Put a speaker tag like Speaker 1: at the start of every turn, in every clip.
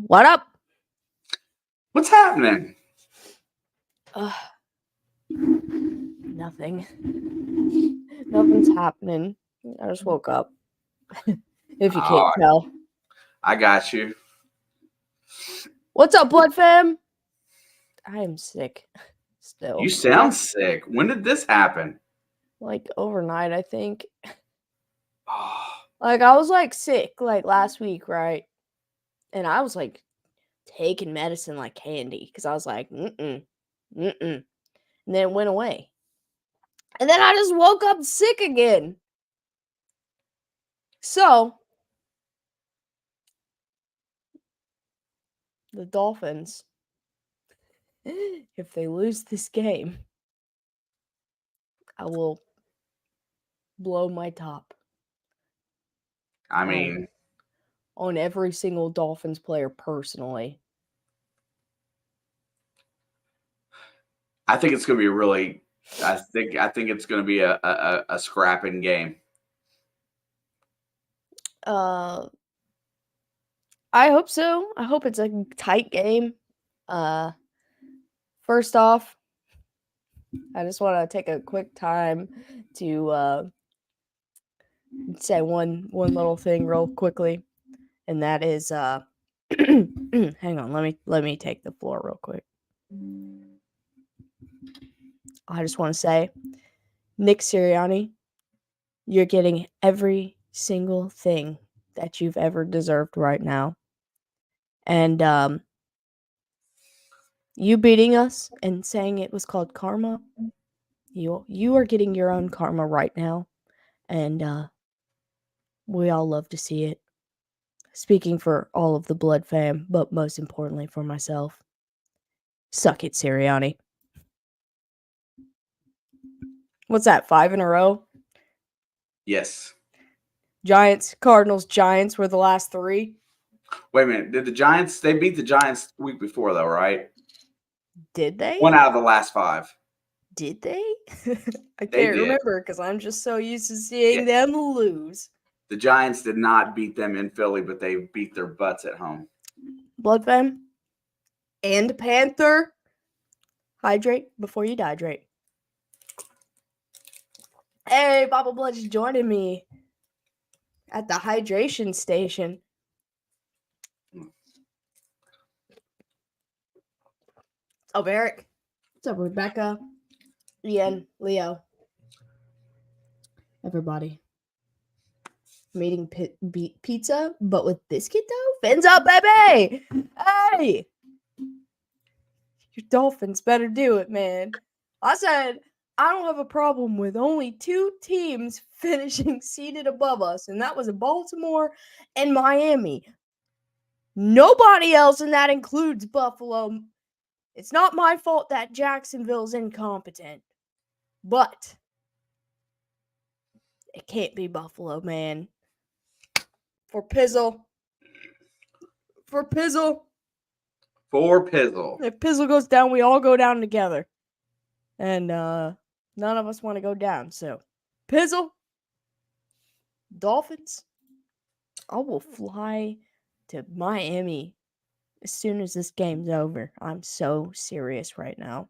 Speaker 1: What up?
Speaker 2: What's happening?
Speaker 1: Nothing. Nothing's happening. I just woke up. If you can't tell.
Speaker 2: I got you.
Speaker 1: What's up, Blood Fam? I am sick still.
Speaker 2: You sound sick. When did this happen?
Speaker 1: Like overnight, I think.
Speaker 2: Oh,
Speaker 1: Like I was like sick like last week, right? And I was like taking medicine like candy because I was like, and then it went away. And then I just woke up sick again. So the Dolphins, if they lose this game, I will blow my top.
Speaker 2: I mean,
Speaker 1: on every single Dolphins player personally.
Speaker 2: I think it's going to be really. I think it's going to be a scrapping game.
Speaker 1: I hope so. I hope it's a tight game. First off, I just want to take a quick time to say one little thing real quickly, and that is hang on, let me take the floor real quick. I just want to say, Nick Sirianni, you're getting every single thing that you've ever deserved right now. And you beating us and saying it was called karma, you are getting your own karma right now. And we all love to see it. Speaking for all of the Blood fam, but most importantly for myself. Suck it, Sirianni. What's that, 5 in a row?
Speaker 2: Yes.
Speaker 1: Giants, Cardinals, Giants were the last 3.
Speaker 2: Wait a minute. Did the Giants? They beat the Giants the week before, though, right?
Speaker 1: Did they?
Speaker 2: 1 out of the last 5.
Speaker 1: Did they? I can't remember because I'm just so used to seeing them lose.
Speaker 2: The Giants did not beat them in Philly, but they beat their butts at home.
Speaker 1: Blood fam and Panther, hydrate before you dehydrate. Hey, Papa Blood's joining me at the hydration station. What's up, Eric? What's up, Rebecca? Ian, Leo. Everybody. I'm eating pizza, but with biscuit dough? Fins up, baby! Hey! Your Dolphins better do it, man. I said, I don't have a problem with only 2 teams finishing seated above us, and that was Baltimore and Miami. Nobody else, and that includes Buffalo. It's not my fault that Jacksonville's incompetent, but it can't be Buffalo, man. For Pizzle. If Pizzle goes down, we all go down together. And none of us want to go down. So, Pizzle, Dolphins, I will fly to Miami as soon as this game's over. I'm so serious right now.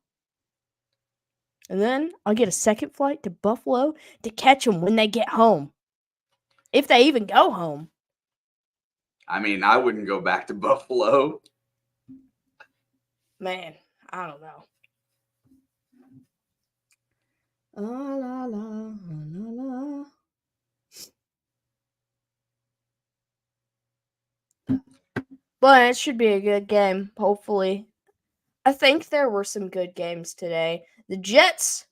Speaker 1: And then I'll get a second flight to Buffalo to catch them when they get home. If they even go home.
Speaker 2: I mean, I wouldn't go back to Buffalo.
Speaker 1: Man, I don't know. La la la la la. But it should be a good game, hopefully. I think there were some good games today. The Jets,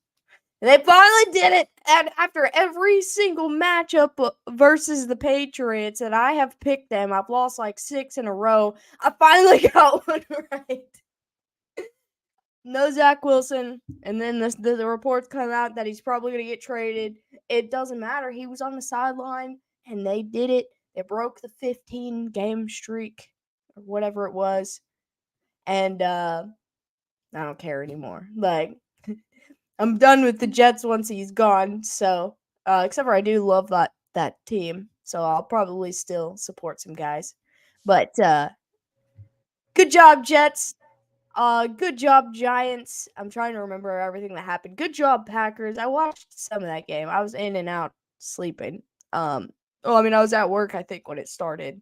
Speaker 1: they finally did it. And after every single matchup versus the Patriots, and I have picked them, I've lost like 6 in a row. I finally got one right. No Zach Wilson, and then the reports come out that he's probably going to get traded. It doesn't matter. He was on the sideline, and they did it. They broke the 15-game streak, or whatever it was. And I don't care anymore. Like, I'm done with the Jets once he's gone. So, except for I do love that team. So I'll probably still support some guys. But Good job, Jets. Good job, Giants. I'm trying to remember everything that happened. Good job, Packers. I watched some of that game. I was in and out sleeping. I was at work, I think, when it started.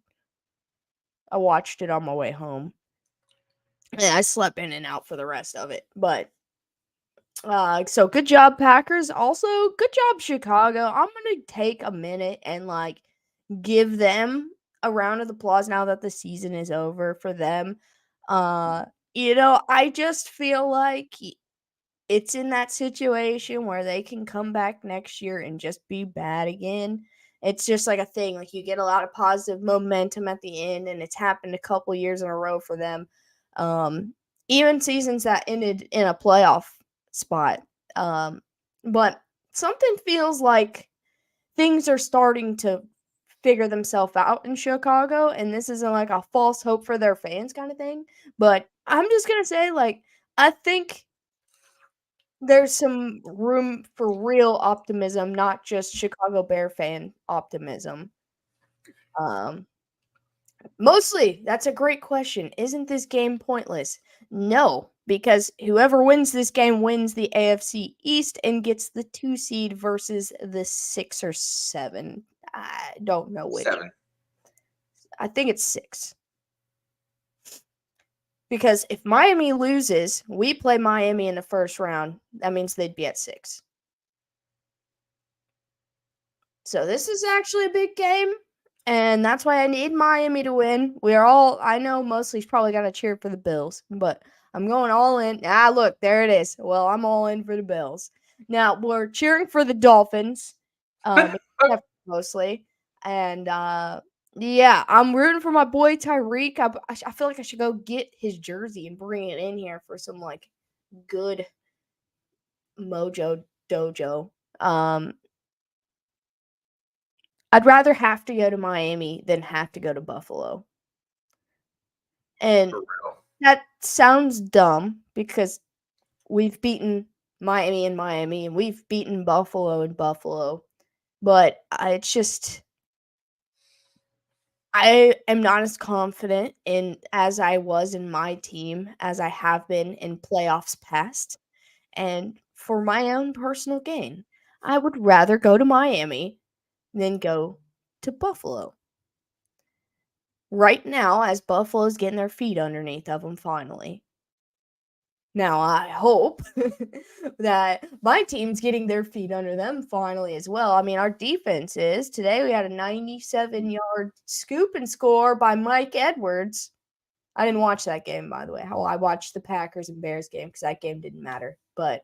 Speaker 1: I watched it on my way home. And I slept in and out for the rest of it. But so good job, Packers. Also, good job, Chicago. I'm gonna take a minute and give them a round of applause now that the season is over for them. I just feel like it's in that situation where they can come back next year and just be bad again. It's just like a thing. Like you get a lot of positive momentum at the end, and it's happened a couple years in a row for them. Even seasons that ended in a playoff spot. But something feels like things are starting to figure themselves out in Chicago, and this isn't like a false hope for their fans kind of thing. But I'm just gonna say, I think there's some room for real optimism, not just Chicago Bear fan optimism. Um, Mostly, that's a great question. Isn't this game pointless? No, because whoever wins this game wins the AFC East and gets the 2 seed versus the 6 or 7. I don't know which.
Speaker 2: 7.
Speaker 1: I think it's 6. Because if Miami loses, we play Miami in the first round. That means they'd be at 6. So this is actually a big game, and that's why I need Miami to win. I know mostly's probably going to cheer for the Bills, but I'm going all in. Look, there it is. Well, I'm all in for the Bills. Now, we're cheering for the Dolphins, mostly. And, yeah, I'm rooting for my boy Tyreek. I feel like I should go get his jersey and bring it in here for some, good mojo dojo. I'd rather have to go to Miami than have to go to Buffalo. And that sounds dumb because we've beaten Miami in Miami and we've beaten Buffalo in Buffalo. But it's just I am not as confident in as I was in my team as I have been in playoffs past. And for my own personal gain, I would rather go to Miami than go to Buffalo. Right now, as Buffalo's getting their feet underneath of them finally. Now, I hope that my team's getting their feet under them finally as well. I mean, our defense is. Today we had a 97-yard scoop and score by Mike Edwards. I didn't watch that game, by the way. I watched the Packers and Bears game because that game didn't matter. But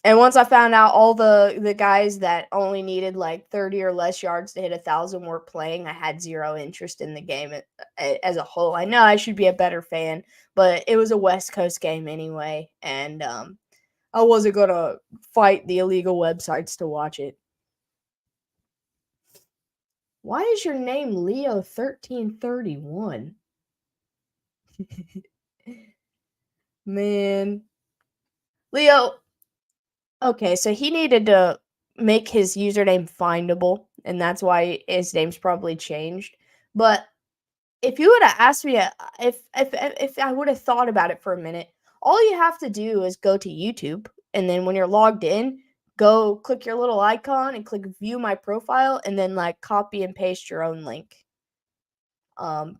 Speaker 1: and once I found out all the guys that only needed 30 or less yards to hit 1,000 were playing, I had zero interest in the game as a whole. I know I should be a better fan, but it was a West Coast game anyway, and I wasn't going to fight the illegal websites to watch it. Why is your name Leo1331? Man. Leo, okay, so he needed to make his username findable, and that's why his name's probably changed. But if you would have asked me, if I would have thought about it for a minute, all you have to do is go to YouTube, and then when you're logged in, go click your little icon and click View My Profile, and then copy and paste your own link. To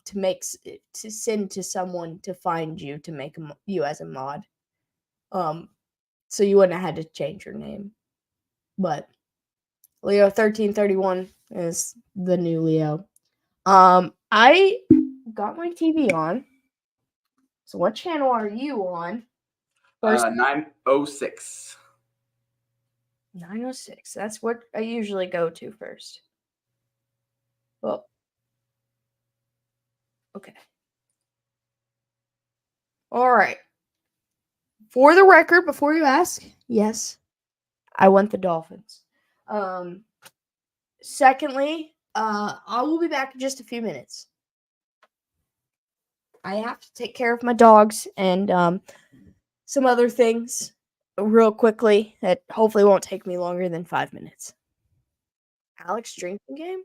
Speaker 1: send to someone to find you to make you as a mod. So you wouldn't have had to change your name. But Leo1331 is the new Leo. I got my TV on. So what channel are you on?
Speaker 2: 906.
Speaker 1: 906. That's what I usually go to first. Well, okay. All right. For the record, before you ask, yes, I want the Dolphins. Secondly, I will be back in just a few minutes. I have to take care of my dogs and some other things real quickly that hopefully won't take me longer than 5 minutes. Alex drinking game?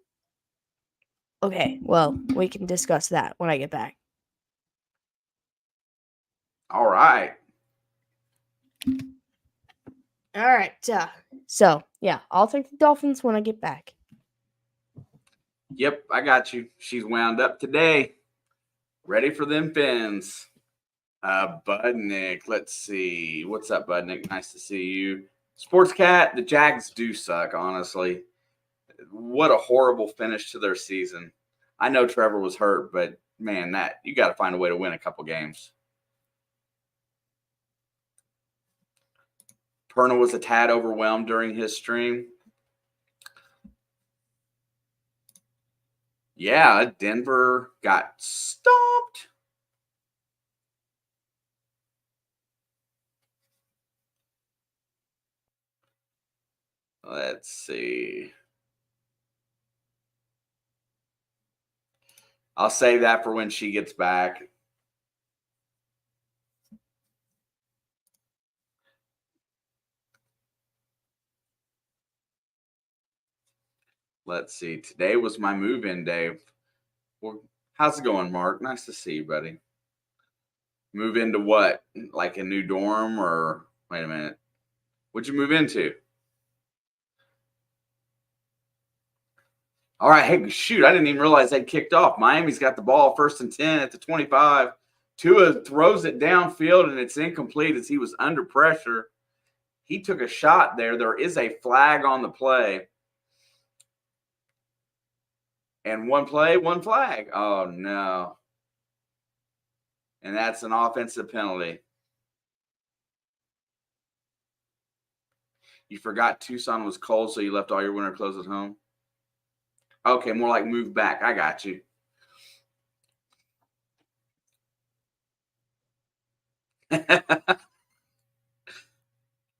Speaker 1: Okay, well, we can discuss that when I get back.
Speaker 2: All right.
Speaker 1: All right. So, yeah, I'll take the Dolphins when I get back.
Speaker 2: Yep, I got you. She's wound up today. Ready for them fins. Budnick, let's see. What's up, Budnick? Nice to see you. Sports Cat, the Jags do suck, honestly. What a horrible finish to their season. I know Trevor was hurt, but man, that you got to find a way to win a couple games. Perna was a tad overwhelmed during his stream. Yeah, Denver got stomped. Let's see. I'll save that for when she gets back. Let's see. Today was my move-in day. Well, how's it going, Mark? Nice to see you, buddy. Move into what? Like a new dorm or wait a minute. What'd you move into? All right. Hey, shoot. I didn't even realize they'd kicked off. Miami's got the ball 1st and 10 at the 25. Tua throws it downfield and it's incomplete as he was under pressure. He took a shot there. There is a flag on the play. And one play, one flag. Oh, no. And that's an offensive penalty. You forgot Tucson was cold, so you left all your winter clothes at home? Okay, more like move back. I got you.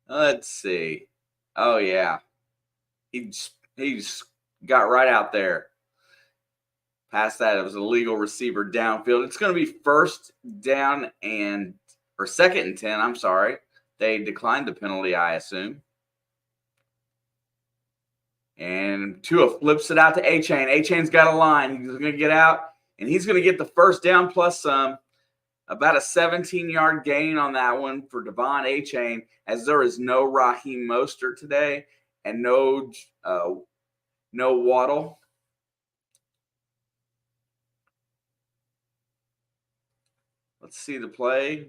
Speaker 2: Let's see. Oh, yeah. He's got right out there. Past that, it was a legal receiver downfield. It's going to be 1st down or 2nd and 10. I'm sorry. They declined the penalty, I assume. And Tua flips it out to A-Chain. A-Chain's got a line. He's going to get out, and he's going to get the 1st down plus some. About a 17-yard gain on that one for Devon A-Chain, as there is no Raheem Mostert today and no Waddle. Let's see the play.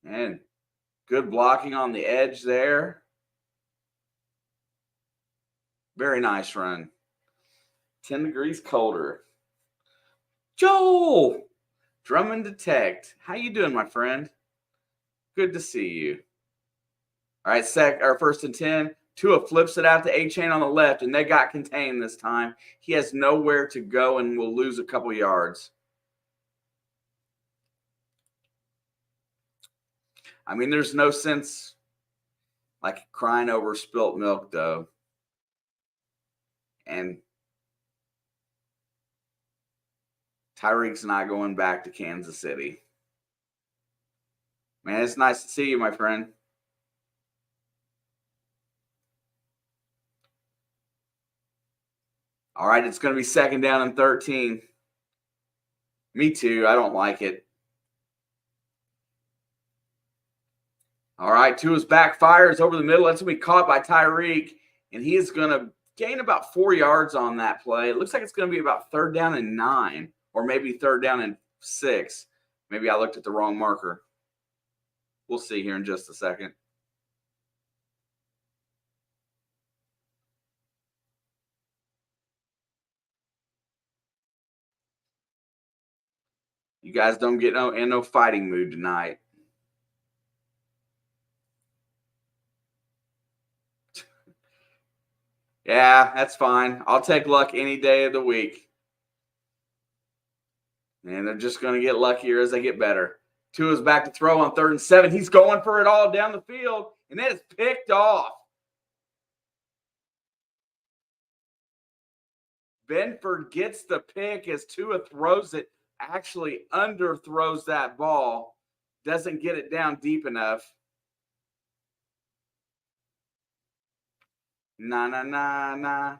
Speaker 2: And good blocking on the edge there. Very nice run. 10 degrees colder. Joel! Drummond Detect. How you doing, my friend? Good to see you. All right, 1st and 10. Tua flips it out to A-Chain on the left, and they got contained this time. He has nowhere to go and will lose a couple yards. I mean, there's no sense like crying over spilt milk, though. And Tyreek's not going back to Kansas City. Man, it's nice to see you, my friend. All right, it's going to be 2nd down and 13. Me too. I don't like it. All right, Tua's backfires over the middle. That's going to be caught by Tyreek, and he is going to gain about 4 yards on that play. It looks like it's going to be about 3rd down and 9, or maybe 3rd down and 6. Maybe I looked at the wrong marker. We'll see here in just a second. You guys don't get in no fighting mood tonight. Yeah, that's fine. I'll take luck any day of the week. And they're just going to get luckier as they get better. Tua's back to throw on 3rd and 7. He's going for it all down the field, and that is picked off. Benford gets the pick as Tua throws it, actually underthrows that ball, doesn't get it down deep enough. Na, na, na, na,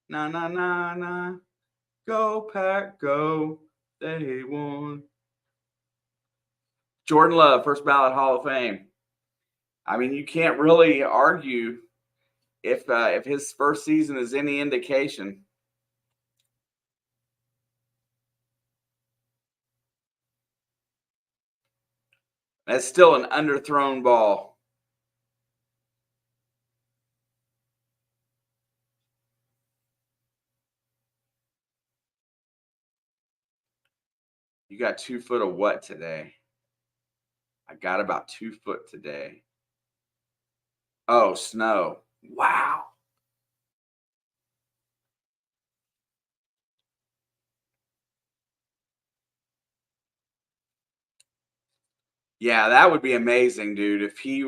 Speaker 2: na, na, na, na. Go, Pack, go. They won. Jordan Love, first ballot Hall of Fame. I mean, you can't really argue if his first season is any indication. That's still an underthrown ball. You got 2 foot of what today? I got about 2 foot today. Oh, snow. Wow. Yeah, that would be amazing, dude. If he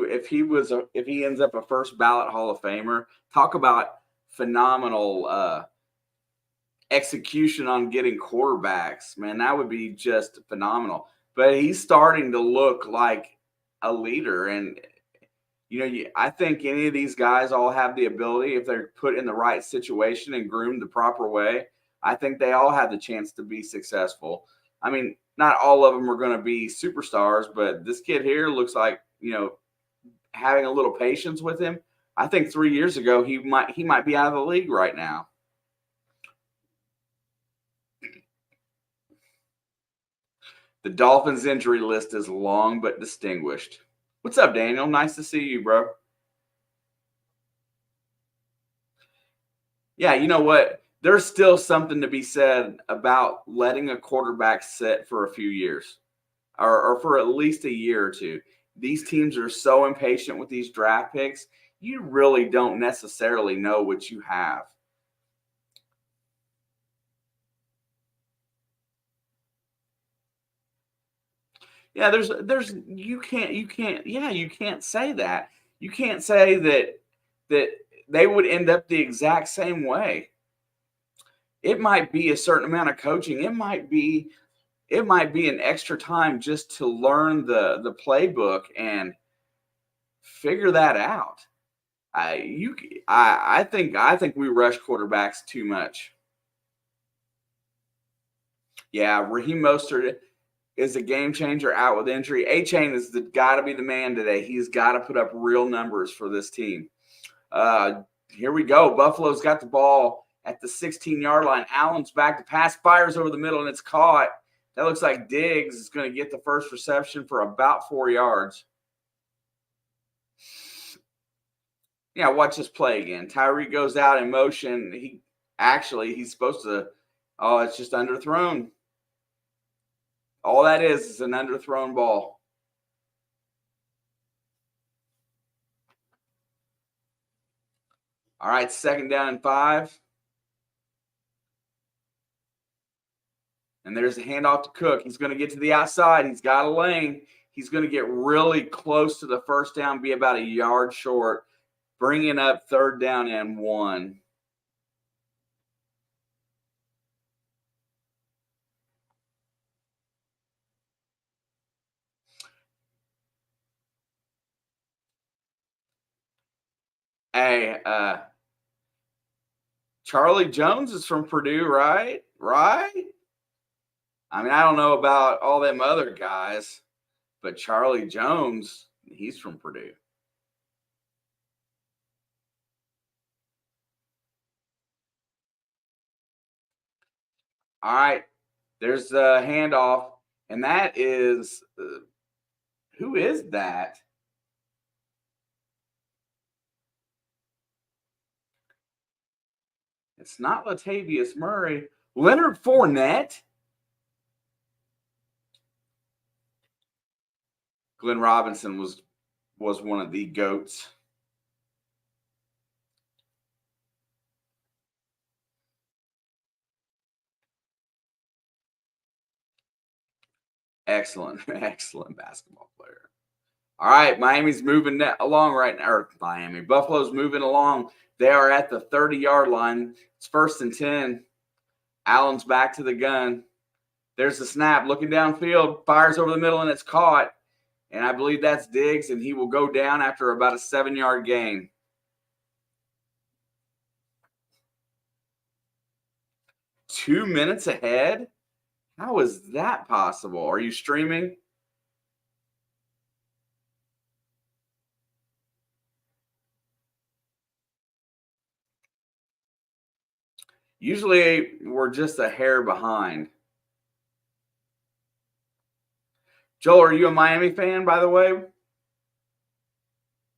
Speaker 2: ends up a first ballot Hall of Famer, talk about phenomenal execution on getting quarterbacks. Man, that would be just phenomenal. But he's starting to look like a leader, and I think any of these guys all have the ability, if they're put in the right situation and groomed the proper way, I think they all have the chance to be successful. I mean, not all of them are going to be superstars, but this kid here looks like, having a little patience with him. I think 3 years ago he might be out of the league right now. The Dolphins injury list is long but distinguished. What's up, Daniel? Nice to see you, bro. Yeah, you know what? There's still something to be said about letting a quarterback sit for a few years or for at least a year or two. These teams are so impatient with these draft picks. You really don't necessarily know what you have. Yeah, you can't say that. You can't say that they would end up the exact same way. It might be a certain amount of coaching. It might be an extra time just to learn the playbook and figure that out. I think we rush quarterbacks too much. Yeah, Raheem Mostert is a game changer out with injury. A-Chain has got to be the man today. He's got to put up real numbers for this team. Here we go. Buffalo's got the ball at the 16-yard line. Allen's back to pass, fires over the middle, and it's caught. That looks like Diggs is going to get the first reception for about 4 yards. Yeah, watch this play again. Tyree goes out in motion. He's supposed to. Oh, it's just underthrown. All that is an underthrown ball. All right, 2nd down and 5. And there's a handoff to Cook. He's going to get to the outside. He's got a lane. He's going to get really close to the first down, be about a yard short, bringing up 3rd down and 1. Hey, Charlie Jones is from Purdue, right? Right? I mean, I don't know about all them other guys, but Charlie Jones, he's from Purdue. All right, there's a handoff, and that is who is that? It's not Latavius Murray. Leonard Fournette? Glenn Robinson was one of the GOATs. Excellent, excellent basketball player. All right, Miami's moving along right now. Or Buffalo's moving along. They are at the 30-yard line. It's 1st and 10. Allen's back to the gun. There's the snap. Looking downfield, fires over the middle, and it's caught. And I believe that's Diggs, and he will go down after about a 7-yard gain. 2 minutes ahead? How is that possible? Are you streaming? Usually we're just a hair behind. Joel, are you a Miami fan, by the way?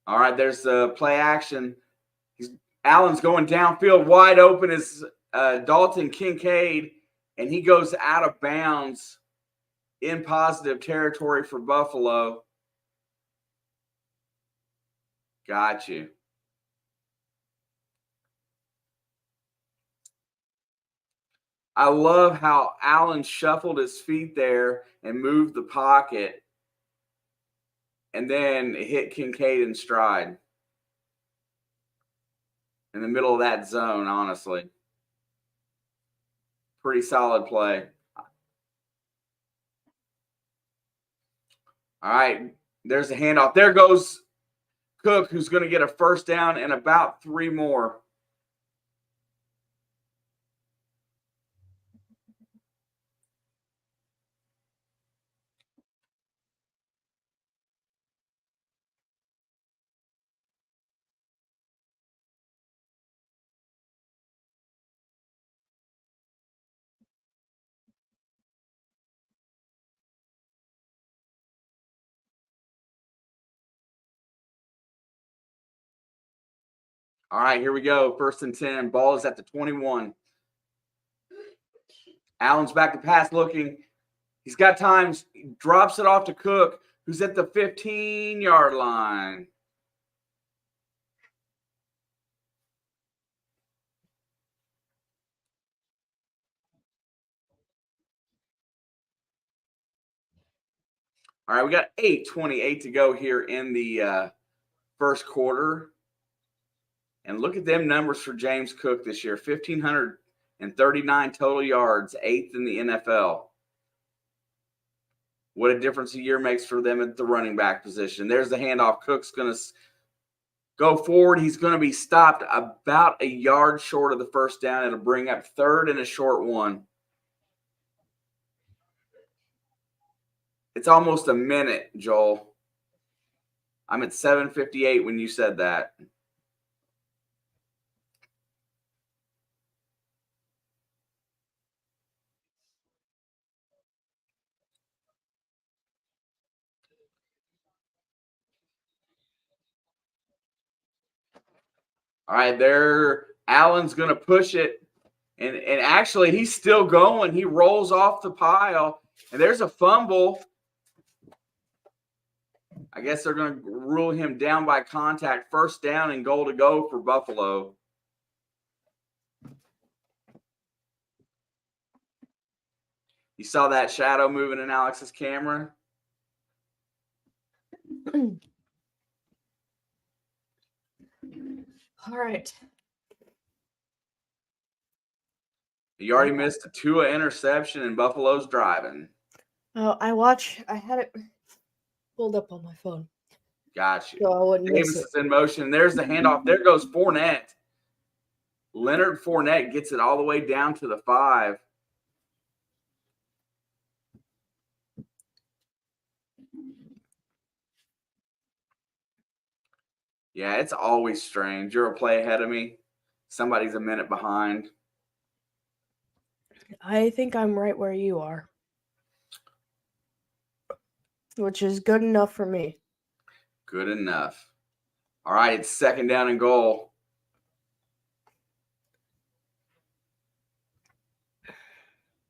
Speaker 2: All right, there's the play action. Allen's going downfield, wide open is Dalton Kincaid, and he goes out of bounds in positive territory for Buffalo. Got you. I love how Allen shuffled his feet there and moved the pocket and then hit Kincaid in stride. In the middle of that zone, honestly. Pretty solid play. All right, there's a handoff. There goes Cook, who's going to get a first down and about 3 more. All right, here we go. 1st and 10. Ball is at the 21. Allen's back to pass looking. He's got time. He drops it off to Cook, who's at the 15-yard line. All right, we got 8:28 to go here in the first quarter. And look at them numbers for James Cook this year. 1,539 total yards, 8th in the NFL. What a difference a year makes for them at the running back position. There's the handoff. Cook's going to go forward. He's going to be stopped about a yard short of the first down. It'll bring up 3rd and a short one. It's almost a minute, Joel. I'm at 7:58 when you said that. All right, there. Allen's going to push it. And actually, he's still going. He rolls off the pile. And there's a fumble. I guess they're going to rule him down by contact. First down and goal to go for Buffalo. You saw that shadow moving in Alex's camera?
Speaker 1: All right.
Speaker 2: You already missed a Tua interception and Buffalo's driving.
Speaker 1: Oh, I had it pulled up on my phone.
Speaker 2: Got you.
Speaker 1: So I wouldn't miss
Speaker 2: Davis
Speaker 1: it.
Speaker 2: is in motion. There's the handoff. There goes Fournette. Leonard Fournette gets it all the way down to the 5. Yeah, it's always strange. You're a play ahead of me. Somebody's a minute behind.
Speaker 1: I think I'm right where you are, which is good enough for me.
Speaker 2: Good enough. All right, it's 2nd down and goal.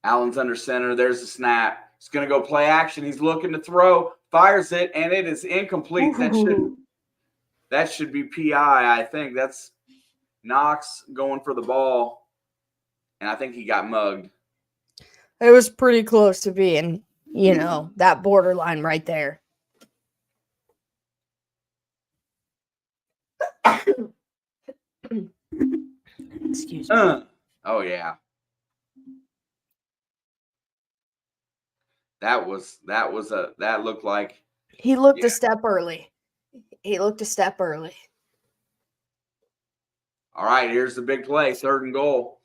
Speaker 2: Allen's under center. There's the snap. He's going to go play action. He's looking to throw. Fires it, and it is incomplete. That should be PI, I think. That's Knox going for the ball, and I think he got mugged.
Speaker 1: It was pretty close to being, that borderline right there. Excuse me.
Speaker 2: Oh, yeah. That looked like
Speaker 1: he looked a step early.
Speaker 2: All right, here's the big play, 3rd and goal.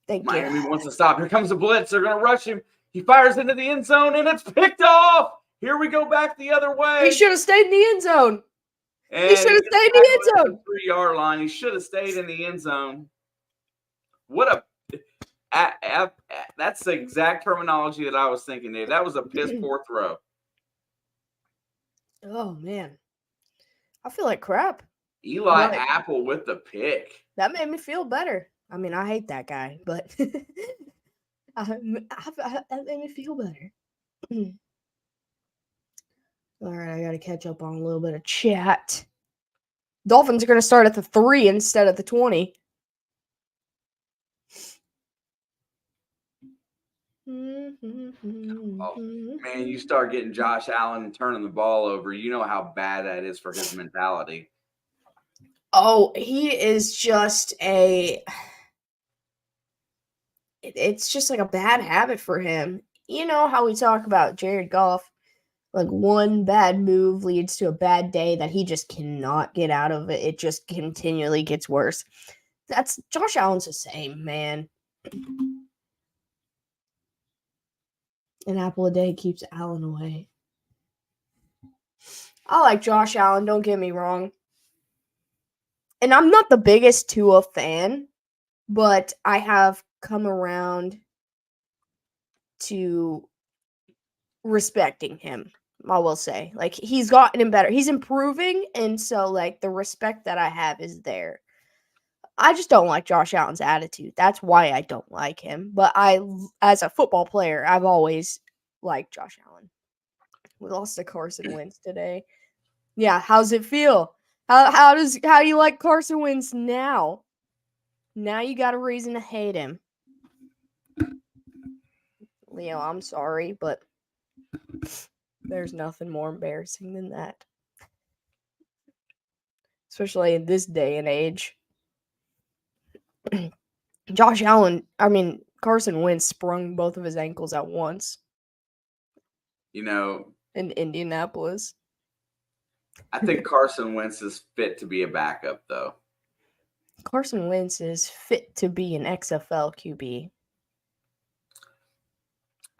Speaker 1: Thank
Speaker 2: Miami
Speaker 1: you.
Speaker 2: wants to stop. Here comes the blitz. They're going to rush him. He fires into the end zone, and it's picked off. Here we go back the other way.
Speaker 1: He should have stayed in the end zone.
Speaker 2: And
Speaker 1: He should have stayed in the end
Speaker 2: at
Speaker 1: zone.
Speaker 2: the 3-yard line. He should have stayed in the end zone. What a that's the exact terminology that I was thinking, Dave. That was a piss poor throw.
Speaker 1: Oh man, I feel like crap.
Speaker 2: Eli
Speaker 1: But
Speaker 2: Apple with the pick.
Speaker 1: that made me feel better. I mean, I hate that guy, but that made me feel better. All right, I got to catch up on a little bit of chat. Dolphins are going to start at the 3 instead of the 20.
Speaker 2: Oh, man, you start getting Josh Allen and turning the ball over. You know how bad that is for his mentality.
Speaker 1: Oh, he is just it's just like a bad habit for him. You know how we talk about Jared Goff, like one bad move leads to a bad day that he just cannot get out of it. It just continually gets worse. That's Josh Allen's the same, man. An apple a day keeps Allen away. I like Josh Allen, don't get me wrong. And I'm not the biggest Tua fan, but I have come around to respecting him, I will say. Like, he's gotten him better. He's improving, and so, like, the respect that I have is there. I just don't like Josh Allen's attitude. That's why I don't like him. But as a football player, I've always liked Josh Allen. We lost to Carson Wentz today. Yeah, how's it feel? How do you like Carson Wentz now? Now you got a reason to hate him. Leo, I'm sorry, but there's nothing more embarrassing than that. Especially in this day and age. Carson Wentz sprung both of his ankles at once.
Speaker 2: You know,
Speaker 1: in Indianapolis.
Speaker 2: I think Carson Wentz is fit to be a backup, though.
Speaker 1: Carson Wentz is fit to be an XFL QB.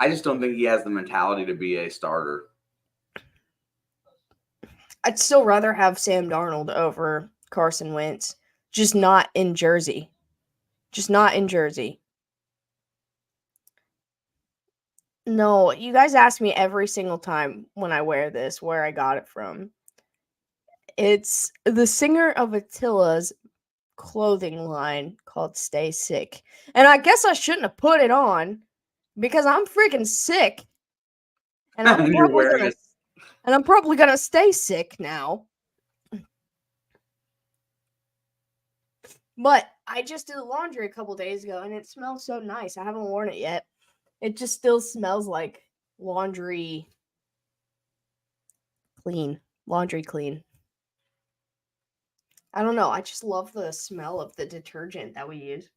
Speaker 2: I just don't think he has the mentality to be a starter.
Speaker 1: I'd still rather have Sam Darnold over Carson Wentz. Just not in Jersey. No, you guys ask me every single time when I wear this where I got it from. It's the singer of Attila's clothing line called Stay Sick. And I guess I shouldn't have put it on because I'm freaking sick. And I'm probably gonna stay sick now. But I just did the laundry a couple days ago and it smells so nice. I haven't worn it yet. It just still smells like laundry clean. I don't know. I just love the smell of the detergent that we use.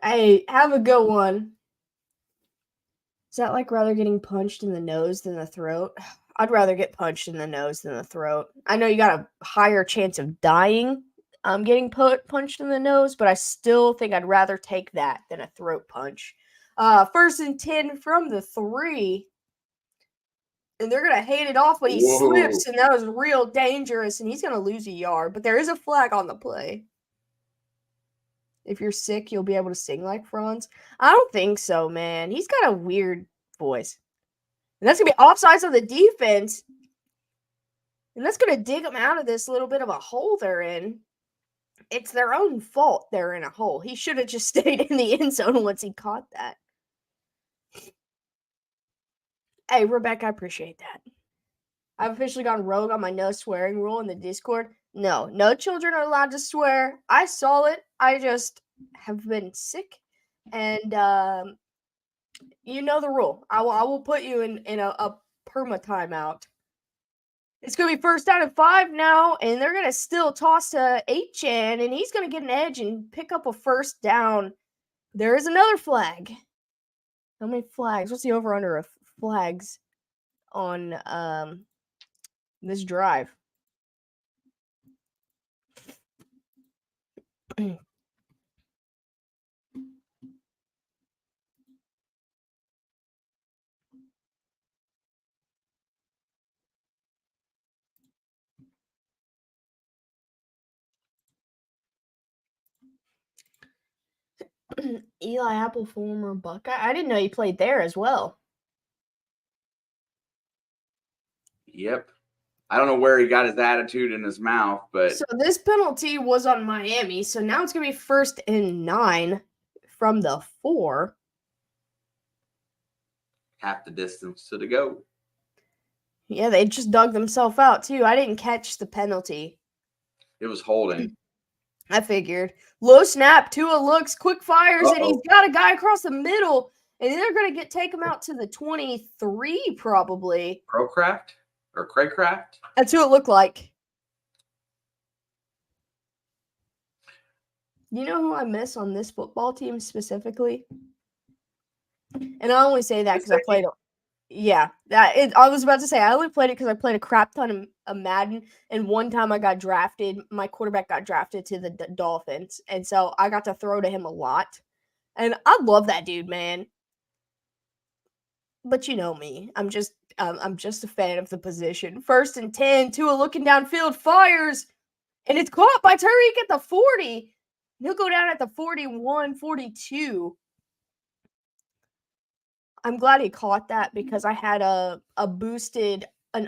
Speaker 1: Hey, have a good one. Is that like rather getting punched in the nose than the throat? I'd rather get punched in the nose than the throat. I know you got a higher chance of dying getting punched in the nose, but I still think I'd rather take that than a throat punch. 1st and 10 from the 3. And they're going to hand it off, but he slips, and that was real dangerous, and he's going to lose a yard. But there is a flag on the play. If you're sick, you'll be able to sing like Franz. I don't think so, man. He's got a weird voice. And that's going to be offsides of the defense. And that's going to dig them out of this little bit of a hole they're in. It's their own fault they're in a hole. He should have just stayed in the end zone once he caught that. Hey, Rebecca, I appreciate that. I've officially gone rogue on my no swearing rule in the Discord. No children are allowed to swear. I saw it. I just have been sick. And you know the rule. I will put you in a perma timeout. It's going to be 1st down and 5 now, and they're going to still toss to H-Chan, and he's going to get an edge and pick up a 1st down. There is another flag. How many flags? What's the over-under of flags on this drive? Eli Apple, former Buckeye. I didn't know he played there as well.
Speaker 2: Yep. I don't know where he got his attitude in his mouth, but
Speaker 1: So this penalty was on Miami. So now it's going to be 1st and 9 from the 4.
Speaker 2: half the distance to the go.
Speaker 1: Yeah, they just dug themselves out too. I didn't catch the penalty.
Speaker 2: It was holding.
Speaker 1: I figured. Low snap, Tua looks, quick fires, and he's got a guy across the middle. And they're going to take him out to the 23 probably.
Speaker 2: Crowcraft or Craycraft?
Speaker 1: That's who it looked like. You know who I miss on this football team specifically? And I only say that because I played. Yeah, I was about to say I only played it because I played a crap ton of Madden, and one time I got drafted. My quarterback got drafted to the Dolphins, and so I got to throw to him a lot, and I love that dude, man. But you know me, I'm just a fan of the position. 1st and 10, Tua looking downfield, fires, and it's caught by Tyreek at the 40. He'll go down at the 41, 42. I'm glad he caught that because I had an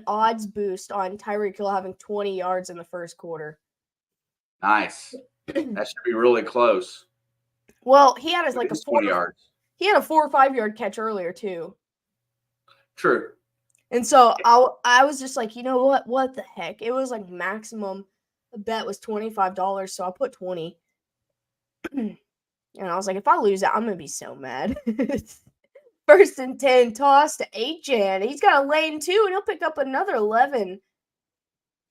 Speaker 1: odds boost on Tyreek Hill having 20 yards in the first quarter.
Speaker 2: Nice. That should be really close.
Speaker 1: Well, he had
Speaker 2: 20 yards.
Speaker 1: He had a 4 or 5 yard catch earlier too.
Speaker 2: True.
Speaker 1: And so I was just like, you know what? What the heck? It was like maximum bet was $25, so I put 20. And I was like, if I lose that, I'm gonna be so mad. 1st and 10, toss to Achan. He's got a lane 2, and he'll pick up another 11.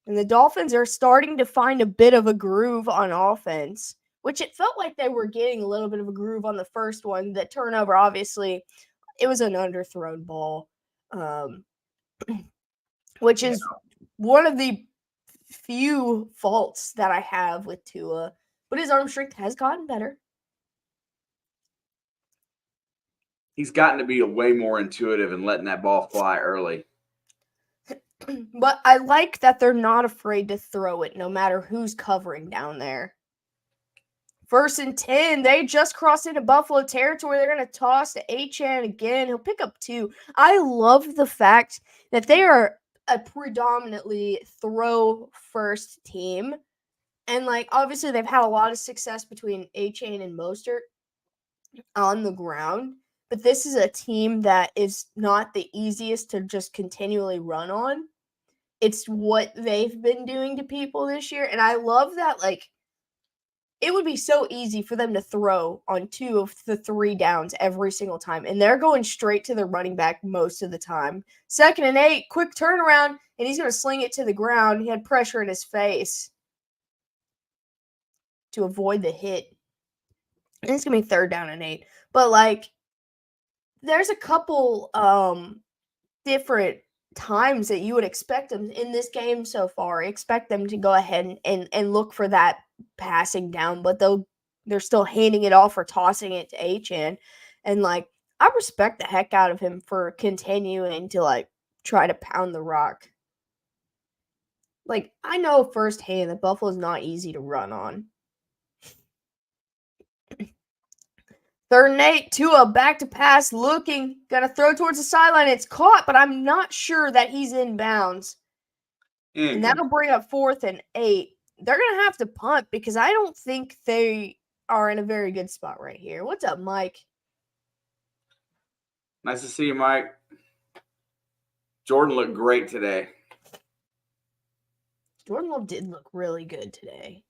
Speaker 1: And the Dolphins are starting to find a bit of a groove on offense, which it felt like they were getting a little bit of a groove on the first one. The turnover, obviously, it was an underthrown ball, which is one of the few faults that I have with Tua. But his arm strength has gotten better.
Speaker 2: He's gotten to be way more intuitive and letting that ball fly early.
Speaker 1: But I like that they're not afraid to throw it no matter who's covering down there. 1st and 10, they just crossed into Buffalo territory. They're going to toss to Achan again. He'll pick up 2. I love the fact that they are a predominantly throw-first team. And, obviously they've had a lot of success between Achan and Mostert on the ground. But this is a team that is not the easiest to just continually run on. It's what they've been doing to people this year. And I love that, it would be so easy for them to throw on 2 of the 3 downs every single time. And they're going straight to the running back most of the time. 2nd and 8, quick turnaround, and he's going to sling it to the ground. He had pressure in his face to avoid the hit. And it's going to be 3rd down and 8. But, there's a couple different times that you would expect them in this game so far. Expect them to go ahead and look for that passing down, but they're still handing it off or tossing it to Achan. And I respect the heck out of him for continuing to try to pound the rock. I know firsthand that Buffalo's not easy to run on. 3rd and 8, Tua back to pass, looking, gonna throw towards the sideline. It's caught, but I'm not sure that he's in bounds. And that'll bring up 4th and 8. They're gonna have to punt because I don't think they are in a very good spot right here. What's up, Mike?
Speaker 2: Nice to see you, Mike. Jordan looked great today.
Speaker 1: Jordan Love did look really good today.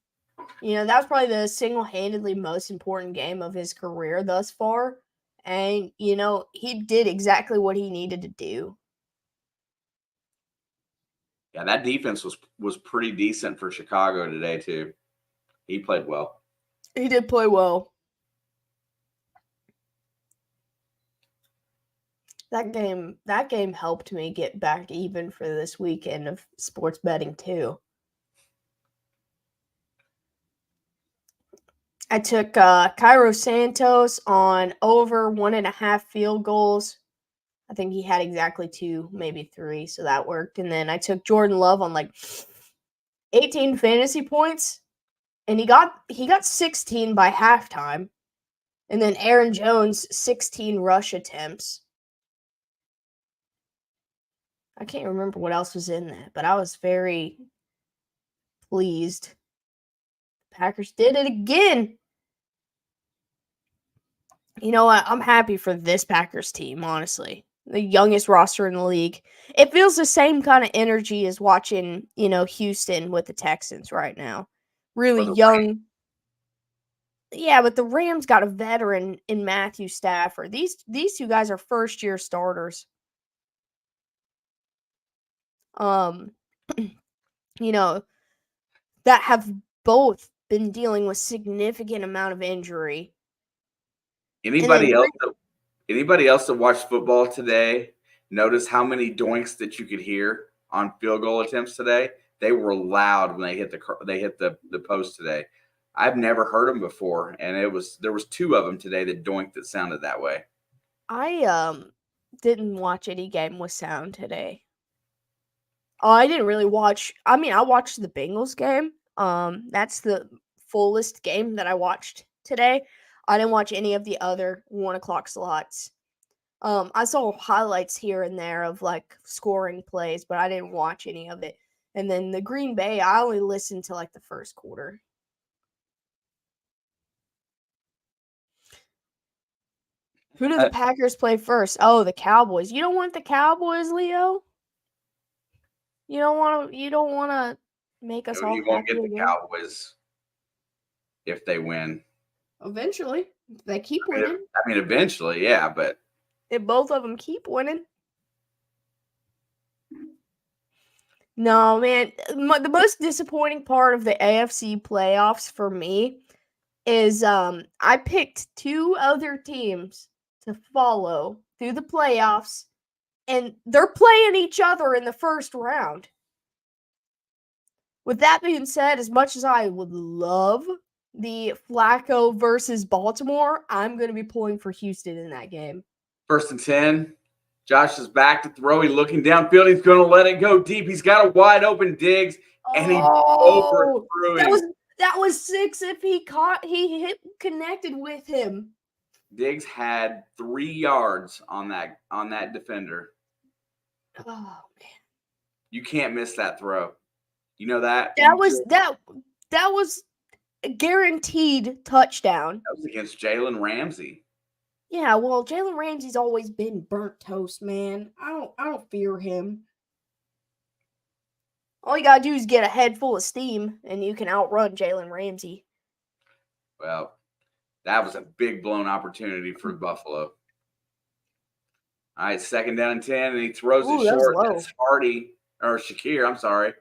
Speaker 1: That was probably the single-handedly most important game of his career thus far. And, he did exactly what he needed to do.
Speaker 2: Yeah, that defense was pretty decent for Chicago today, too. He played well.
Speaker 1: He did play well. That game helped me get back even for this weekend of sports betting, too. I took Cairo Santos on over 1.5 field goals. I think he had exactly 2, maybe 3, so that worked. And then I took Jordan Love on like 18 fantasy points, and he got 16 by halftime. And then Aaron Jones, 16 rush attempts. I can't remember what else was in that, but I was very pleased. Packers did it again. You know what? I'm happy for this Packers team, honestly. The youngest roster in the league. It feels the same kind of energy as watching, Houston with the Texans right now. Really young. Yeah, but the Rams got a veteran in Matthew Stafford. These two guys are first-year starters. That have both been dealing with significant amount of injury.
Speaker 2: Anybody else that watched football today notice how many doinks that you could hear on field goal attempts today? They were loud when they hit the post today. I've never heard them before, and there was 2 of them today that doinked that sounded that way.
Speaker 1: I didn't watch any game with sound today. I didn't really watch. I mean, I watched the Bengals game. That's the fullest game that I watched today. I didn't watch any of the other 1:00 slots. I saw highlights here and there of like scoring plays, but I didn't watch any of it. And then the Green Bay, I only listened to like the first quarter. Who do the Packers play first? Oh, the Cowboys. You don't want the Cowboys, Leo? You don't want to make us all
Speaker 2: You won't
Speaker 1: happy
Speaker 2: get the
Speaker 1: again?
Speaker 2: Cowboys if they win.
Speaker 1: Eventually, they keep winning.
Speaker 2: I mean, eventually, yeah, but
Speaker 1: if both of them keep winning. No, man. The most disappointing part of the AFC playoffs for me is I picked 2 other teams to follow through the playoffs, and they're playing each other in the first round. With that being said, as much as I would love the Flacco versus Baltimore, I'm going to be pulling for Houston in that game.
Speaker 2: 1st and 10. Josh is back to throw. He's looking downfield. He's going to let it go deep. He's got a wide open Diggs, and he overthrew him.
Speaker 1: That was 6 if he connected with him.
Speaker 2: Diggs had 3 yards on that defender.
Speaker 1: Oh man.
Speaker 2: You can't miss that throw. You know that?
Speaker 1: That was a guaranteed touchdown.
Speaker 2: That was against Jalen Ramsey.
Speaker 1: Yeah, well, Jalen Ramsey's always been burnt toast, man. I don't fear him. All you gotta do is get a head full of steam, and you can outrun Jalen Ramsey.
Speaker 2: Well, that was a big blown opportunity for Buffalo. All right, 2nd down and 10, and he throws it short. That's Shakir. I'm sorry.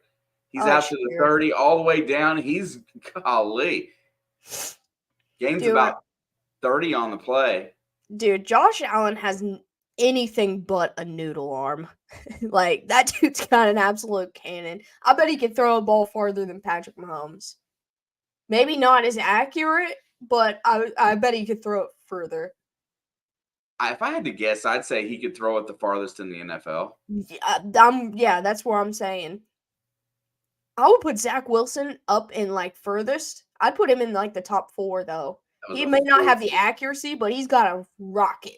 Speaker 2: He's out to the 30, all the way down. He's golly. Game's about 30 on the play.
Speaker 1: Dude, Josh Allen has anything but a noodle arm. Like, that dude's got an absolute cannon. I bet he could throw a ball farther than Patrick Mahomes. Maybe not as accurate, but I bet he could throw it further.
Speaker 2: If I had to guess, I'd say he could throw it the farthest in the NFL.
Speaker 1: Yeah, that's what I'm saying. I would put Zach Wilson up in, like, furthest. I'd put him in, like, the top 4, though. He may not have the accuracy, but he's got a rocket.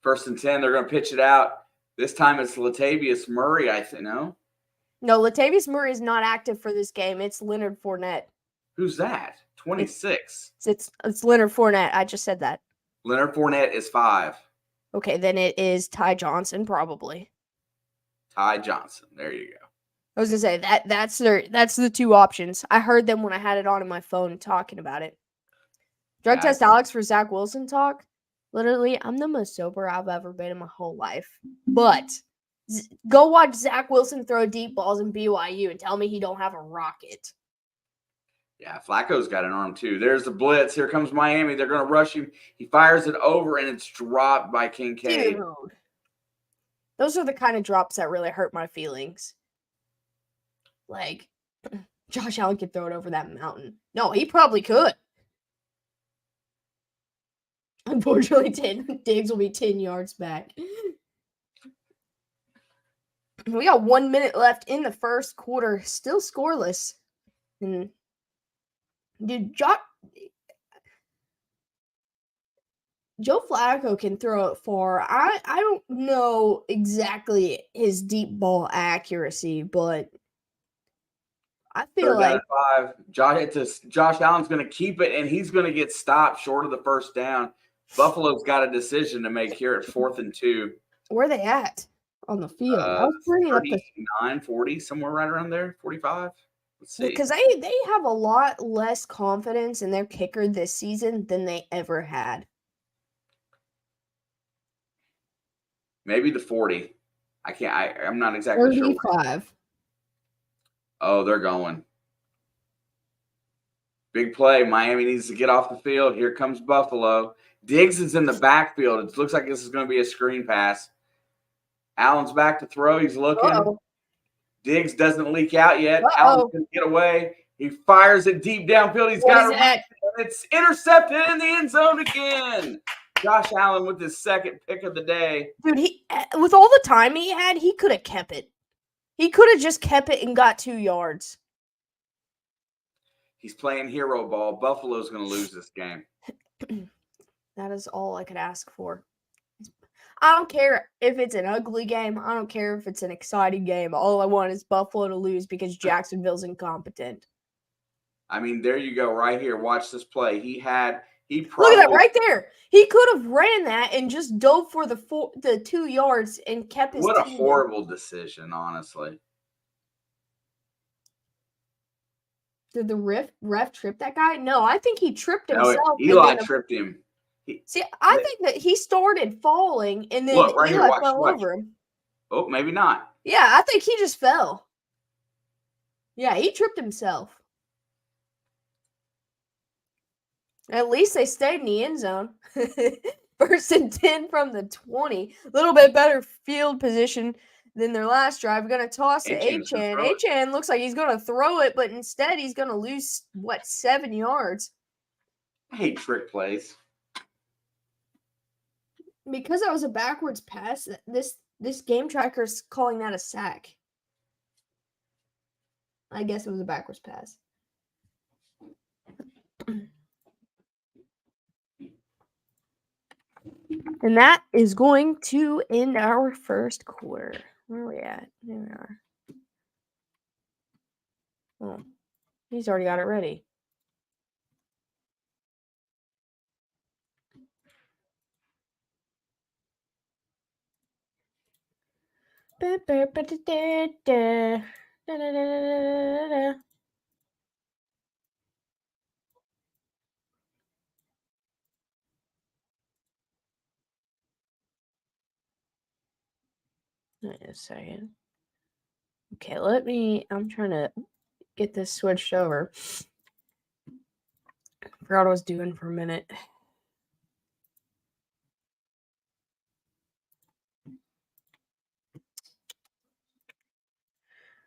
Speaker 2: 1st and 10, they're going to pitch it out. This time it's Latavius Murray, I think, no?
Speaker 1: No, Latavius Murray is not active for this game. It's Leonard Fournette.
Speaker 2: Who's that? 26.
Speaker 1: It's Leonard Fournette. I just said that.
Speaker 2: Leonard Fournette is 5.
Speaker 1: Okay, then it is Ty Johnson, probably.
Speaker 2: Ty Johnson. There you go.
Speaker 1: I was gonna say that's the 2 options. I heard them when I had it on in my phone talking about it. Drug test Alex for Zach Wilson talk. Literally, I'm the most sober I've ever been in my whole life. But go watch Zach Wilson throw deep balls in BYU and tell me he don't have a rocket.
Speaker 2: Yeah, Flacco's got an arm too. There's the blitz. Here comes Miami. They're going to rush him. He fires it over, and it's dropped by Kincaid.
Speaker 1: Dude. Those are the kind of drops that really hurt my feelings. Like, Josh Allen could throw it over that mountain. No, he probably could. Unfortunately, Diggs will be 10 yards back. We got 1 minute left in the first quarter, still scoreless. And dude, Joe Flacco can throw it far. I don't know exactly his deep ball accuracy, but I feel
Speaker 2: Third down
Speaker 1: like
Speaker 2: and 5. Josh Allen's going to keep it, and he's going to get stopped short of the first down. Buffalo's got a decision to make here at 4th and 2.
Speaker 1: where they at on the field? I was bringing up the
Speaker 2: 39, 40, somewhere right around there, 45. Let's see.
Speaker 1: because they have a lot less confidence in their kicker this season than they ever had.
Speaker 2: Maybe the 40. I'm not exactly sure.
Speaker 1: 35.
Speaker 2: Oh, they're going. Big play. Miami needs to get off the field. Here comes Buffalo. Diggs is in the backfield. It looks like this is going to be a screen pass. Allen's back to throw. He's looking.
Speaker 1: Uh-oh.
Speaker 2: Diggs doesn't leak out yet.
Speaker 1: Uh-oh.
Speaker 2: Allen's going to get away. He fires it deep downfield. He's got it. It's intercepted in the end zone again. Josh Allen with his second pick of the day.
Speaker 1: Dude, with all the time he had, he could have kept it. He could have just kept it and got 2 yards.
Speaker 2: He's playing hero ball. Buffalo's going to lose this game.
Speaker 1: That is all I could ask for. I don't care if it's an ugly game. I don't care if it's an exciting game. All I want is Buffalo to lose because Jacksonville's incompetent.
Speaker 2: I mean, there you go right here. Watch this play. He
Speaker 1: look at that right there. He could have ran that and just dove for the 2 yards and kept his
Speaker 2: What a
Speaker 1: team
Speaker 2: horrible decision, honestly.
Speaker 1: Did the ref trip that guy? No, I think he tripped himself.
Speaker 2: No, Eli tripped him.
Speaker 1: I think that he started falling and then
Speaker 2: look, right
Speaker 1: Eli
Speaker 2: here,
Speaker 1: fell over him.
Speaker 2: Oh, maybe not.
Speaker 1: Yeah, I think he just fell. Yeah, he tripped himself. At least they stayed in the end zone. 1st and 10 from the 20. A little bit better field position than their last drive. Going to toss to Achane. Achane looks like he's going to throw it, but instead he's going to lose, 7 yards?
Speaker 2: I hate trick plays.
Speaker 1: Because that was a backwards pass, this game tracker's calling that a sack. I guess it was a backwards pass. And that is going to end our first quarter. Where are we at? There we are. Oh, he's already got it ready. Wait a second. Okay, I'm trying to get this switched over. Forgot what I was doing for a minute.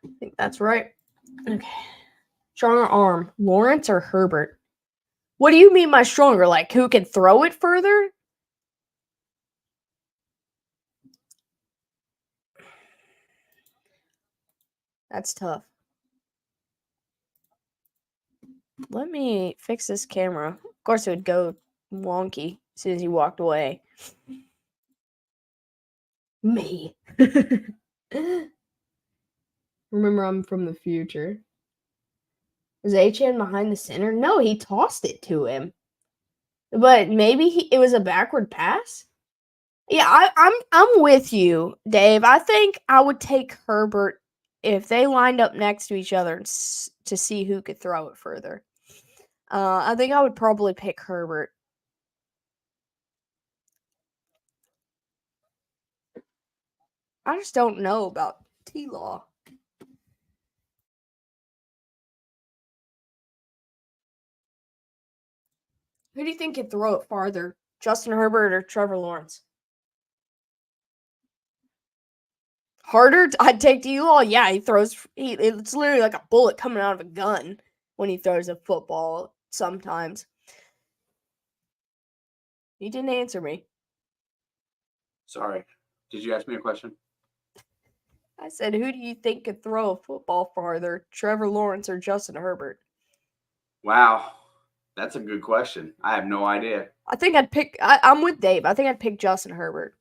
Speaker 1: I think that's right. Okay. Stronger arm, Lawrence or Herbert? What do you mean by stronger? Like who can throw it further? That's tough. Let me fix this camera. Of course, it would go wonky as soon as he walked away. Me. Remember, I'm from the future. Was Achane behind the center? No, he tossed it to him. But maybe it was a backward pass? Yeah, I'm with you, Dave. I think I would take Herbert if they lined up next to each other to see who could throw it further. I think I would probably pick Herbert. I just don't know about T-Law. Who do you think could throw it farther? Justin Herbert or Trevor Lawrence? Harder? I'd take T-Law. Yeah, it's literally like a bullet coming out of a gun when he throws a football sometimes. You didn't answer me.
Speaker 2: Sorry. Did you ask me a question?
Speaker 1: I said, who do you think could throw a football farther, Trevor Lawrence or Justin Herbert?
Speaker 2: Wow. That's a good question. I have no idea.
Speaker 1: I think I'd pick. I'm with Dave. I think I'd pick Justin Herbert.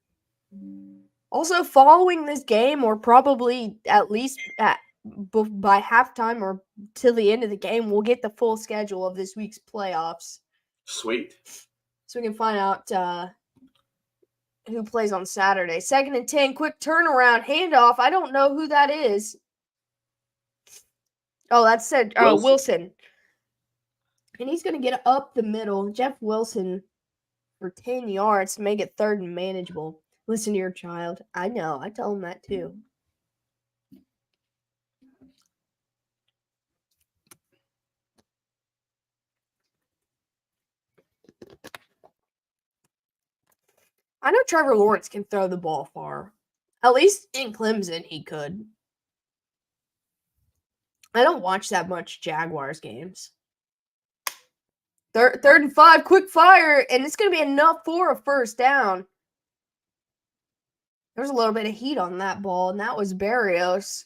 Speaker 1: Also, following this game, or probably at least by halftime or till the end of the game, we'll get the full schedule of this week's playoffs.
Speaker 2: Sweet.
Speaker 1: So we can find out who plays on Saturday. 2nd and 10, quick turnaround, handoff. I don't know who that is. Oh, that's said Wilson. And he's going to get up the middle. Jeff Wilson for 10 yards to make it 3rd and manageable. Listen to your child. I know. I tell him that too. I know Trevor Lawrence can throw the ball far. At least in Clemson, he could. I don't watch that much Jaguars games. 3rd and 5, quick fire, and it's going to be enough for a first down. There's a little bit of heat on that ball, and that was Berrios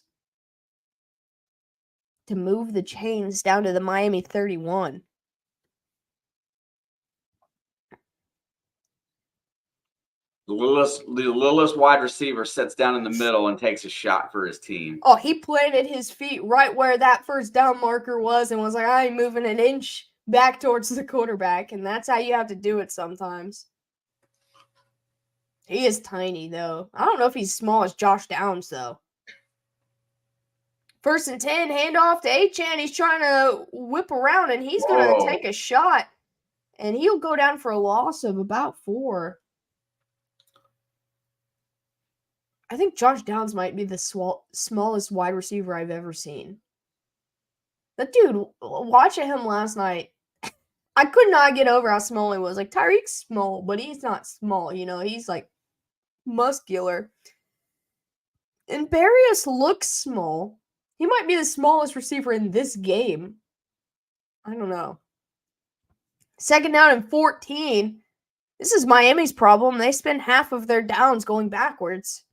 Speaker 1: to move the chains down to the Miami 31.
Speaker 2: The littlest wide receiver sits down in the middle and takes a shot for his team.
Speaker 1: Oh, he planted his feet right where that first down marker was and was like, I'm moving an inch back towards the quarterback, and that's how you have to do it sometimes. He is tiny, though. I don't know if he's small as Josh Downs, though. 1st and 10, handoff to Achane. He's trying to whip around, and he's going to take a shot, and he'll go down for a loss of about 4. I think Josh Downs might be the smallest wide receiver I've ever seen. That dude, watching him last night, I could not get over how small he was. Like, Tyreek's small, but he's not small, you know? He's, like, muscular. And Berrios looks small. He might be the smallest receiver in this game. I don't know. 2nd down and 14. This is Miami's problem. They spend half of their downs going backwards.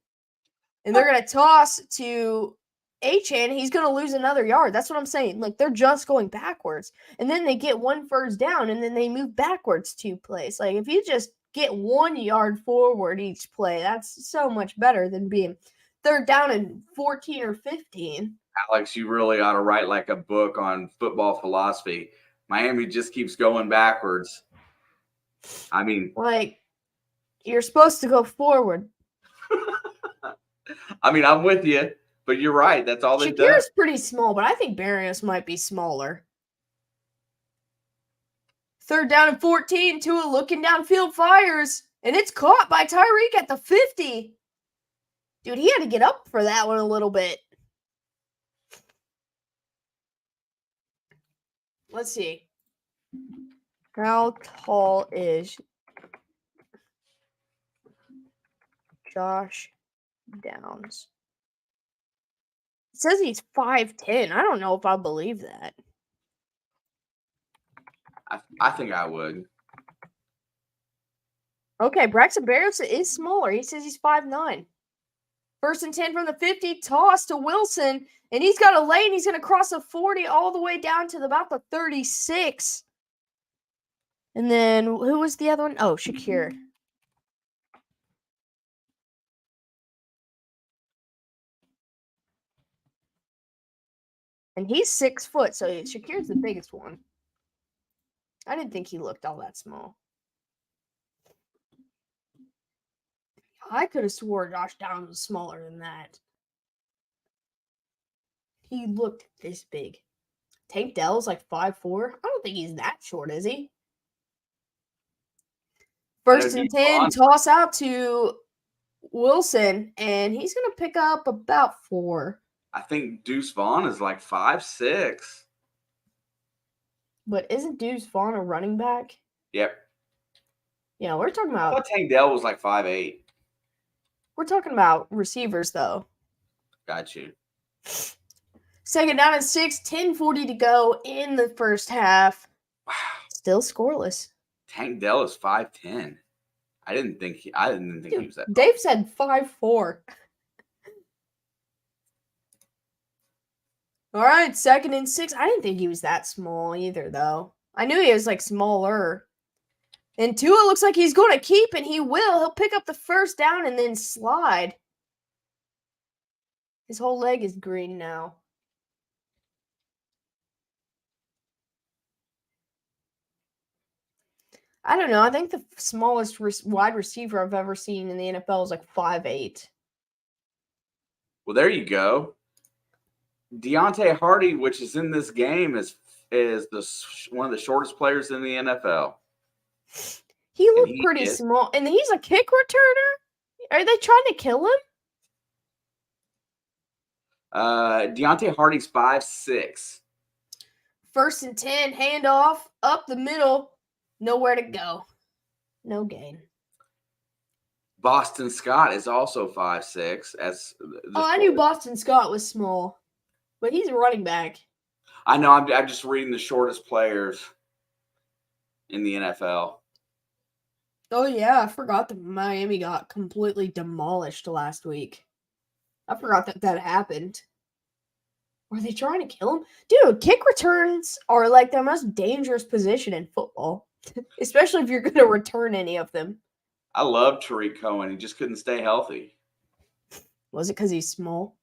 Speaker 1: And they're going to toss to Achane. He's going to lose another yard. That's what I'm saying. Like, they're just going backwards. And then they get 1 first down, and then they move backwards 2 plays. Like, if you just get 1 yard forward each play, that's so much better than being 3rd down and 14 or 15.
Speaker 2: Alex, you really ought to write like a book on football philosophy. Miami just keeps going backwards. I mean,
Speaker 1: like, you're supposed to go forward.
Speaker 2: I mean, I'm with you, but you're right. That's all they've done.
Speaker 1: Shakir's pretty small, but I think Berrios might be smaller. 3rd down and 14. Tua looking downfield, fires, and it's caught by Tyreek at the 50. Dude, he had to get up for that one a little bit. Let's see. How tall is Josh Downs? It says he's 5'10". I don't know if I believe that.
Speaker 2: I think I would.
Speaker 1: Okay, Braxton Berrios is smaller. He says he's 5'9". 1st and 10 from the 50, toss to Wilson, and he's got a lane. He's going to cross the 40 all the way down to about the 36. And then, who was the other one? Oh, Shakir. And he's 6 foot, so Shakir's the biggest one. I didn't think he looked all that small. I could have swore Josh Downs was smaller than that. He looked this big. Tank Dell's like 5'4". I don't think he's that short, is he? 1st and 10, toss out to Wilson, and he's going to pick up about 4.
Speaker 2: I think Deuce Vaughn is like 5'6".
Speaker 1: But isn't Deuce Vaughn a running back?
Speaker 2: Yep.
Speaker 1: Yeah, we're talking about.
Speaker 2: I thought Tank Dell was like 5'8".
Speaker 1: We're talking about receivers, though.
Speaker 2: Got you.
Speaker 1: 2nd down and 6, 10:40 to go in the first half.
Speaker 2: Wow.
Speaker 1: Still scoreless.
Speaker 2: Tank Dell is 5'10". I didn't think he was that tall.
Speaker 1: Dave said 5'4". All right, 2nd and 6. I didn't think he was that small either, though. I knew he was like smaller. And Tua looks like he's going to keep, and he will. He'll pick up the first down and then slide. His whole leg is green now. I don't know. I think the smallest wide receiver I've ever seen in the NFL is like 5'8".
Speaker 2: Well, there you go. Deontay Hardy, which is in this game, is one of the shortest players in the NFL.
Speaker 1: He looked pretty small, and he's a kick returner. Are they trying to kill him?
Speaker 2: Deontay Hardy's 5'6".
Speaker 1: 1st and 10, handoff up the middle, nowhere to go, no gain.
Speaker 2: Boston Scott is also 5'6".
Speaker 1: I knew Boston Scott was small, but he's a running back.
Speaker 2: I know. I'm just reading the shortest players in the NFL.
Speaker 1: Oh, yeah. I forgot that Miami got completely demolished last week. I forgot that happened. Were they trying to kill him? Dude, kick returns are like the most dangerous position in football, especially if you're going to return any of them.
Speaker 2: I love Tariq Cohen. He just couldn't stay healthy.
Speaker 1: Was it because he's small?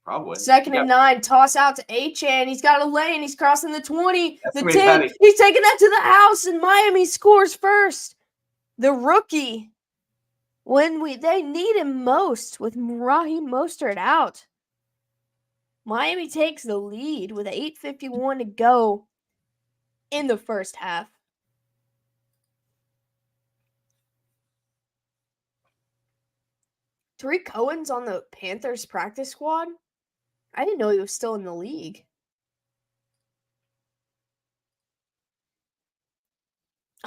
Speaker 2: Probably.
Speaker 1: 2nd and 9, toss out to Achane. He's got a lane. He's crossing the 20, the 10.
Speaker 2: Funny.
Speaker 1: He's taking that to the house, and Miami scores first. The rookie, when they need him most, with Raheem Mostert out. Miami takes the lead with 8:51 to go in the first half. Tariq Cohen's on the Panthers practice squad. I didn't know he was still in the league.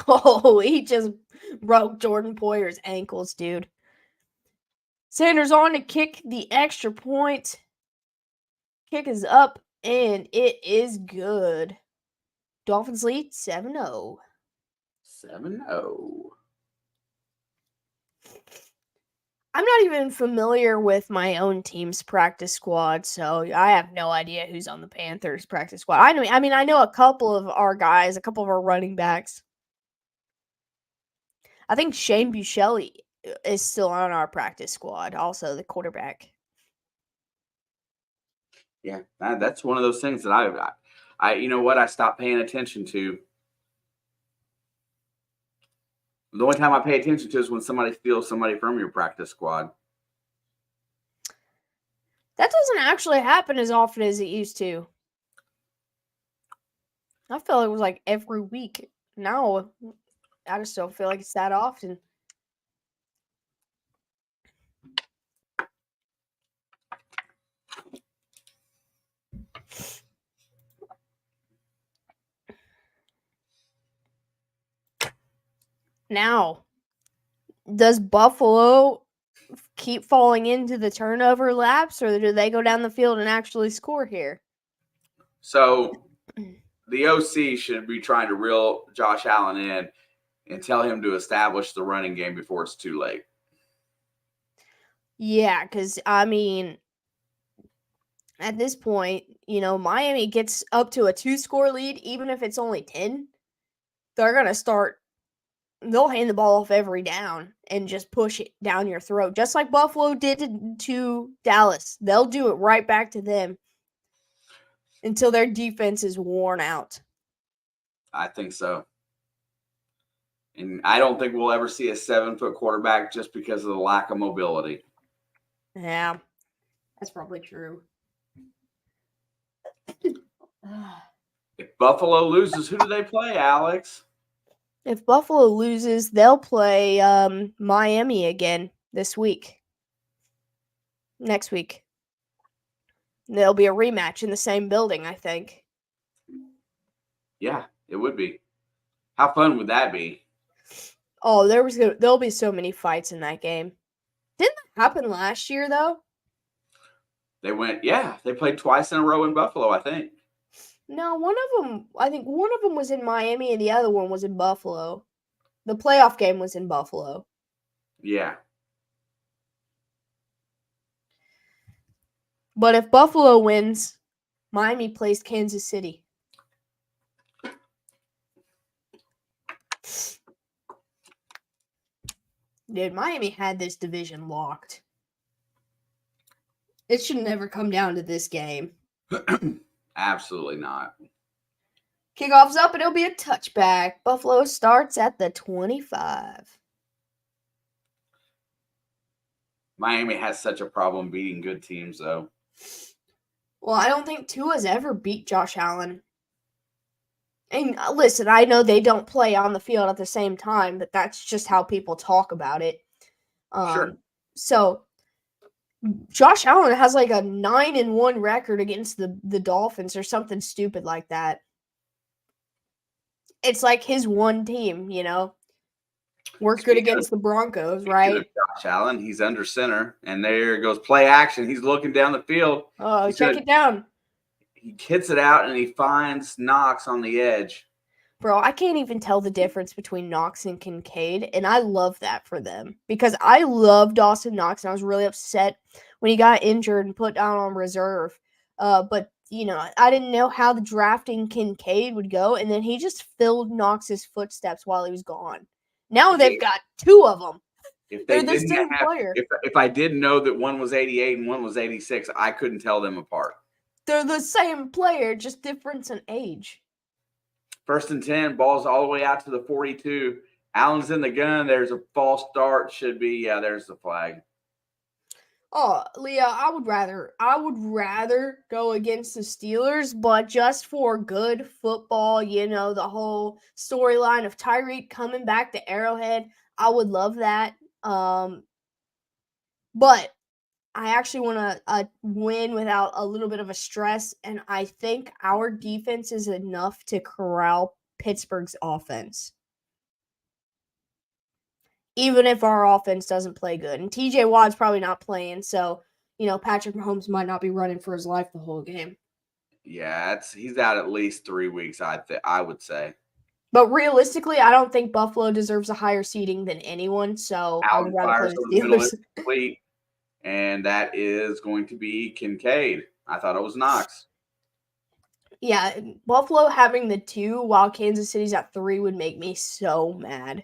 Speaker 1: Oh, he just broke Jordan Poyer's ankles, dude. Sanders on to kick the extra point. Kick is up, and it is good. Dolphins lead 7-0.
Speaker 2: 7-0.
Speaker 1: I'm not even familiar with my own team's practice squad, so I have no idea who's on the Panthers practice squad. I know a couple of our guys, a couple of our running backs. I think Shane Buechele is still on our practice squad, also the quarterback.
Speaker 2: Yeah, that's one of those things that I you know what, I stopped paying attention to. The only time I pay attention to is when somebody steals somebody from your practice squad.
Speaker 1: That doesn't actually happen as often as it used to. I felt it was like every week. Now, I just don't feel like it's that often. Now, does Buffalo keep falling into the turnover laps, or do they go down the field and actually score here?
Speaker 2: So, the OC should be trying to reel Josh Allen in and tell him to establish the running game before it's too late.
Speaker 1: Yeah, because, I mean, at this point, Miami gets up to a 2-score lead, even if it's only 10. They're going to start. They'll hand the ball off every down and just push it down your throat, just like Buffalo did to Dallas. They'll do it right back to them until their defense is worn out.
Speaker 2: I think so. And I don't think we'll ever see a 7-foot quarterback just because of the lack of mobility.
Speaker 1: Yeah, that's probably true.
Speaker 2: If Buffalo loses, who do they play, Alex?
Speaker 1: If Buffalo loses, they'll play Miami again this week. Next week. There'll be a rematch in the same building, I think.
Speaker 2: Yeah, it would be. How fun would that be?
Speaker 1: Oh, there'll be so many fights in that game. Didn't that happen last year, though?
Speaker 2: They played twice in a row in Buffalo, I think.
Speaker 1: No, I think one of them was in Miami and the other one was in Buffalo. The playoff game was in Buffalo.
Speaker 2: Yeah.
Speaker 1: But if Buffalo wins, Miami plays Kansas City. Dude, Miami had this division locked. It should never come down to this game.
Speaker 2: Absolutely not.
Speaker 1: Kickoff's up and it'll be a touchback. Buffalo starts at the 25.
Speaker 2: Miami has such a problem beating good teams, though.
Speaker 1: Well, I don't think Tua's ever beat Josh Allen. And listen, I know they don't play on the field at the same time, but that's just how people talk about it.
Speaker 2: Sure.
Speaker 1: So Josh Allen has like a 9-1 record against the Dolphins or something stupid like that. It's like his one team, you know. Work good against the Broncos, right?
Speaker 2: Josh Allen, he's under center, and there goes play action. He's looking down the field.
Speaker 1: Oh, check it down.
Speaker 2: He hits it out, and he finds Knox on the edge.
Speaker 1: Bro, I can't even tell the difference between Knox and Kincaid, and I love that for them because I love Dawson Knox, and I was really upset when he got injured and put down on reserve. But, you know, I didn't know how the drafting Kincaid would go, and then he just filled Knox's footsteps while he was gone. Now they've got two of them. They're the same player.
Speaker 2: If I didn't know that one was 88 and one was 86, I couldn't tell them apart.
Speaker 1: They're the same player, just difference in age.
Speaker 2: 1st and 10, ball's all the way out to the 42. Allen's in the gun. There's a false start. Should be, there's the flag.
Speaker 1: Oh, Leah, I would rather go against the Steelers, but just for good football, you know, the whole storyline of Tyreek coming back to Arrowhead, I would love that. But I actually want to win without a little bit of a stress, and I think our defense is enough to corral Pittsburgh's offense. Even if our offense doesn't play good. And TJ Watt's probably not playing, so, you know, Patrick Mahomes might not be running for his life the whole game.
Speaker 2: Yeah, he's out at least 3 weeks, I would say.
Speaker 1: But realistically, I don't think Buffalo deserves a higher seeding than anyone, so I would rather play the Steelers.
Speaker 2: Complete, and that is going to be Kincaid. I thought it was Knox.
Speaker 1: Yeah, Buffalo having the 2 while Kansas City's at 3 would make me so mad.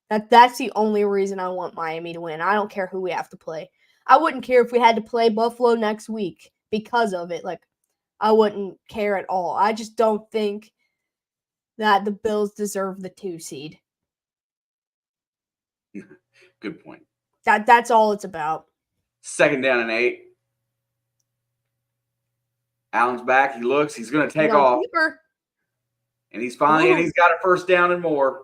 Speaker 1: That's the only reason I want Miami to win. I don't care who we have to play. I wouldn't care if we had to play Buffalo next week because of it. Like, I wouldn't care at all. I just don't think that the Bills deserve the 2 seed.
Speaker 2: Good point.
Speaker 1: That's all it's about.
Speaker 2: 2nd down and 8. Allen's back. He looks. He's going to take off.
Speaker 1: Keeper.
Speaker 2: And he's got a 1st down and more.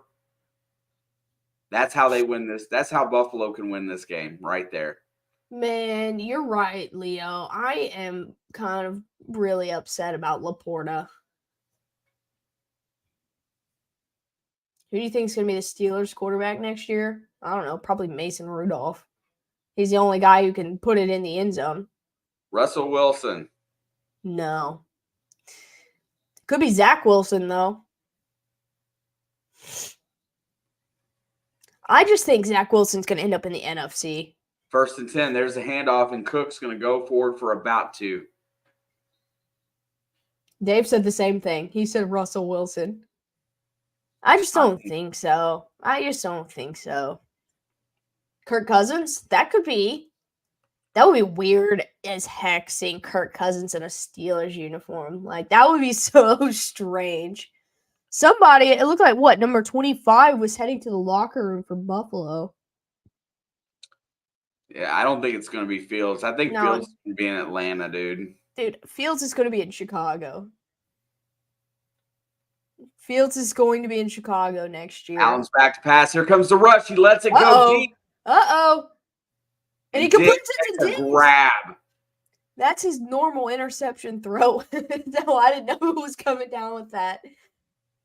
Speaker 2: That's how they win this. That's how Buffalo can win this game right there.
Speaker 1: Man, you're right, Leo. I am kind of really upset about Laporta. Who do you think is going to be the Steelers quarterback next year? I don't know. Probably Mason Rudolph. He's the only guy who can put it in the end zone.
Speaker 2: Russell Wilson.
Speaker 1: No. Could be Zach Wilson, though. I just think Zach Wilson's going to end up in the NFC.
Speaker 2: 1st and 10. There's a handoff, and Cook's going to go forward for about 2.
Speaker 1: Dave said the same thing. He said Russell Wilson. I just don't think so. Kirk Cousins? That would be weird as heck seeing Kirk Cousins in a Steelers uniform. Like, that would be so strange. Somebody, it looked like, number 25 was heading to the locker room for Buffalo.
Speaker 2: Yeah, I don't think it's going to be Fields. I think Fields is going to be in Atlanta, dude.
Speaker 1: Dude, Fields is going to be in Chicago. Fields is going to be in Chicago next year.
Speaker 2: Allen's back to pass. Here comes the rush. He lets it go deep.
Speaker 1: And he completes it to Diggs.
Speaker 2: Grab.
Speaker 1: That's his normal interception throw. No, I didn't know who was coming down with that.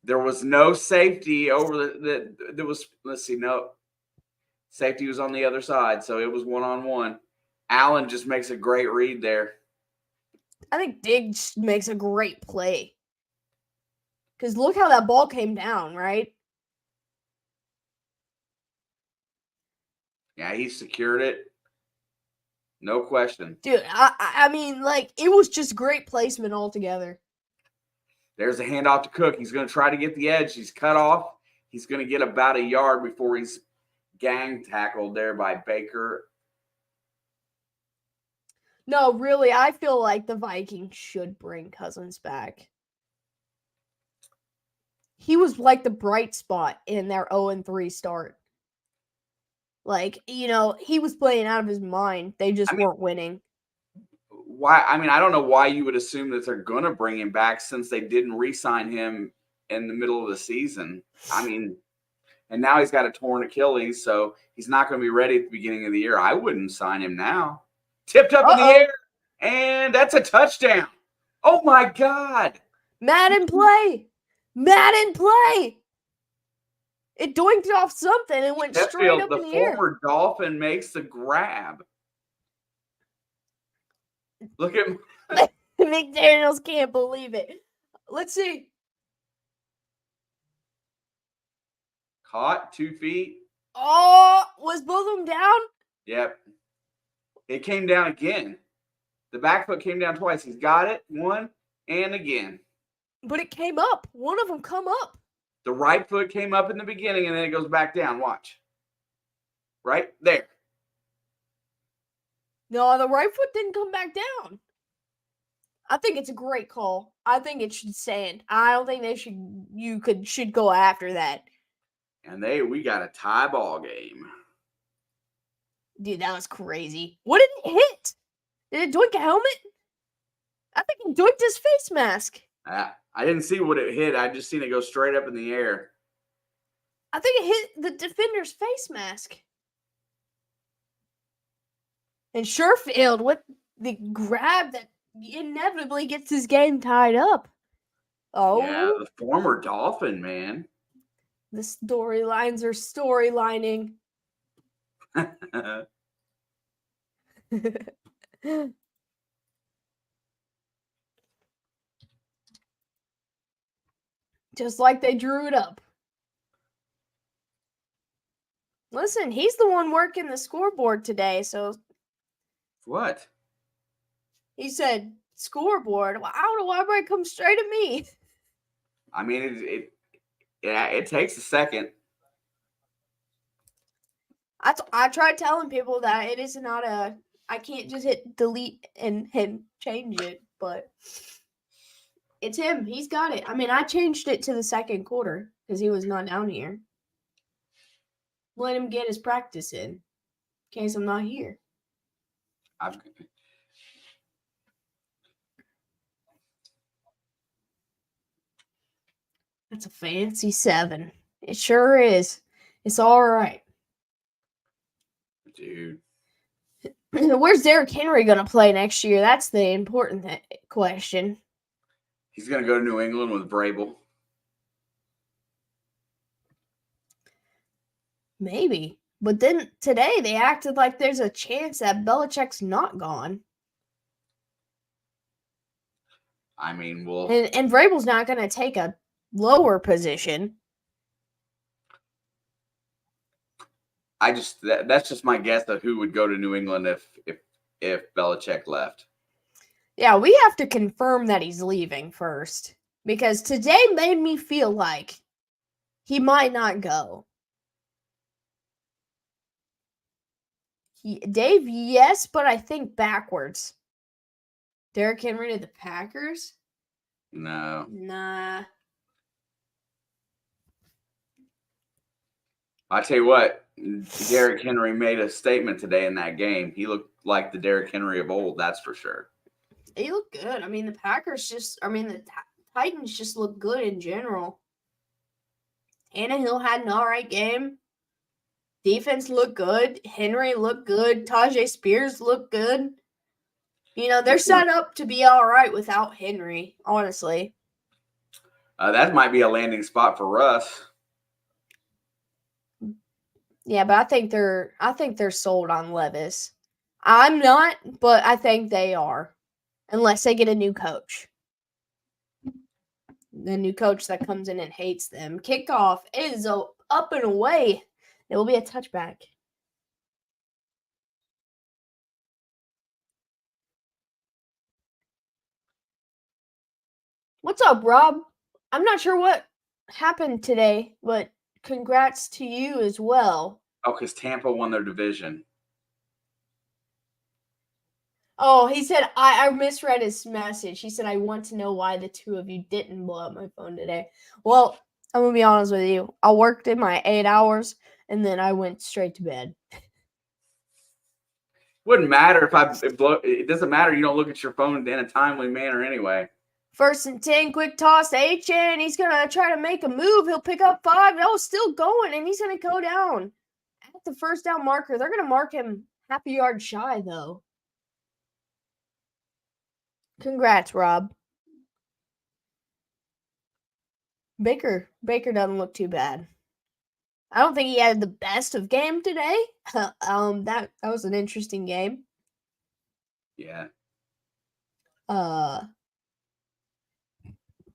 Speaker 2: There was no safety over there was, let's see, no. Safety was on the other side, so it was one-on-one. Allen just makes a great read there.
Speaker 1: I think Diggs makes a great play. Because look how that ball came down, right?
Speaker 2: Yeah, he secured it. No question.
Speaker 1: Dude, I mean, like, it was just great placement altogether.
Speaker 2: There's a handoff to Cook. He's going to try to get the edge. He's cut off. He's going to get about a yard before he's gang tackled there by Baker.
Speaker 1: No, really, I feel like the Vikings should bring Cousins back. He was like the bright spot in their 0-3 start. Like, he was playing out of his mind. They just weren't winning.
Speaker 2: Why? I mean, I don't know why you would assume that they're going to bring him back since they didn't re-sign him in the middle of the season. I mean, and now he's got a torn Achilles, so he's not going to be ready at the beginning of the year. I wouldn't sign him now. Tipped up in the air, and that's a touchdown. Oh, my God.
Speaker 1: Madden play. Madden play. It doinked off something and went straight up in the air.
Speaker 2: The former Dolphin makes the grab. Look at
Speaker 1: McDaniels can't believe it. Let's see.
Speaker 2: Caught 2 feet.
Speaker 1: Oh, was both of them down?
Speaker 2: Yep. It came down again. The back foot came down twice. He's got it. One and again.
Speaker 1: But it came up. One of them come up.
Speaker 2: The right foot came up in the beginning and then it goes back down. Watch. Right there.
Speaker 1: No, the right foot didn't come back down. I think it's a great call. I think it should stand. I don't think they should go after that.
Speaker 2: And we got a tie ball game.
Speaker 1: Dude, that was crazy. What did it hit? Did it doink a helmet? I think it doinked his face mask.
Speaker 2: I didn't see what it hit. I just seen it go straight up in the air.
Speaker 1: I think it hit the defender's face mask. And Sherfield with the grab that inevitably gets his game tied up. Oh.
Speaker 2: Yeah, the former Dolphin, man.
Speaker 1: The storylines are storylining. Just like they drew it up. Listen, he's the one working the scoreboard today, so.
Speaker 2: What?
Speaker 1: He said, scoreboard? Well, I don't know why everybody comes straight at me.
Speaker 2: I mean, it takes a second.
Speaker 1: I tried telling people that it is not I can't just hit delete and change it, but it's him. He's got it. I mean, I changed it to the second quarter because he was not down here. Let him get his practice in case I'm not here. That's a fancy 7. It sure is. It's all right.
Speaker 2: Dude.
Speaker 1: Where's Derrick Henry going to play next year? That's the important question.
Speaker 2: He's going to go to New England with Vrabel.
Speaker 1: Maybe. But then today they acted like there's a chance that Belichick's not gone.
Speaker 2: I mean, well.
Speaker 1: And Vrabel's not going to take a lower position.
Speaker 2: That's just my guess of who would go to New England if Belichick left.
Speaker 1: Yeah, we have to confirm that he's leaving first. Because today made me feel like he might not go. Dave, yes, but I think backwards. Derrick Henry to the Packers?
Speaker 2: No.
Speaker 1: Nah.
Speaker 2: I tell you what, Derrick Henry made a statement today in that game. He looked like the Derrick Henry of old, that's for sure.
Speaker 1: He looked good. I mean, the Titans just look good in general. Tannehill had an all right game. Defense looked good. Henry looked good. Tajay Spears looked good. They're set up to be all right without Henry, honestly.
Speaker 2: That might be a landing spot for Russ.
Speaker 1: Yeah, but I think they're sold on Levis. I'm not, but I think they are. Unless they get a new coach. The new coach that comes in and hates them. Kickoff is up and away. It will be a touchback. What's up, Rob? I'm not sure what happened today, but congrats to you as well.
Speaker 2: Oh, because Tampa won their division.
Speaker 1: Oh, he said, I misread his message. He said, I want to know why the two of you didn't blow up my phone today. Well, I'm going to be honest with you. I worked in my 8 hours, and then I went straight to bed.
Speaker 2: Wouldn't matter it doesn't matter. You don't look at your phone in a timely manner anyway.
Speaker 1: 1st and 10, quick toss to HN. He's going to try to make a move. He'll pick up 5. Oh, still going, and he's going to go down at the first down marker. They're going to mark him half a yard shy, though. Congrats, Rob. Baker doesn't look too bad. I don't think he had the best of game today. That was an interesting game.
Speaker 2: Yeah.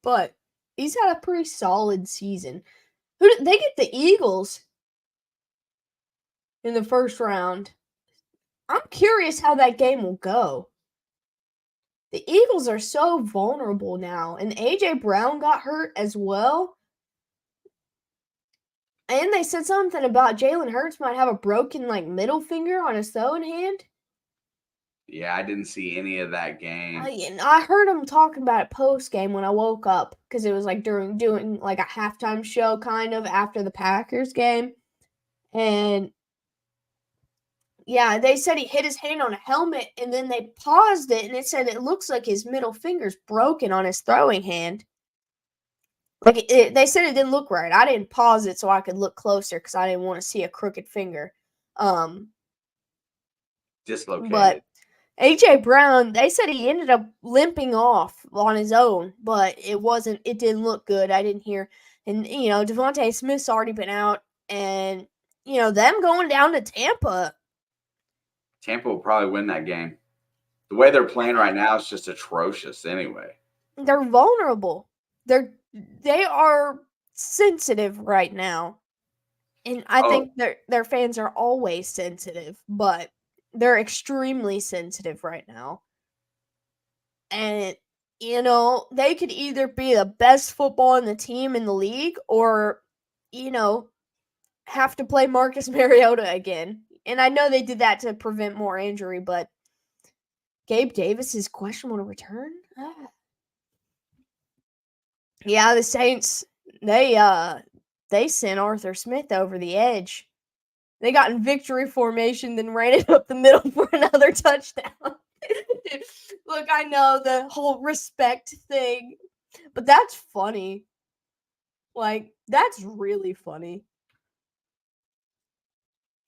Speaker 1: But he's had a pretty solid season. They get the Eagles in the first round. I'm curious how that game will go. The Eagles are so vulnerable now, and A.J. Brown got hurt as well. And they said something about Jalen Hurts might have a broken middle finger on his throwing hand.
Speaker 2: Yeah, I didn't see any of that game.
Speaker 1: I heard him talking about it post game when I woke up because it was during doing a halftime show kind of after the Packers game, and yeah, they said he hit his hand on a helmet, and then they paused it, and it said it looks like his middle finger's broken on his throwing hand. They said it didn't look right. I didn't pause it so I could look closer because I didn't want to see a crooked finger.
Speaker 2: Dislocated.
Speaker 1: But A.J. Brown, they said he ended up limping off on his own, but it didn't look good. I didn't hear. And, Devontae Smith's already been out, and, them going down to Tampa.
Speaker 2: Tampa will probably win that game. The way they're playing right now is just atrocious anyway.
Speaker 1: They're vulnerable. They are sensitive right now. And I think their fans are always sensitive, but they're extremely sensitive right now. And, they could either be the best football in the team in the league or, have to play Marcus Mariota again. And I know they did that to prevent more injury, but Gabe Davis is questionable to return? Yeah, the Saints, they sent Arthur Smith over the edge. They got in victory formation, then ran it up the middle for another touchdown. Look, I know the whole respect thing, but that's funny. That's really funny.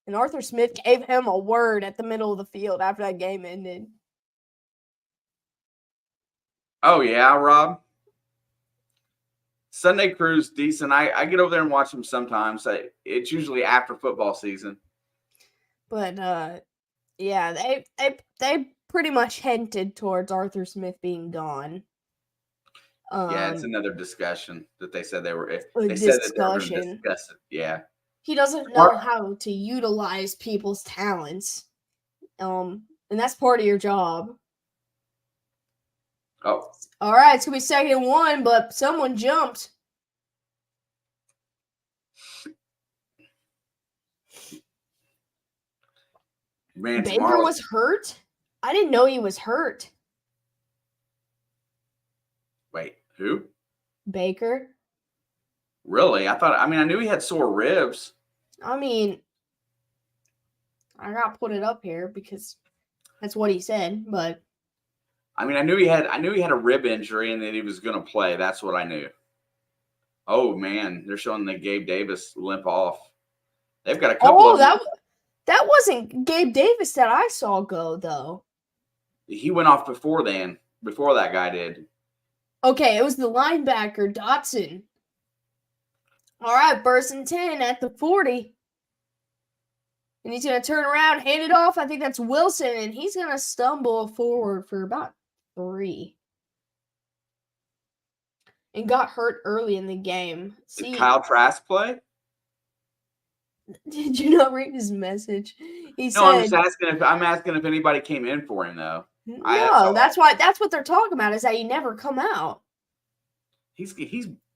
Speaker 1: And Arthur Smith gave him a word at the middle of the field after that game ended.
Speaker 2: Oh, yeah, Rob? Sunday Crew's decent. I get over there and watch them sometimes. It's usually after football season.
Speaker 1: But, yeah, they pretty much hinted towards Arthur Smith being gone.
Speaker 2: Yeah, it's another discussion that they said they were.
Speaker 1: They
Speaker 2: said that they were going to discuss it. Yeah.
Speaker 1: He doesn't know how to utilize people's talents. And that's part of your job.
Speaker 2: Oh.
Speaker 1: All right, it's going to be 2nd and 1, but someone jumped.
Speaker 2: Man,
Speaker 1: Baker was hurt? I didn't know he was hurt.
Speaker 2: Wait, who?
Speaker 1: Baker.
Speaker 2: Really? I knew he had sore ribs.
Speaker 1: I got to put it up here because that's what he said, but
Speaker 2: I knew he had a rib injury and that he was going to play. That's what I knew. Oh man, they're showing the Gabe Davis limp off. They've got a couple of
Speaker 1: that wasn't Gabe Davis that I saw go though.
Speaker 2: He went off before that guy did.
Speaker 1: Okay, it was the linebacker Dotson. All right, 1st and 10 at the 40. And he's going to turn around, hand it off. I think that's Wilson, and he's going to stumble forward for about 3. And got hurt early in the game.
Speaker 2: Did Kyle Trask play?
Speaker 1: Did you not read his message? He said,
Speaker 2: I'm asking if anybody came in for him though.
Speaker 1: No, that's what they're talking about is that he never come out.
Speaker 2: He's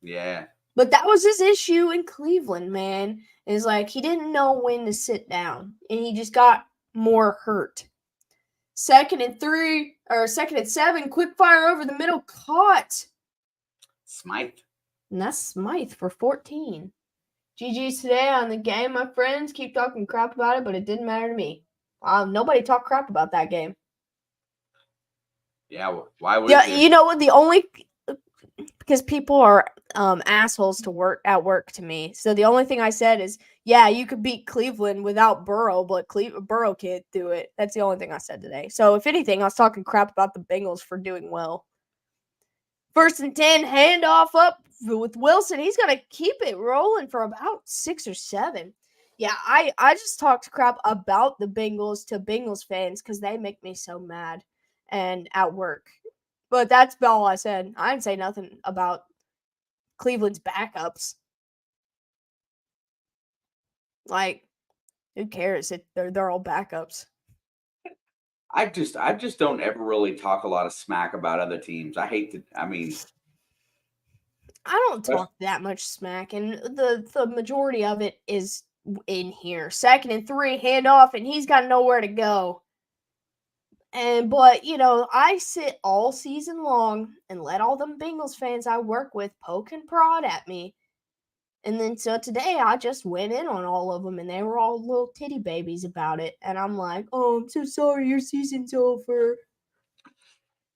Speaker 2: yeah.
Speaker 1: But that was his issue in Cleveland, man. Is like he didn't know when to sit down, and he just got more hurt. 2nd and 3, or 2nd and 7, quick fire over the middle, caught.
Speaker 2: Smythe.
Speaker 1: And that's Smythe for 14. GG's today on the game, my friends. Keep talking crap about it, but it didn't matter to me. Nobody talked crap about that game.
Speaker 2: Yeah, why would
Speaker 1: Yeah,
Speaker 2: you?
Speaker 1: you know what? The only because people are assholes at work to me. So the only thing I said is, yeah, you could beat Cleveland without Burrow, but Burrow can't do it. That's the only thing I said today. So if anything, I was talking crap about the Bengals for doing well. 1st and 10, handoff up with Wilson. He's going to keep it rolling for about 6 or 7. Yeah, I just talked crap about the Bengals to Bengals fans because they make me so mad and at work. But that's all I said. I didn't say nothing about Cleveland's backups. Like, who cares? They're all backups.
Speaker 2: I just don't ever really talk a lot of smack about other teams. I hate to. I mean,
Speaker 1: I don't talk that much smack, and the majority of it is in here. 2nd and 3, handoff, and he's got nowhere to go. But I sit all season long and let all them Bengals fans I work with poke and prod at me. And then so today I just went in on all of them, and they were all little titty babies about it. And I'm like, oh, I'm so sorry, your season's over.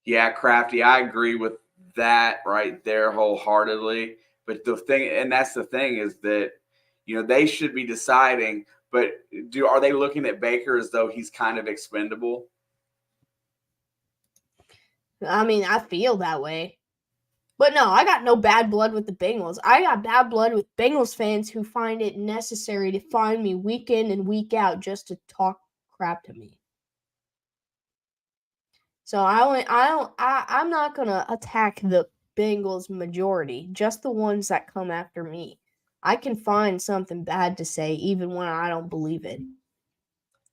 Speaker 2: yeah, Crafty, I agree with that right there wholeheartedly. But that's the thing is that they should be deciding. But are they looking at Baker as though he's kind of expendable?
Speaker 1: I mean, I feel that way. But no, I got no bad blood with the Bengals. I got bad blood with Bengals fans who find it necessary to find me week in and week out just to talk crap to me. So I'm not gonna attack the Bengals majority, just the ones that come after me. I can find something bad to say even when I don't believe it.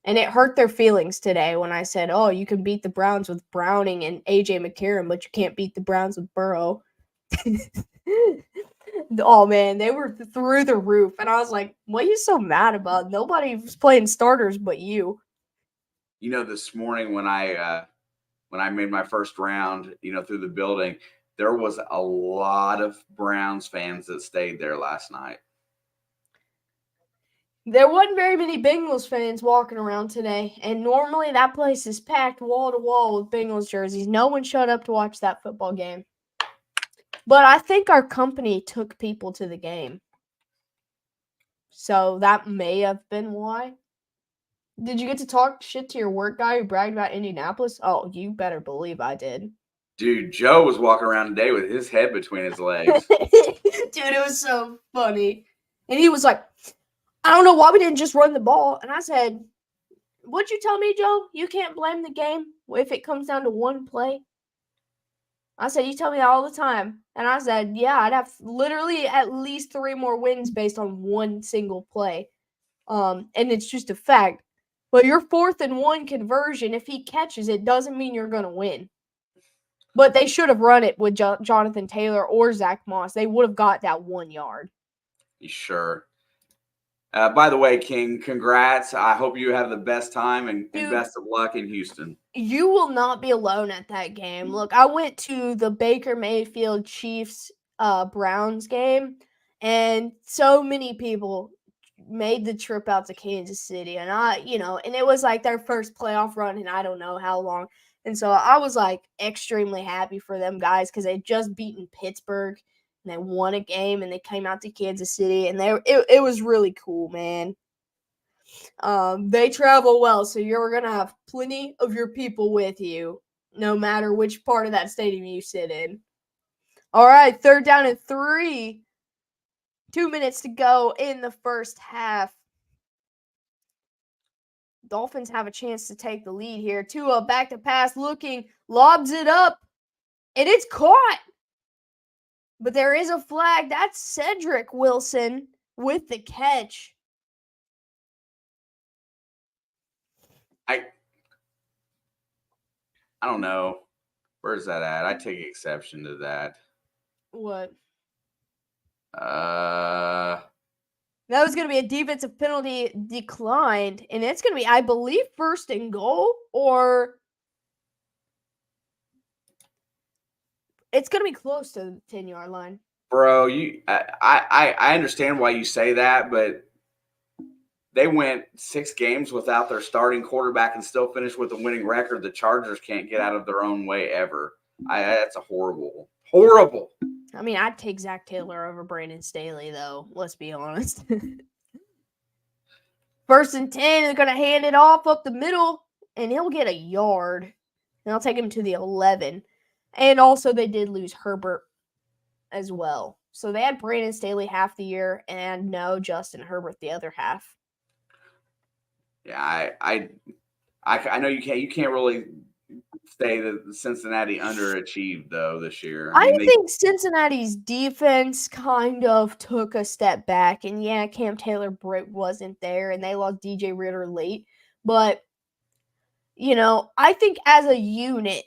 Speaker 1: And it hurt their feelings today when I said, "Oh, you can beat the Browns with Browning and AJ McCarron, but you can't beat the Browns with Burrow." Oh man, they were through the roof, and I was like, "What are you so mad about? Nobody was playing starters but you."
Speaker 2: This morning when I made my first round, through the building, there was a lot of Browns fans that stayed there last night.
Speaker 1: There wasn't very many Bengals fans walking around today, and normally that place is packed wall to wall with Bengals jerseys. No one showed up to watch that football game. But I think our company took people to the game. So that may have been why. Did you get to talk shit to your work guy who bragged about Indianapolis? Oh, you better believe I did.
Speaker 2: Dude, Joe was walking around today with his head between his legs.
Speaker 1: Dude, it was so funny. And he was like, I don't know why we didn't just run the ball. And I said, what'd you tell me, Joe? You can't blame the game if it comes down to one play. I said, you tell me that all the time. And I said, yeah, I'd have literally at least 3 more wins based on one single play. And it's just a fact. But your 4th and 1 conversion, if he catches it, doesn't mean you're going to win. But they should have run it with Jonathan Taylor or Zach Moss. They would have got that 1 yard.
Speaker 2: Sure. By the way, King, congrats. I hope you have the best time and best of luck in Houston.
Speaker 1: You will not be alone at that game. Look, I went to the Baker Mayfield Chiefs Browns game, and so many people made the trip out to Kansas City. And and it was like their first playoff run in I don't know how long. And so I was like extremely happy for them guys because they'd just beaten Pittsburgh and they won a game and they came out to Kansas City and it was really cool, man. They travel well, so you're gonna have plenty of your people with you, no matter which part of that stadium you sit in. All right, 3rd down and 3. 2 minutes to go in the first half. Dolphins have a chance to take the lead here. Tua back to pass, looking, lobs it up, and it's caught. But there is a flag. That's Cedric Wilson with the catch.
Speaker 2: I don't know. Where's that at? I take exception to that.
Speaker 1: What?
Speaker 2: Uh,
Speaker 1: That was going to be a defensive penalty declined, and it's going to be, I believe, 1st and goal, or it's going to be close to the 10-yard line.
Speaker 2: bro, I understand why you say that, but they went 6 games without their starting quarterback and still finished with a winning record. The Chargers can't get out of their own way ever. That's a horrible.
Speaker 1: I mean, I'd take Zach Taylor over Brandon Staley, though. Let's be honest. 1st and 10, they're going to hand it off up the middle, and he'll get a yard. And I'll take him to the 11. And also, they did lose Herbert as well. So they had Brandon Staley half the year, and no Justin Herbert the other half.
Speaker 2: Yeah, I know you can't really say that Cincinnati underachieved though this year.
Speaker 1: I think Cincinnati's defense kind of took a step back, and yeah, Cam Taylor-Britt wasn't there, and they lost DJ Ritter late. But I think as a unit,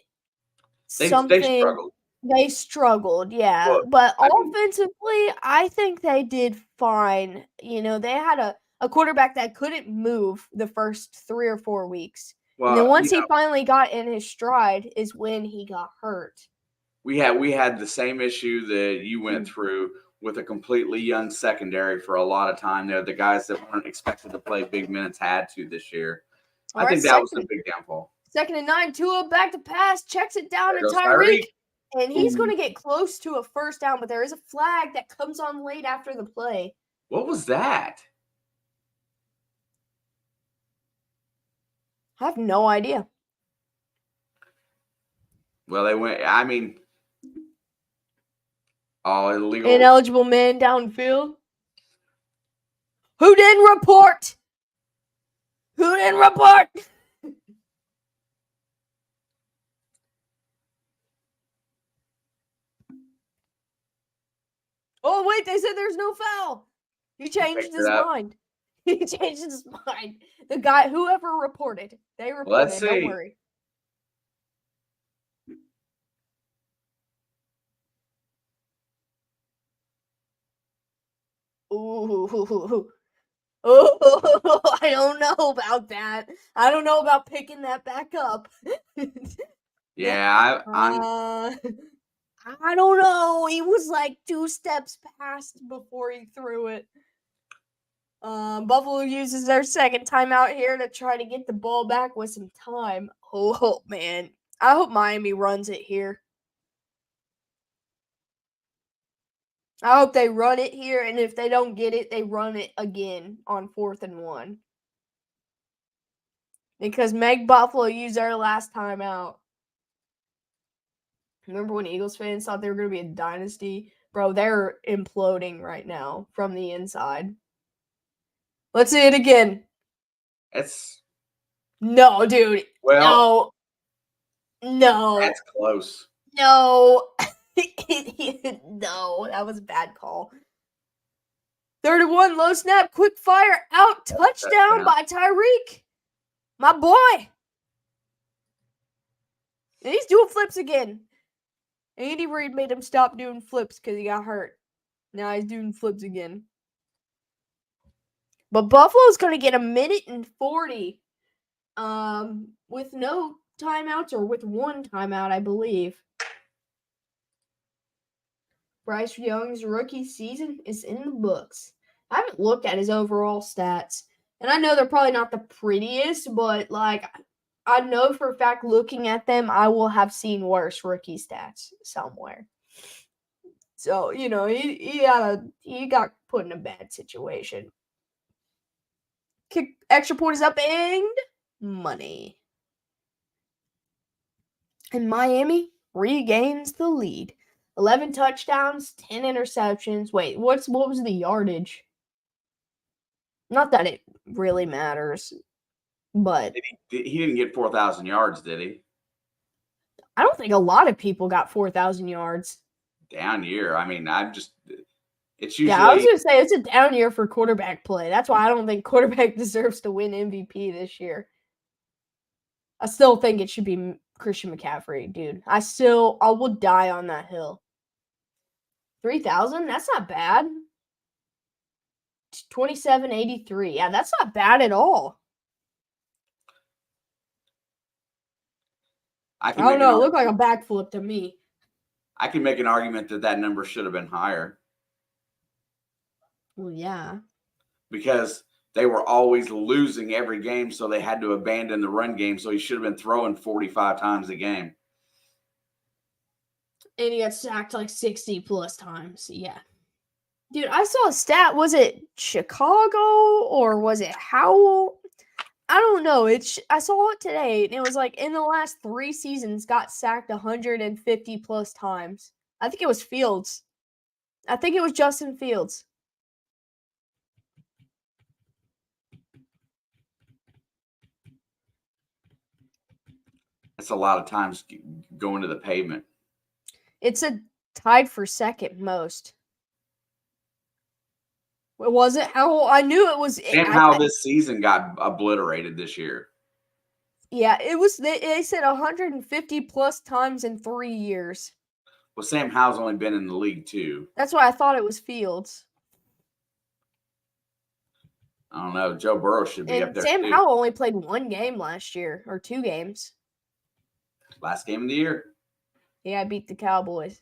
Speaker 2: they struggled.
Speaker 1: They struggled, yeah.
Speaker 2: Well,
Speaker 1: but offensively, I think they did fine. They had a quarterback that couldn't move the first 3 or 4 weeks.
Speaker 2: Well,
Speaker 1: and then once he finally got in his stride is when he got hurt.
Speaker 2: We had the same issue that you went through with a completely young secondary for a lot of time there. The guys that weren't expected to play big minutes had to this year. I think that was the big downfall.
Speaker 1: 2nd and 9, Tua back to pass, checks it down to Tyreek. And he's going to get close to a 1st down, but there is a flag that comes on late after the play.
Speaker 2: What was that?
Speaker 1: I have no idea.
Speaker 2: Well, they went, illegal.
Speaker 1: Ineligible man downfield. Who didn't report? Oh, wait, they said there's no foul. He changed his mind. The guy, whoever reported, they reported.
Speaker 2: Let's see.
Speaker 1: Don't worry. Ooh. Oh, I don't know about that. I don't know about picking that back up.
Speaker 2: Yeah,
Speaker 1: I don't know. He was like 2 steps past before he threw it. Buffalo uses their 2nd timeout here to try to get the ball back with some time. Oh, man. I hope Miami runs it here. I hope they run it here, and if they don't get it, they run it again on 4th and 1. Because Meg Buffalo used their last timeout. Remember when Eagles fans thought they were going to be a dynasty? Bro, they're imploding right now from the inside. Let's see it again. No, dude.
Speaker 2: Well,
Speaker 1: no.
Speaker 2: That's close.
Speaker 1: No. No, that was a bad call. 3rd and 1, low snap, quick fire, out, touchdown by Tyreek. My boy. And he's doing flips again. Andy Reid made him stop doing flips because he got hurt. Now he's doing flips again. But Buffalo's going to get 1:40 with no timeouts, or with 1 timeout, I believe. Bryce Young's rookie season is in the books. I haven't looked at his overall stats. And I know they're probably not the prettiest, but I know for a fact looking at them, I will have seen worse rookie stats somewhere. So, he got put in a bad situation. Kick extra point is up and money. And Miami regains the lead. 11 touchdowns, 10 interceptions. Wait, what was the yardage? Not that it really matters, but
Speaker 2: he didn't get 4,000 yards, did he?
Speaker 1: I don't think a lot of people got 4,000 yards.
Speaker 2: Down year. It's usually.
Speaker 1: Yeah, I was going to say it's a down year for quarterback play. That's why I don't think quarterback deserves to win MVP this year. I still think it should be Christian McCaffrey, dude. I will die on that hill. 3,000? That's not bad. 2783. Yeah, that's not bad at all. I don't know. It looked like a backflip to me.
Speaker 2: I can make an argument that number should have been higher.
Speaker 1: Well, yeah.
Speaker 2: Because they were always losing every game, so they had to abandon the run game. So he should have been throwing 45 times a game.
Speaker 1: And he got sacked like 60 plus times. Yeah. Dude, I saw a stat. Was it Chicago or was it Howell? I don't know. I saw it today, and it was like in the last 3 seasons got sacked 150 plus times. I think it was Fields. I think it was Justin Fields.
Speaker 2: That's a lot of times going to the pavement.
Speaker 1: It's tied for second most. Was it Howell? I knew it was.
Speaker 2: And how this season got obliterated this year.
Speaker 1: Yeah, it was. They said 150 plus times in 3 years.
Speaker 2: Well, Sam Howell's only been in the league 2.
Speaker 1: That's why I thought it was Fields.
Speaker 2: I don't know. Joe Burrow should be up there.
Speaker 1: Sam Howell only played 1 game last year, or 2 games.
Speaker 2: Last game of the year.
Speaker 1: Yeah, I beat the Cowboys.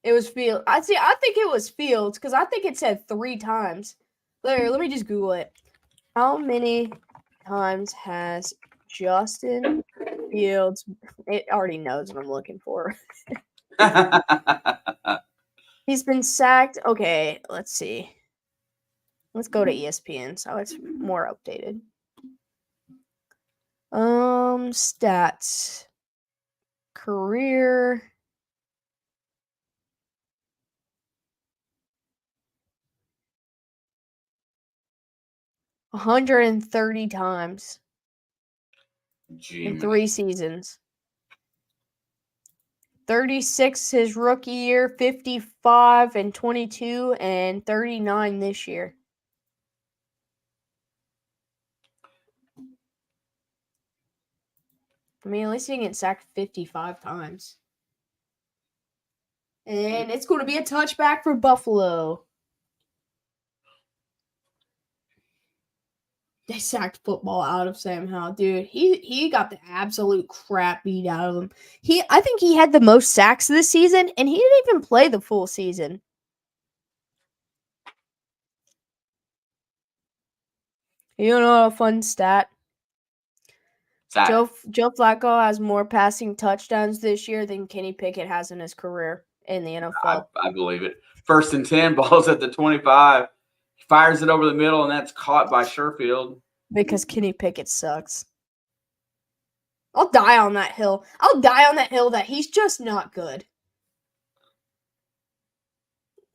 Speaker 1: It was Fields. I think it was Fields because I think it said 3 times. Let me just Google it. How many times has Justin Fields? It already knows what I'm looking for. He's been sacked. Okay, let's see. Let's go to ESPN so it's more updated. Stats. Career. $130 times. In 3 seasons. 36 his rookie year, 55 and 22, and 39 this year. I mean, at least he didn't get sacked 55 times. And it's going to be a touchback for Buffalo. They sacked football out of Sam Howell, dude. He got the absolute crap beat out of him. I think he had the most sacks this season, and he didn't even play the full season. You know a fun stat? Joe Flacco has more passing touchdowns this year than Kenny Pickett has in his career in the NFL.
Speaker 2: I believe it. 1st and 10, balls at the 25. He fires it over the middle, and that's caught by Sherfield.
Speaker 1: Because Kenny Pickett sucks. I'll die on that hill. I'll die on that hill that he's just not good.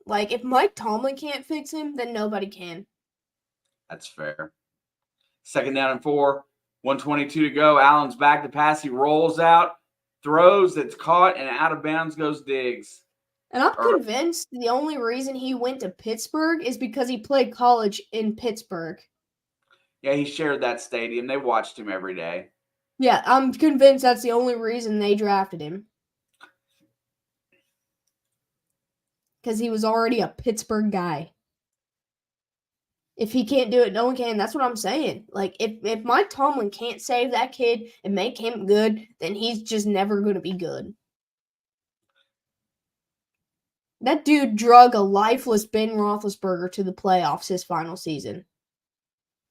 Speaker 1: Like, if Mike Tomlin can't fix him, then nobody can.
Speaker 2: That's fair. 2nd down and 4. 122 to go. Allen's back to pass. He rolls out, throws, it's caught, and out of bounds goes Diggs.
Speaker 1: And I'm convinced the only reason he went to Pittsburgh is because he played college in Pittsburgh.
Speaker 2: Yeah, he shared that stadium. They watched him every day.
Speaker 1: Yeah, I'm convinced that's the only reason they drafted him. Because he was already a Pittsburgh guy. If he can't do it, no one can. That's what I'm saying. Like, if Mike Tomlin can't save that kid and make him good, then he's just never going to be good. That dude drug a lifeless Ben Roethlisberger to the playoffs his final season.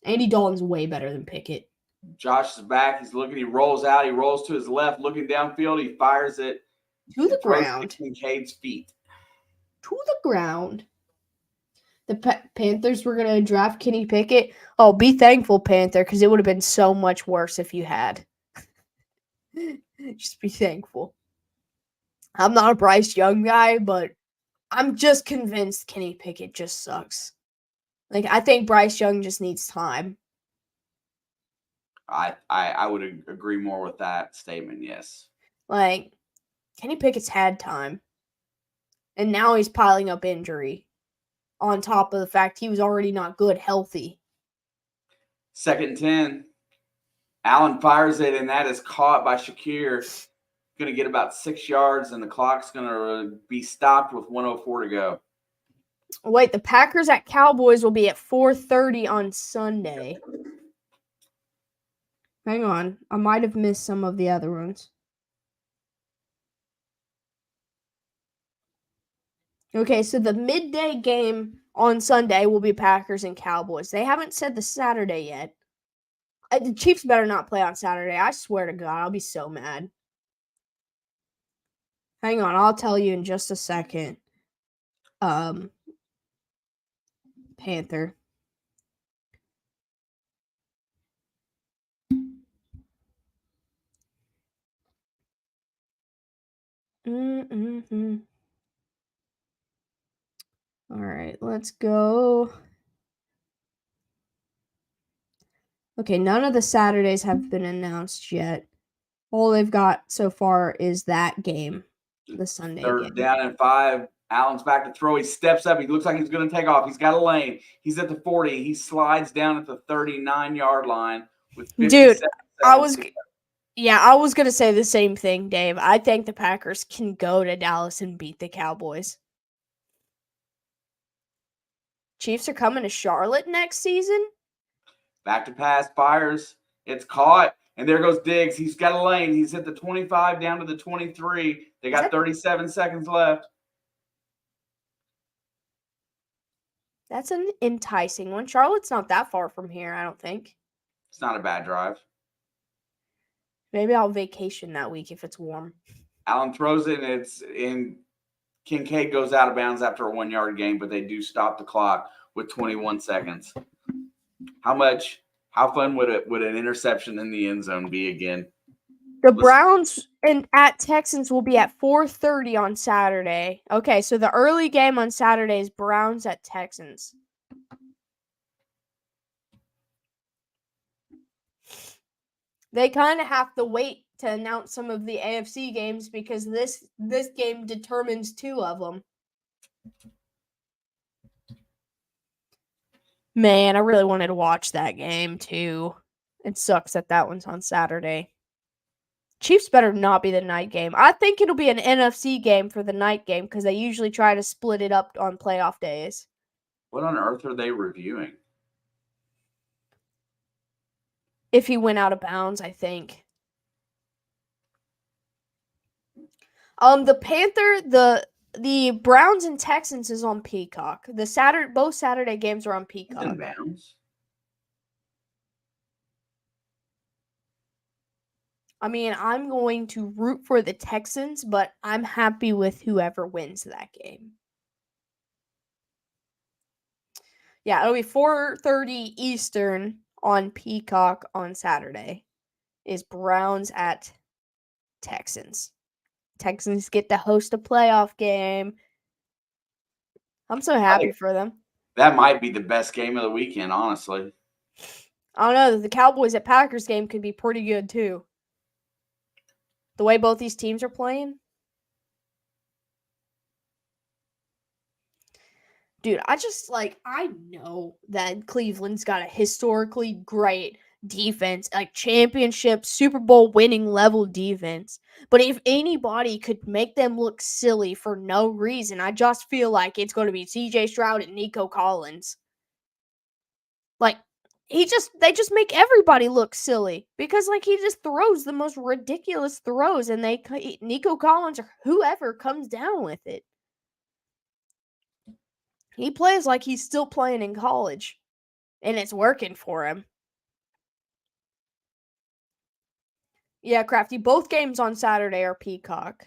Speaker 1: Andy Dalton's way better than Pickett.
Speaker 2: Josh is back. He's looking. He rolls out. He rolls to his left, looking downfield. He fires it
Speaker 1: to the ground.
Speaker 2: Kincaid's feet.
Speaker 1: To the ground. The Panthers were going to draft Kenny Pickett. Oh, be thankful, Panther, because it would have been so much worse if you had. Just be thankful. I'm not a Bryce Young guy, but I'm just convinced Kenny Pickett just sucks. Like, I think Bryce Young just needs time.
Speaker 2: I would agree more with that statement, yes.
Speaker 1: Like, Kenny Pickett's had time. And now he's piling up injury. On top of the fact he was already not good, healthy.
Speaker 2: 2nd and 10. Allen fires it, and that is caught by Shakir. Going to get about 6 yards, and the clock's going to be stopped with 1:04 to go.
Speaker 1: Wait, the Packers at Cowboys will be at 4:30 on Sunday. Hang on. I might have missed some of the other ones. Okay, so the midday game on Sunday will be Packers and Cowboys. They haven't said the Saturday yet. The Chiefs better not play on Saturday. I swear to God, I'll be so mad. Hang on, I'll tell you in just a second. Panther. All right, let's go. Okay, none of the Saturdays have been announced yet. All they've got so far is that game, the Sunday game.
Speaker 2: Third down and 5. Allen's back to throw. He steps up. He looks like he's going to take off. He's got a lane. He's at the 40. He slides down at the 39-yard line with 57 seconds.
Speaker 1: I was going to say the same thing, Dave. I think the Packers can go to Dallas and beat the Cowboys. Chiefs are coming to Charlotte next season.
Speaker 2: Back to pass, fires. It's caught. And there goes Diggs. He's got a lane. He's hit the 25 down to the 23. They got 37 seconds left.
Speaker 1: That's an enticing one. Charlotte's not that far from here, I don't think.
Speaker 2: It's not a bad drive.
Speaker 1: Maybe I'll vacation that week if it's warm.
Speaker 2: Allen throws it, and it's in. Kincaid goes out of bounds after a 1-yard gain, but they do stop the clock with 21 seconds. How fun would an interception in the end zone be again?
Speaker 1: The Browns at Texans will be at 4:30 on Saturday. Okay, so the early game on Saturday is Browns at Texans. They kind of have to wait to announce some of the AFC games because this game determines 2 of them. Man, I really wanted to watch that game too. It sucks that one's on Saturday. Chiefs better not be the night game. I think it'll be an NFC game for the night game because they usually try to split it up on playoff days.
Speaker 2: What on earth are they reviewing?
Speaker 1: If he went out of bounds, I think. The Panther, the Browns and Texans is on Peacock. Both Saturday games are on Peacock.
Speaker 2: In bounds.
Speaker 1: I mean, I'm going to root for the Texans, but I'm happy with whoever wins that game. Yeah, it'll be 4:30 Eastern on Peacock on Saturday. Is Browns at Texans. Texans get to host a playoff game. I'm so happy for them.
Speaker 2: That might be the best game of the weekend, honestly.
Speaker 1: I don't know. The Cowboys at Packers game could be pretty good, too. The way both these teams are playing. Dude, I know that Cleveland's got a historically great defense, like championship, Super Bowl winning level defense. But if anybody could make them look silly for no reason, I just feel like it's going to be CJ Stroud and Nico Collins. Like, they just make everybody look silly because he just throws the most ridiculous throws and Nico Collins or whoever comes down with it. He plays like he's still playing in college, and it's working for him. Yeah, Crafty, both games on Saturday are Peacock.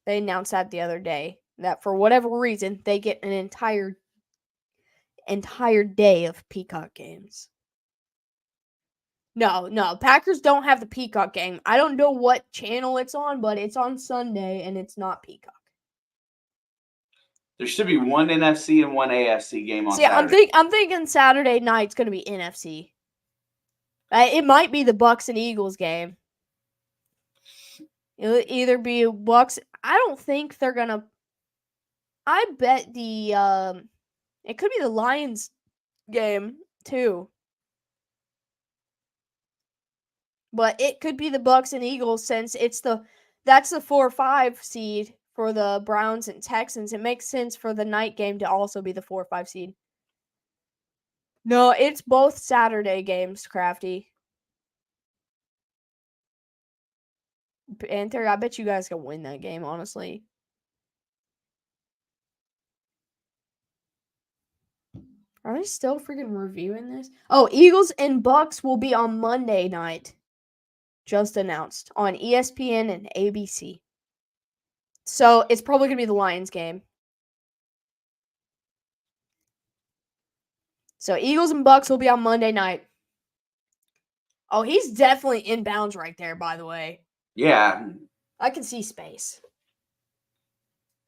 Speaker 1: They announced that the other day, that for whatever reason, they get an entire day of Peacock games. No, Packers don't have the Peacock game. I don't know what channel it's on, but it's on Sunday, and it's not Peacock.
Speaker 2: There should be one NFC and one AFC game on Saturday.
Speaker 1: I'm thinking Saturday night's going to be NFC. It might be the Bucs and Eagles game. It'll either be Bucs. I don't think they're going to. I bet it could be the Lions game too. But it could be the Bucs and Eagles since that's the 4-5 seed for the Browns and Texans, it makes sense for the night game to also be the 4 or 5 seed. No, it's both Saturday games, Crafty. Panther, I bet you guys can win that game, honestly. Are they still freaking reviewing this? Oh, Eagles and Bucks will be on Monday night. Just announced on ESPN and ABC. So it's probably going to be the Lions game. So Eagles and Bucks will be on Monday night. Oh, he's definitely inbounds right there, by the way.
Speaker 2: Yeah.
Speaker 1: I can see space.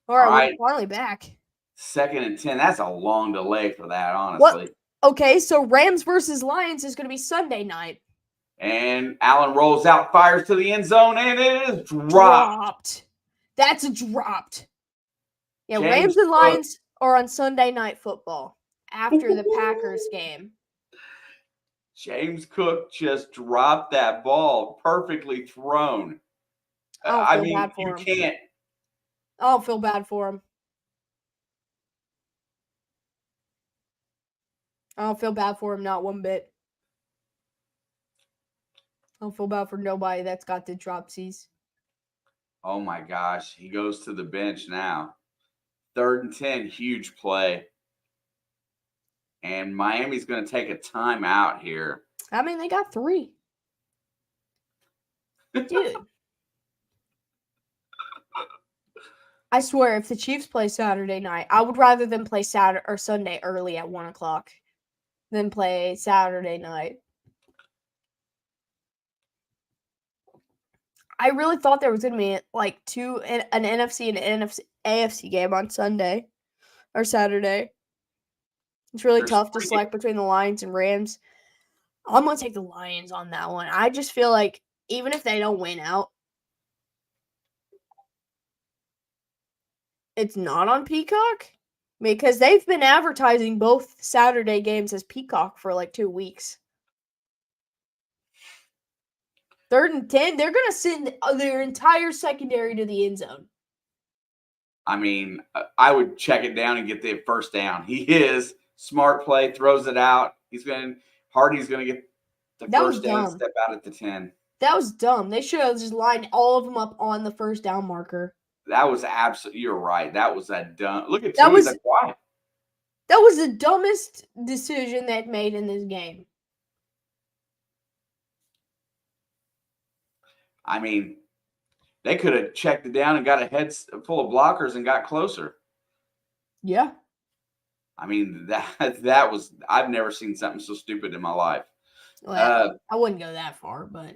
Speaker 1: All right, we're finally back.
Speaker 2: 2nd and 10. That's a long delay for that, honestly.
Speaker 1: What? Okay, so Rams versus Lions is going to be Sunday night.
Speaker 2: And Allen rolls out, fires to the end zone, and it is dropped.
Speaker 1: That's dropped. Yeah,
Speaker 2: James
Speaker 1: Rams and
Speaker 2: Cook.
Speaker 1: Lions are on Sunday Night Football after the Packers game.
Speaker 2: James Cook just dropped that ball, perfectly thrown.
Speaker 1: I don't feel bad for him.
Speaker 2: Can't.
Speaker 1: I don't feel bad for him. I don't feel bad for him, not one bit. I don't feel bad for nobody that's got the dropsies.
Speaker 2: Oh my gosh, he goes to the bench now. 3rd and 10, huge play. And Miami's going to take a timeout here.
Speaker 1: I mean, they got 3. Dude. I swear, if the Chiefs play Saturday night, I would rather them play Saturday or Sunday early at 1 o'clock than play Saturday night. I really thought there was going to be like an NFC and an AFC game on Sunday or Saturday. It's really tough to select between the Lions and Rams. I'm going to take the Lions on that one. I just feel like even if they don't win out, it's not on Peacock because they've been advertising both Saturday games as Peacock for like 2 weeks. 3rd and 10, they're going to send their entire secondary to the end zone.
Speaker 2: I mean, I would check it down and get the first down. He is smart play, throws it out. Hardy's going to get the first down and step out at the 10.
Speaker 1: That was dumb. They should have just lined all of them up on the first down marker.
Speaker 2: That was absolutely. You're right. That was a dumb. Look at Timmy's like, why?
Speaker 1: That was the dumbest decision they've made in this game.
Speaker 2: I mean, they could have checked it down and got a head full of blockers and got closer.
Speaker 1: Yeah.
Speaker 2: I mean, that was. I've never seen something so stupid in my life.
Speaker 1: Well, I wouldn't go that far, but.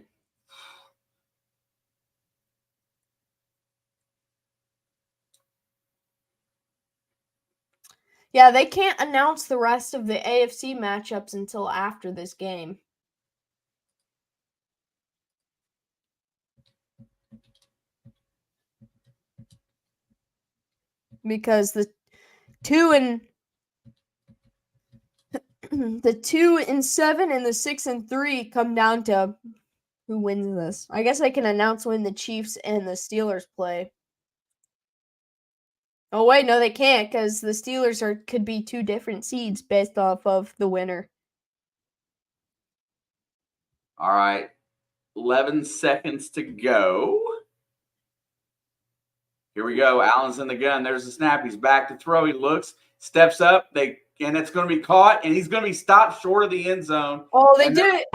Speaker 1: Yeah, they can't announce the rest of the AFC matchups until after this game. Because the 2-7 and the 6-3 come down to who wins this. I guess I can announce when the Chiefs and the Steelers play. Oh wait, no, they can't because the Steelers could be 2 different seeds based off of the winner.
Speaker 2: All right, 11 seconds to go. Here we go. Allen's in the gun. There's the snap. He's back to throw. He looks, steps up. And it's going to be caught, and he's going to be stopped short of the end zone.
Speaker 1: Oh, they did it.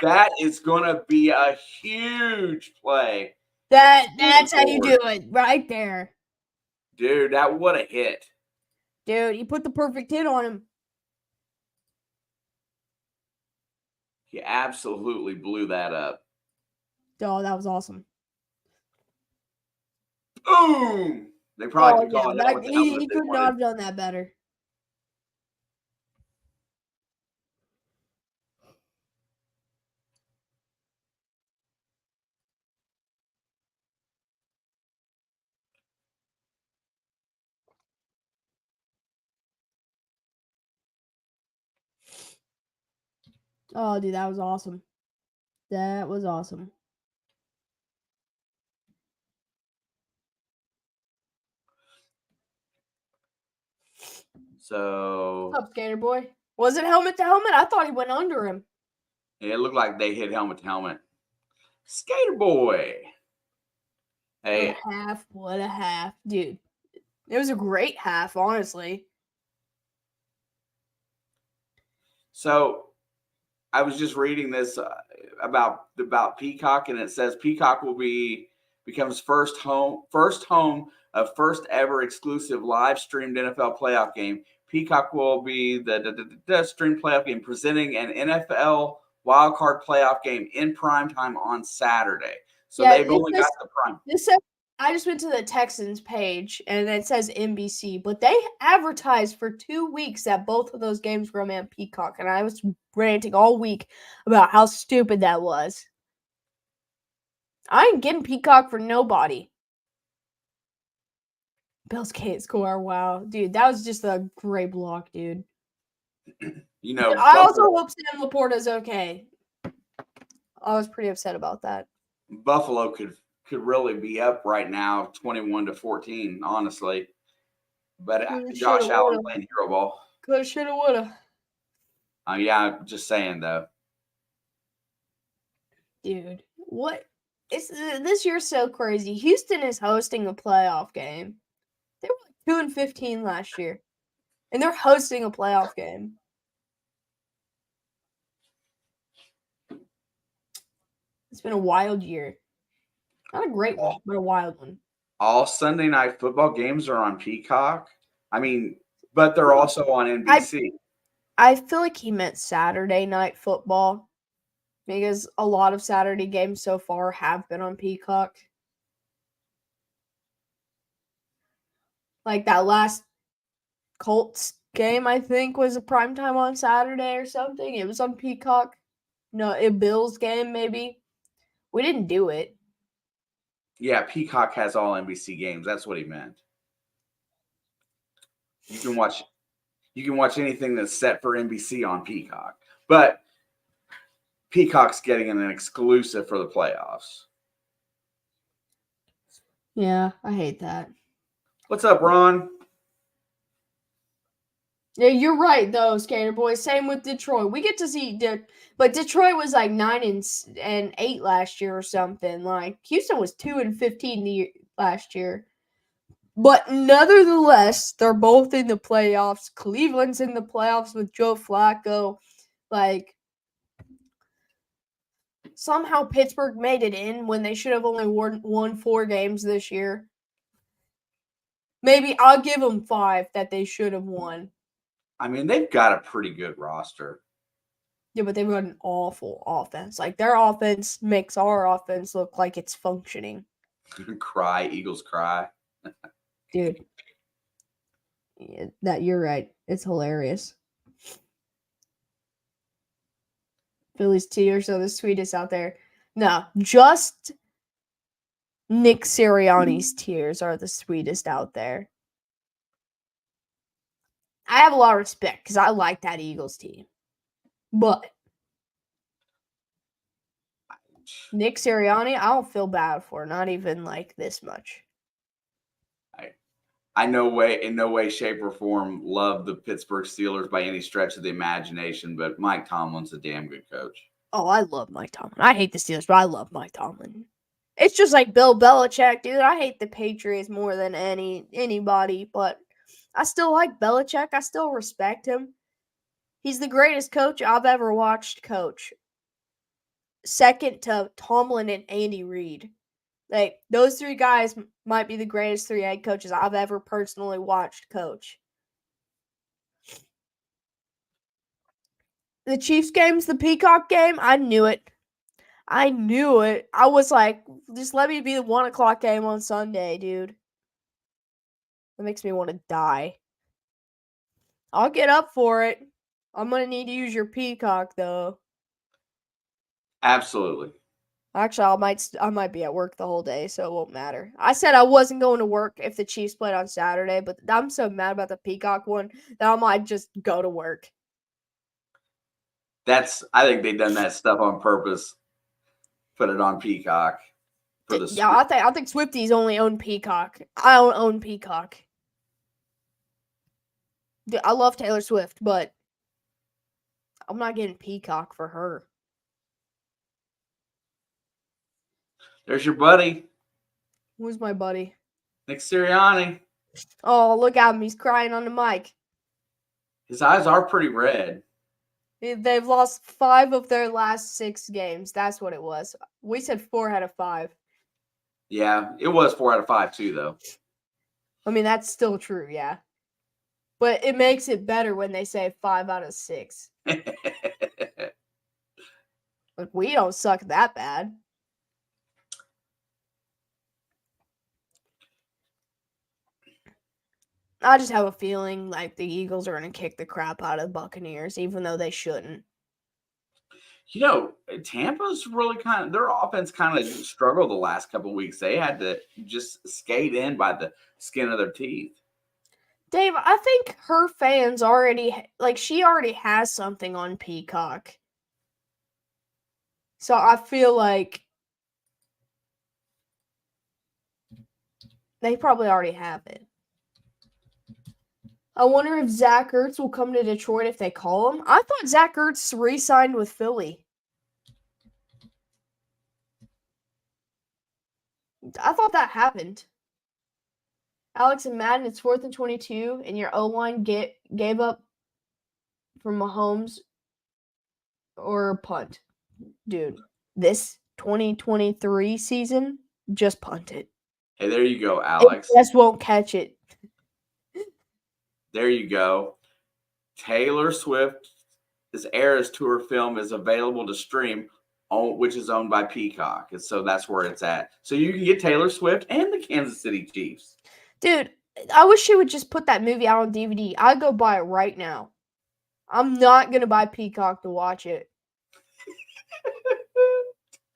Speaker 2: That is going to be a huge play.
Speaker 1: That's how you do it, right there.
Speaker 2: Dude, that would have hit.
Speaker 1: Dude, you put the perfect hit on him.
Speaker 2: He absolutely blew that up.
Speaker 1: Oh, that was awesome.
Speaker 2: Boom! They probably could call it out.
Speaker 1: He could not have done that better. Oh, dude, that was awesome. That was awesome.
Speaker 2: So
Speaker 1: What's up, Skater Boy? Was it helmet to helmet? I thought he went under him.
Speaker 2: it looked like they hit helmet to helmet. Skater Boy. Hey,
Speaker 1: What a half, dude. It was a great half, honestly.
Speaker 2: so I was just reading this about Peacock, and it says Peacock will becomes first home of first ever exclusive live streamed NFL playoff game. Peacock will be the stream playoff game presenting an NFL wildcard playoff game in prime time on Saturday. So
Speaker 1: Yeah,
Speaker 2: they've only got the prime.
Speaker 1: This says, I just went to the Texans page and it says NBC, but they advertised for 2 weeks that both of those games were on Peacock, and I was ranting all week about how stupid that was. I ain't getting Peacock for nobody. Bills can't score. Wow, dude, that was just a great block, dude.
Speaker 2: You know,
Speaker 1: I also hope Sam Laporta's okay. I was pretty upset about that.
Speaker 2: Buffalo could really be up right now, 21-14, honestly. But Josh Allen playing hero ball.
Speaker 1: Coulda, shoulda, woulda.
Speaker 2: Yeah, just saying though.
Speaker 1: Dude, what? This year's so crazy. Houston is hosting a playoff game. They were like 2-15 last year, and they're hosting a playoff game. It's been a wild year. Not a great one, but a wild one.
Speaker 2: All Sunday night football games are on Peacock. I mean, but they're also on NBC.
Speaker 1: I feel like he meant Saturday night football because a lot of Saturday games so far have been on Peacock. Like that last Colts game, I think, was a primetime on Saturday or something. It was on Peacock. No, a Bills game, maybe. We didn't do it.
Speaker 2: Yeah, Peacock has all NBC games. That's what he meant. You can watch anything that's set for NBC on Peacock. But Peacock's getting an exclusive for the playoffs.
Speaker 1: Yeah, I hate that.
Speaker 2: What's up, Ron?
Speaker 1: Yeah, you're right though, Skater Boy. Same with Detroit. We get to see, but Detroit was like 9-8 last year or something. Like Houston was 2-15 last year. But nevertheless, they're both in the playoffs. Cleveland's in the playoffs with Joe Flacco. Like somehow Pittsburgh made it in when they should have only won 4 games this year. Maybe I'll give them 5 that they should have won.
Speaker 2: I mean, they've got a pretty good roster.
Speaker 1: Yeah, but they've got an awful offense. Like, their offense makes our offense look like it's functioning.
Speaker 2: Cry, Eagles cry.
Speaker 1: Dude. Yeah, you're right. It's hilarious. Philly's tears are the sweetest out there. No, just Nick Sirianni's tears are the sweetest out there. I have a lot of respect because I like that Eagles team. But Nick Sirianni, I don't feel bad for. Not even like this much.
Speaker 2: I in no way, shape, or form love the Pittsburgh Steelers by any stretch of the imagination, but Mike Tomlin's a damn good coach.
Speaker 1: Oh, I love Mike Tomlin. I hate the Steelers, but I love Mike Tomlin. It's just like Bill Belichick, dude. I hate the Patriots more than anybody, but I still like Belichick. I still respect him. He's the greatest coach I've ever watched coach. Second to Tomlin and Andy Reid. Like, those 3 guys might be the greatest 3 head coaches I've ever personally watched coach. The Chiefs game's the Peacock game. I knew it. I was like, just let me be the 1 o'clock game on Sunday, dude. That makes me want to die. I'll get up for it. I'm going to need to use your Peacock, though.
Speaker 2: Absolutely.
Speaker 1: Actually, I might be at work the whole day, so it won't matter. I said I wasn't going to work if the Chiefs played on Saturday, but I'm so mad about the Peacock one that I might just go to work.
Speaker 2: I think they've done that stuff on purpose. Put it on Peacock for the
Speaker 1: Yeah, I think Swifties only own Peacock. I don't own Peacock. Dude, I love Taylor Swift, but I'm not getting Peacock for her.
Speaker 2: There's your buddy,
Speaker 1: Who's my buddy?
Speaker 2: Nick Sirianni.
Speaker 1: Oh, look at him. He's crying on the mic.
Speaker 2: His eyes are pretty red.
Speaker 1: They've lost 5 of their last 6 games. That's what it was. We said 4 out of 5.
Speaker 2: Yeah, it was 4 out of 5 too, though.
Speaker 1: I mean, that's still true, yeah. But it makes it better when they say 5 out of 6. Like, we don't suck that bad. I just have a feeling like the Eagles are going to kick the crap out of the Buccaneers, even though they shouldn't.
Speaker 2: You know, Tampa's really their offense kind of struggled the last couple of weeks. They had to just skate in by the skin of their teeth.
Speaker 1: Dave, I think her fans already, she already has something on Peacock. So I feel like they probably already have it. I wonder if Zach Ertz will come to Detroit if they call him. I thought Zach Ertz re-signed with Philly. I thought that happened. Alex and Madden, it's 4th and 22, and your O-line gave up from Mahomes or punt. Dude, this 2023 season, just punt it.
Speaker 2: Hey, there you go, Alex.
Speaker 1: It just won't catch it.
Speaker 2: There you go. Taylor Swift's Eras Tour film is available to stream, which is owned by Peacock. And so that's where it's at. So you can get Taylor Swift and the Kansas City Chiefs.
Speaker 1: Dude, I wish she would just put that movie out on DVD. I'd go buy it right now. I'm not going to buy Peacock to watch it.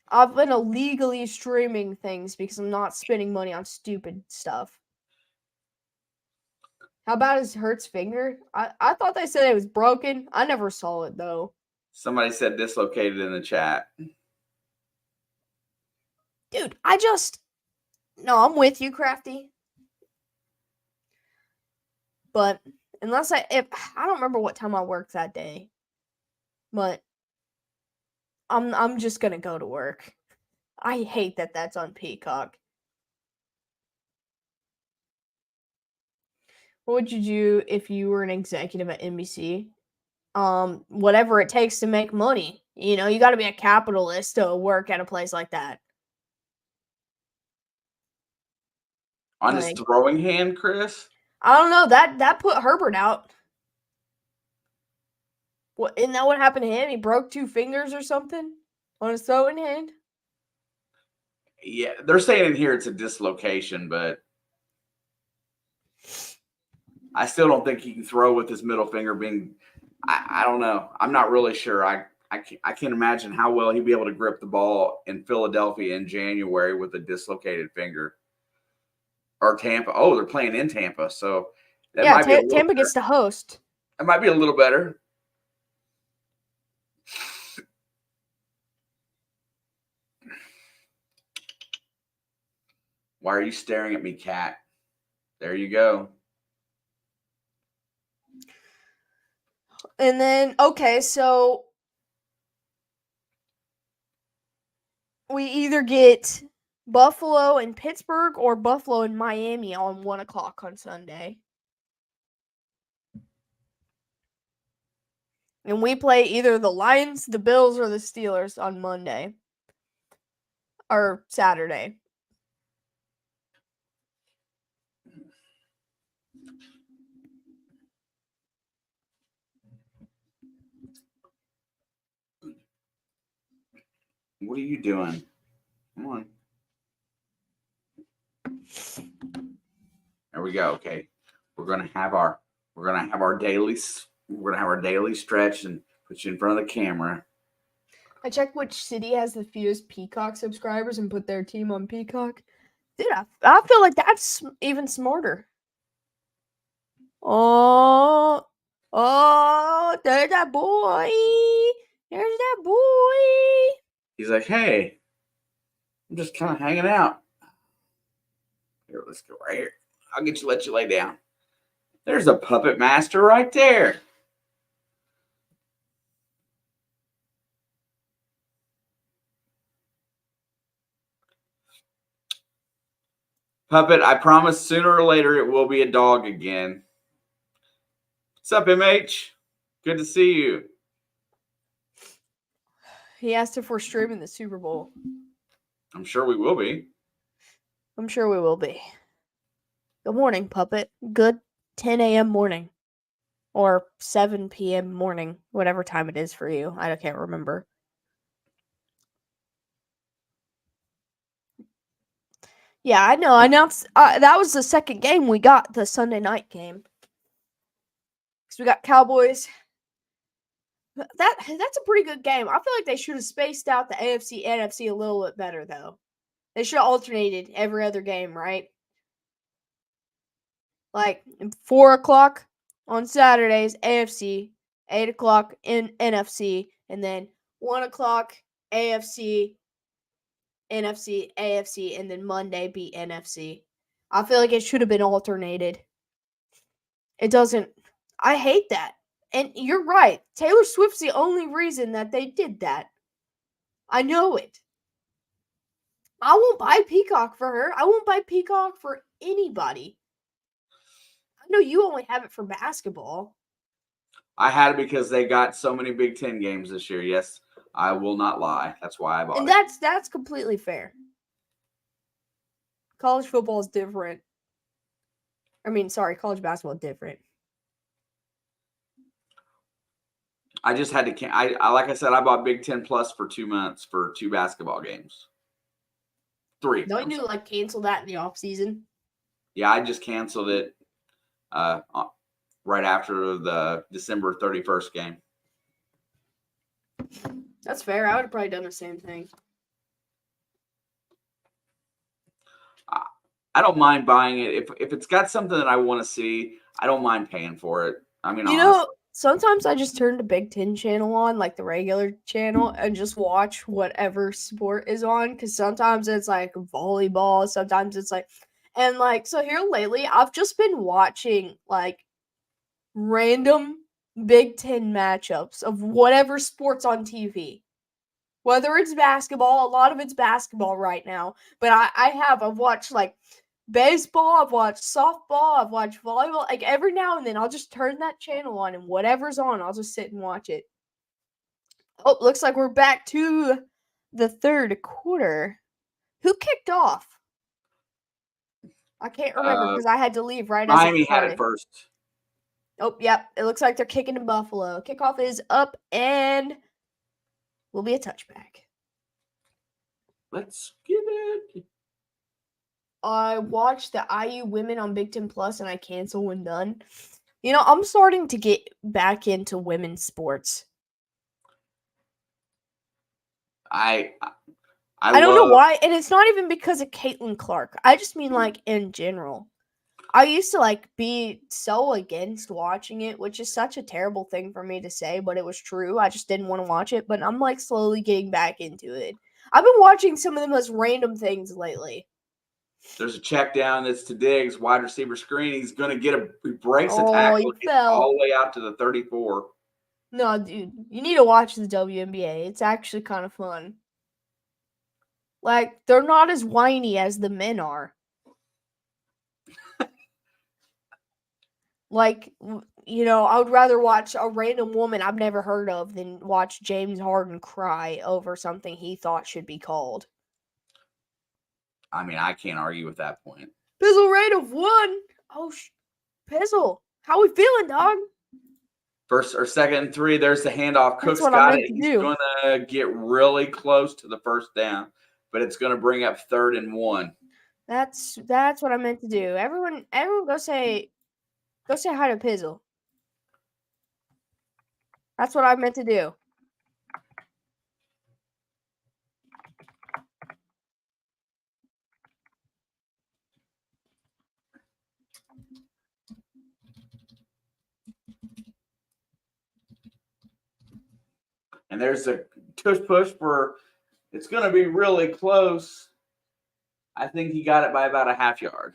Speaker 1: I've been illegally streaming things because I'm not spending money on stupid stuff. How bad is Hurt's finger? I thought they said it was broken. I never saw it, though.
Speaker 2: Somebody said dislocated in the chat.
Speaker 1: Dude, No, I'm with you, Crafty. But unless I don't remember what time I worked that day. But I'm just going to go to work. I hate that that's on Peacock. What would you do if you were an executive at NBC? Whatever it takes to make money. You know, you got to be a capitalist to work at a place like that.
Speaker 2: On his throwing hand, Chris?
Speaker 1: I don't know. That put Herbert out. What, isn't that what happened to him? He broke 2 fingers or something on his throwing hand?
Speaker 2: Yeah, they're saying in here it's a dislocation, but I still don't think he can throw with his middle finger being. I don't know. I'm not really sure. I can't imagine how well he'd be able to grip the ball in Philadelphia in January with a dislocated finger. Or Tampa. Oh, they're playing in Tampa, so
Speaker 1: that might be Tampa gets to host.
Speaker 2: That might be a little better. Why are you staring at me, cat? There you go.
Speaker 1: And then, okay, so we either get Buffalo and Pittsburgh or Buffalo and Miami on 1 o'clock on Sunday. And we play either the Lions, the Bills, or the Steelers on Monday. Or Saturday.
Speaker 2: What are you doing? Come on. There we go. Okay. We're gonna have our daily stretch and put you in front of the camera.
Speaker 1: I checked which city has the fewest Peacock subscribers and put their team on Peacock. Dude, I feel like that's even smarter. Oh, there's that boy. There's that boy.
Speaker 2: He's like, hey, I'm just kind of hanging out. Here, let's go right here. Let you lay down. There's a puppet master right there. Puppet, I promise sooner or later it will be a dog again. What's up, MH? Good to see you.
Speaker 1: He asked if we're streaming the Super Bowl.
Speaker 2: I'm sure we will be.
Speaker 1: I'm sure we will be. Good morning, Puppet. Good 10 a.m. morning. Or 7 p.m. morning. Whatever time it is for you. I can't remember. Yeah, I know. I announced that was the second game we got, the Sunday night game. Because we got Cowboys. That's a pretty good game. I feel like they should have spaced out the AFC, NFC a little bit better, though. They should have alternated every other game, right? Like 4 o'clock on Saturdays, AFC, 8 o'clock in NFC, and then 1 o'clock AFC, NFC, AFC, and then Monday be NFC. I feel like it should have been alternated. It doesn't. I hate that. And you're right. Taylor Swift's the only reason that they did that. I know it. I won't buy Peacock for her. I won't buy Peacock for anybody. I know you only have it for basketball.
Speaker 2: I had it because they got so many Big Ten games this year. Yes, I will not lie. That's why I bought
Speaker 1: And
Speaker 2: it.
Speaker 1: that's completely fair. College football is different. College basketball is different.
Speaker 2: I just had to. I like I said, I bought Big Ten Plus for 2 months for 2 basketball games. 3.
Speaker 1: Don't you cancel that in the off season?
Speaker 2: Yeah, I just canceled it right after the December 31st game.
Speaker 1: That's fair. I would have probably done the same thing.
Speaker 2: I don't mind buying it if it's got something that I want to see. I don't mind paying for it. I mean, honestly.
Speaker 1: Sometimes I just turn the Big Ten channel on, like the regular channel, and just watch whatever sport is on. Because sometimes it's like volleyball, sometimes it's like, and so here lately, I've just been watching like random Big Ten matchups of whatever sports on TV. Whether it's basketball, a lot of it's basketball right now. But I've watched like baseball, I've watched softball, I've watched volleyball. Like every now and then, I'll just turn that channel on, and whatever's on, I'll just sit and watch it. Oh, looks like we're back to the third quarter. Who kicked off? I can't remember because I had to leave right as
Speaker 2: Miami
Speaker 1: it started.
Speaker 2: had it first.
Speaker 1: Oh, yep. It looks like they're kicking to Buffalo. Kickoff is up and will be a touchback.
Speaker 2: Let's get it.
Speaker 1: I watched the IU women on Big Ten Plus and I cancel when done. I'm starting to get back into women's sports.
Speaker 2: I
Speaker 1: don't know why, and it's not even because of Caitlin Clark. I just mean in general. I used to be so against watching it, which is such a terrible thing for me to say, but it was true. I just didn't want to watch it, but I'm slowly getting back into it. I've been watching some of the most random things lately.
Speaker 2: There's a check down that's to Diggs, wide receiver screen. He's going to he breaks a tackle,
Speaker 1: He fell
Speaker 2: all the way out to the 34.
Speaker 1: No, dude, you need to watch the WNBA. It's actually kind of fun. They're not as whiny as the men are. I would rather watch a random woman I've never heard of than watch James Harden cry over something he thought should be called.
Speaker 2: I mean, I can't argue with that point.
Speaker 1: Pizzle rate of 1. Oh, Pizzle, how we feeling, dog?
Speaker 2: First or second and 3, there's the handoff. Cook's got it. He's going to get really close to the first down, but it's going to bring up 3rd and 1.
Speaker 1: That's what I meant to do. Everyone go say hi to Pizzle. That's what I meant to do.
Speaker 2: And there's a tush push for it's going to be really close. I think he got it by about a half yard.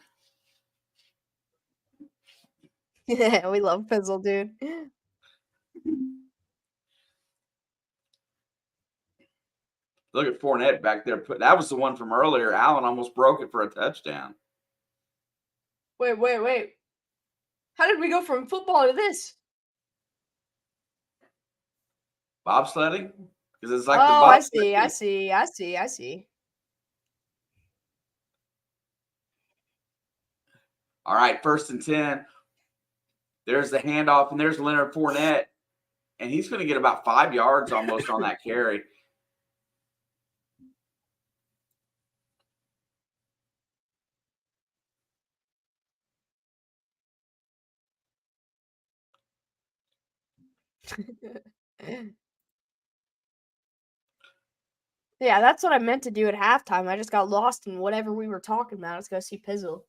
Speaker 1: Yeah, we love Pizzle, dude.
Speaker 2: Look at Fournette back there. That was the one from earlier. Allen almost broke it for a touchdown.
Speaker 1: Wait. How did we go from football to this?
Speaker 2: Bobsledding? Because it's like the
Speaker 1: Oh, I
Speaker 2: bobsled.
Speaker 1: see.
Speaker 2: All right, 1st and 10. There's the handoff, and there's Leonard Fournette. And he's going to get about 5 yards almost on that carry.
Speaker 1: Yeah, that's what I meant to do at halftime. I just got lost in whatever we were talking about. Let's go see Pizzle.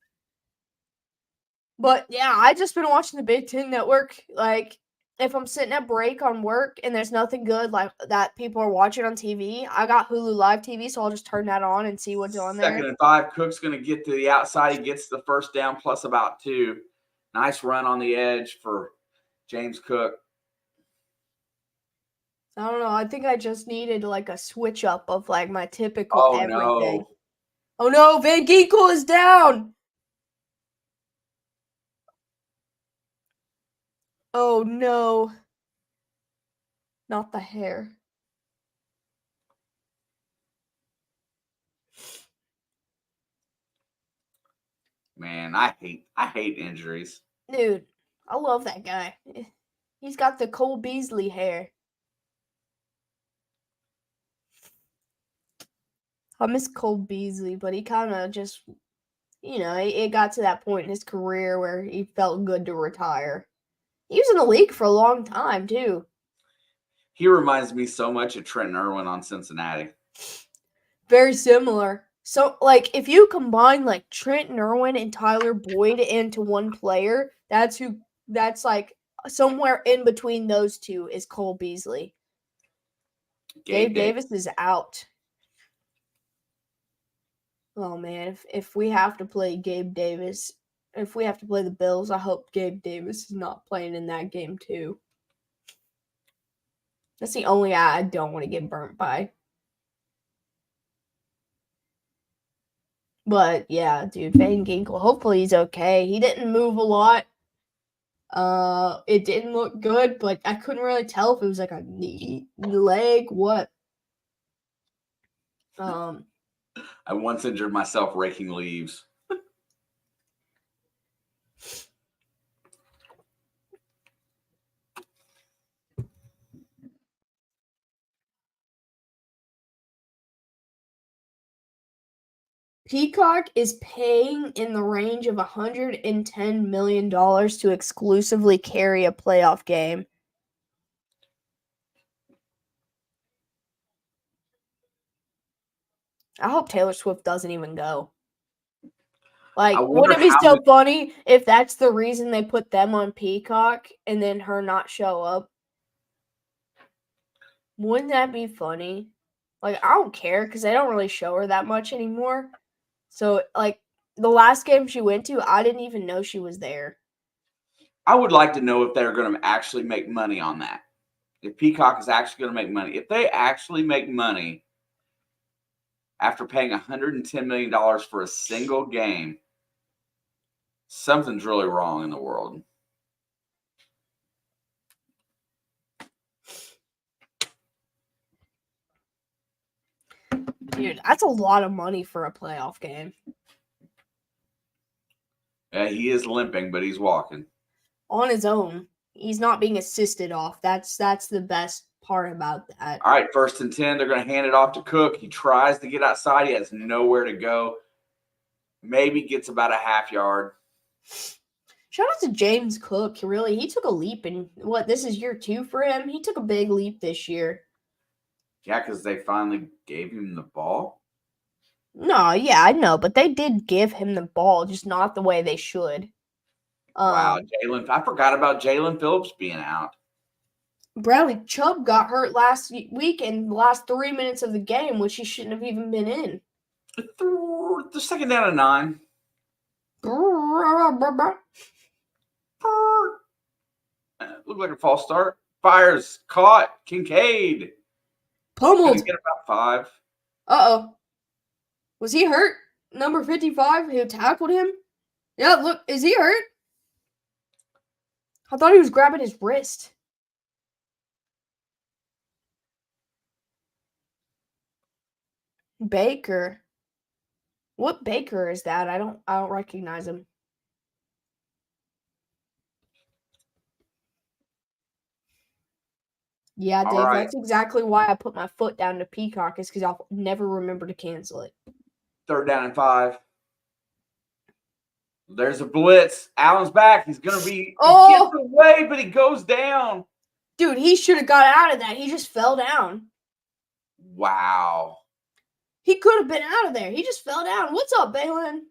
Speaker 1: But yeah, I just been watching the Big Ten Network. Like, if I'm sitting at break on work and there's nothing good like that people are watching on TV, I got Hulu Live TV, so I'll just turn that on and see what's on there.
Speaker 2: 2nd and 5. Cook's going to get to the outside. He gets the first down plus about 2. Nice run on the edge for James Cook.
Speaker 1: I don't know. I think I just needed like a switch up of like my typical everything.
Speaker 2: No.
Speaker 1: Oh no, Van Ginkel is down. Oh no. Not the hair.
Speaker 2: Man, I hate injuries.
Speaker 1: Dude, I love that guy. He's got the Cole Beasley hair. I miss Cole Beasley, but he kind of just, it got to that point in his career where he felt good to retire. He was in the league for a long time, too.
Speaker 2: He reminds me so much of Trenton Irwin on Cincinnati.
Speaker 1: Very similar. So, like, if you combine, like, Trenton Irwin and Tyler Boyd into one player, that's like, somewhere in between those two is Cole Beasley. Gabe Davis is out. Oh, man, if we have to play Gabe Davis, if we have to play the Bills, I hope Gabe Davis is not playing in that game, too. That's the only guy I don't want to get burnt by. But, yeah, dude, Van Ginkel, hopefully he's okay. He didn't move a lot. It didn't look good, but I couldn't really tell if it was like a knee, leg, what.
Speaker 2: I once injured myself raking leaves.
Speaker 1: Peacock is paying in the range of $110 million to exclusively carry a playoff game. I hope Taylor Swift doesn't even go. Like, wouldn't it be so funny if that's the reason they put them on Peacock and then her not show up? Wouldn't that be funny? Like, I don't care because they don't really show her that much anymore. So, like, the last game she went to, I didn't even know she was there.
Speaker 2: I would like to know if they're going to actually make money on that. If Peacock is actually going to make money. If they actually make money after paying $110 million for a single game, something's really wrong in the world.
Speaker 1: Dude, that's a lot of money for a playoff game.
Speaker 2: Yeah, he is limping, but he's walking.
Speaker 1: On his own. He's not being assisted off. That's the best part about that.
Speaker 2: All right, 1st and 10. They're going to hand it off to Cook. He tries to get outside. He has nowhere to go. Maybe gets about a half yard.
Speaker 1: Shout out to James Cook. He took a leap in this is year 2 for him. He took a big leap this year.
Speaker 2: Yeah, because they finally gave him the ball.
Speaker 1: No, yeah, I know, but they did give him the ball, just not the way they should.
Speaker 2: Wow, I forgot about Jalen Phillips being out.
Speaker 1: Bradley Chubb got hurt last week in the last 3 minutes of the game, which he shouldn't have even been in.
Speaker 2: The 2nd down and 9. Looked like a false start. Fires caught. Kincaid.
Speaker 1: Pummeled.
Speaker 2: Gonna get about 5.
Speaker 1: Uh-oh. Was he hurt? Number 55 who tackled him? Yeah, look, is he hurt? I thought he was grabbing his wrist. Baker. What Baker is that? I don't recognize him. Yeah,
Speaker 2: All
Speaker 1: Dave,
Speaker 2: right.
Speaker 1: that's exactly why I put my foot down to Peacock, is because I'll never remember to cancel it.
Speaker 2: 3rd down and 5. There's a blitz. Allen's back. He's going to be.
Speaker 1: Oh!
Speaker 2: He gets away, but he goes down.
Speaker 1: Dude, he should have got out of that. He just fell down.
Speaker 2: Wow.
Speaker 1: He could have been out of there. He just fell down. What's up, Balin?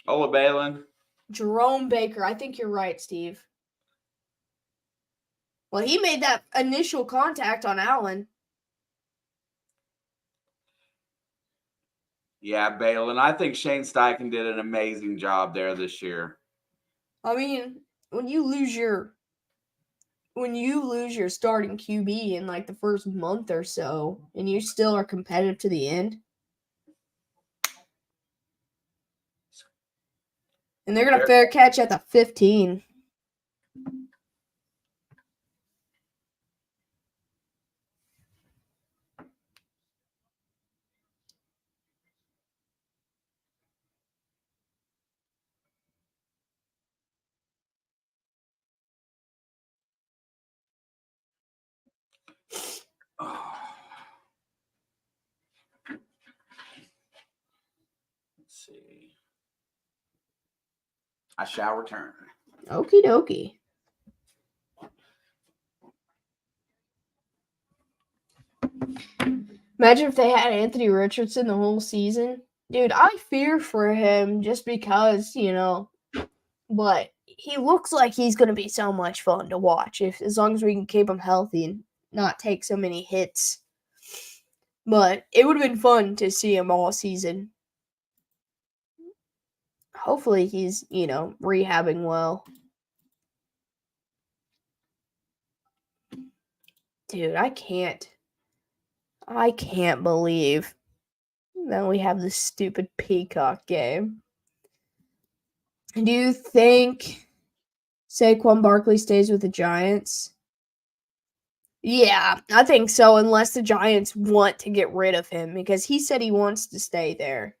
Speaker 2: Ola Balin.
Speaker 1: Jerome Baker. I think you're right, Steve. Well, he made that initial contact on Allen.
Speaker 2: Yeah, Balin. I think Shane Steichen did an amazing job there this year.
Speaker 1: I mean, when you lose your starting QB in like the first month or so, and you still are competitive to the end, and they're gonna fair catch at the 15.
Speaker 2: Let's see. I shall return.
Speaker 1: Okie dokie. Imagine if they had Anthony Richardson the whole season. Dude, I fear for him just because, but he looks like he's going to be so much fun to watch as long as we can keep him healthy and not take so many hits. But it would have been fun to see him all season. Hopefully he's, rehabbing well. Dude, I can't believe that we have this stupid Peacock game. Do you think Saquon Barkley stays with the Giants? Yeah, I think so, unless the Giants want to get rid of him, because he said he wants to stay there.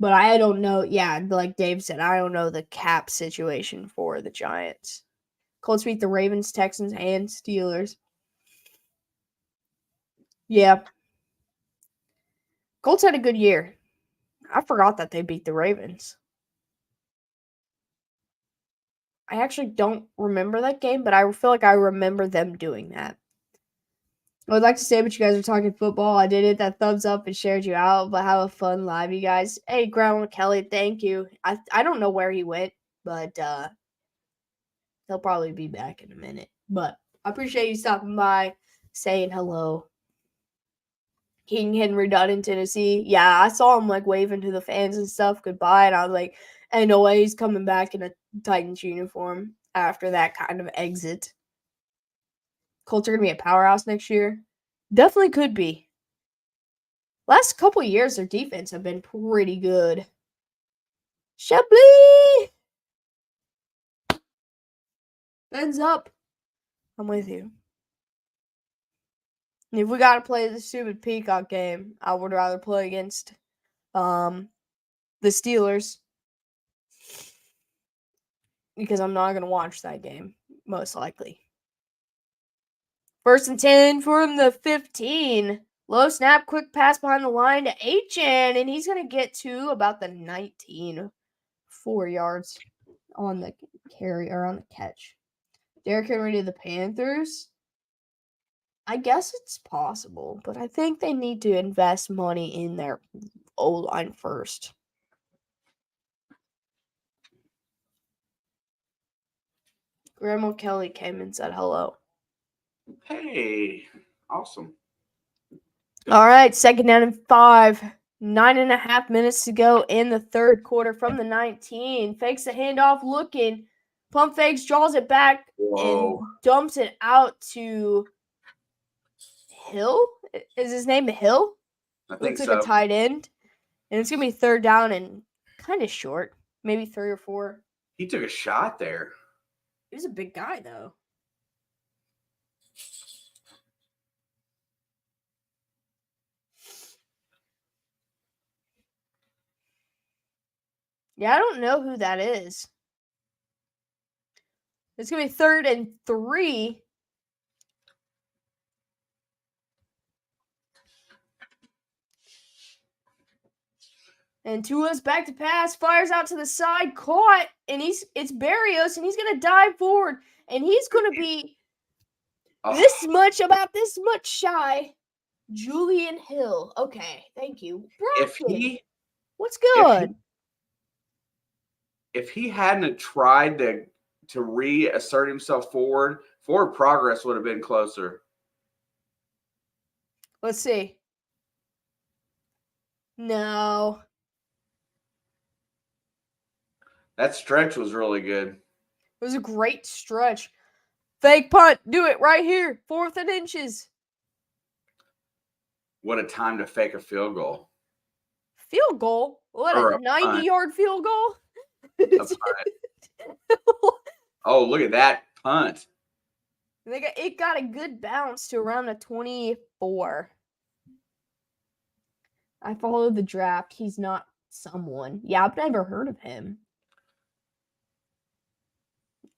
Speaker 1: But I don't know. Yeah, like Dave said, I don't know the cap situation for the Giants. Colts beat the Ravens, Texans, and Steelers. Yeah. Colts had a good year. I forgot that they beat the Ravens. I actually don't remember that game, but I feel like I remember them doing that. I would like to say, but you guys are talking football. I did it. That thumbs up and shared you out. But have a fun live, you guys. Hey, Grandma Kelly, thank you. I don't know where he went, but he'll probably be back in a minute. But I appreciate you stopping by, saying hello. King Henry Dunn in Tennessee. Yeah, I saw him like waving to the fans and stuff goodbye, and I was like, "Ain't no way he's coming back in a Titans uniform after that kind of exit." Colts are gonna be a powerhouse next year. Definitely could be. Last couple years, their defense have been pretty good. Chablis! Ends up. I'm with you. And if we gotta play the stupid Peacock game, I would rather play against the Steelers. Because I'm not gonna watch that game, most likely. 1st and 10 from the 15. Low snap, quick pass behind the line to H.N. And he's going to get to about the 19. 4 yards on the carry or on the catch. Derrick Henry to the Panthers. I guess it's possible, but I think they need to invest money in their O-line first. Grandma Kelly came and said hello.
Speaker 2: Hey, awesome.
Speaker 1: All right, 2nd down and 5. 9.5 minutes to go in the third quarter from the 19. Fakes the handoff, looking. Pump fakes, draws it back, and dumps it out to Hill. Is his name Hill?
Speaker 2: I think
Speaker 1: Looks
Speaker 2: so.
Speaker 1: like a tight end. And it's going to be third down and kind of short. Maybe 3 or 4.
Speaker 2: He took a shot there.
Speaker 1: He was a big guy, though. Yeah, I don't know who that is. It's going to be 3rd and 3. And Tua's back to pass, fires out to the side, caught, and it's Berrios, and he's going to dive forward, and he's going to be this much shy. Julian Hill. Okay, thank you. Bracken, what's good?
Speaker 2: If he hadn't tried to reassert himself forward progress would have been closer.
Speaker 1: Let's see. No.
Speaker 2: That stretch was really good.
Speaker 1: It was a great stretch. Fake punt. Do it right here. 4th and inches.
Speaker 2: What a time to fake a field goal.
Speaker 1: Field goal? What, a 90-yard field goal?
Speaker 2: Oh, look at that punt.
Speaker 1: It got a good bounce to around a 24. I followed the draft. He's not someone. Yeah, I've never heard of him.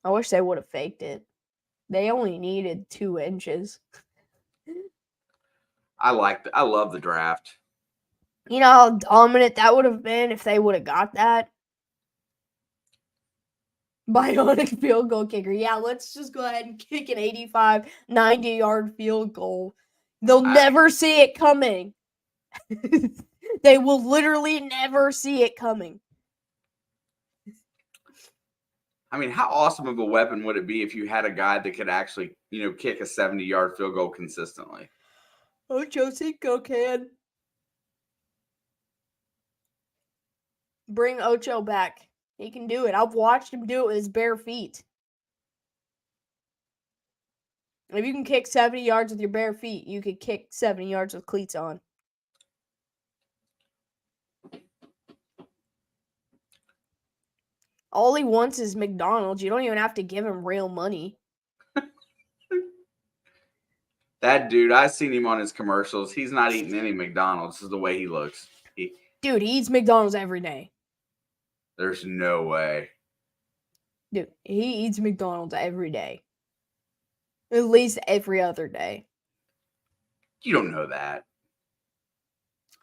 Speaker 1: I wish they would have faked it. They only needed 2 inches.
Speaker 2: I love the draft.
Speaker 1: You know how dominant that would have been if they would have got that? Bionic field goal kicker. Yeah, let's just go ahead and kick an 85, 90-yard field goal. They'll never see it coming. They will literally never see it coming.
Speaker 2: I mean, how awesome of a weapon would it be if you had a guy that could actually, kick a 70-yard field goal consistently?
Speaker 1: Ocho Cinco can. Bring Ocho back. He can do it. I've watched him do it with his bare feet. If you can kick 70 yards with your bare feet, you could kick 70 yards with cleats on. All he wants is McDonald's. You don't even have to give him real money.
Speaker 2: That dude, I've seen him on his commercials. He's not eating any McDonald's. This is the way he looks.
Speaker 1: Dude, he eats McDonald's every day.
Speaker 2: There's no way.
Speaker 1: Dude, he eats McDonald's every day. At least every other day.
Speaker 2: You don't know that.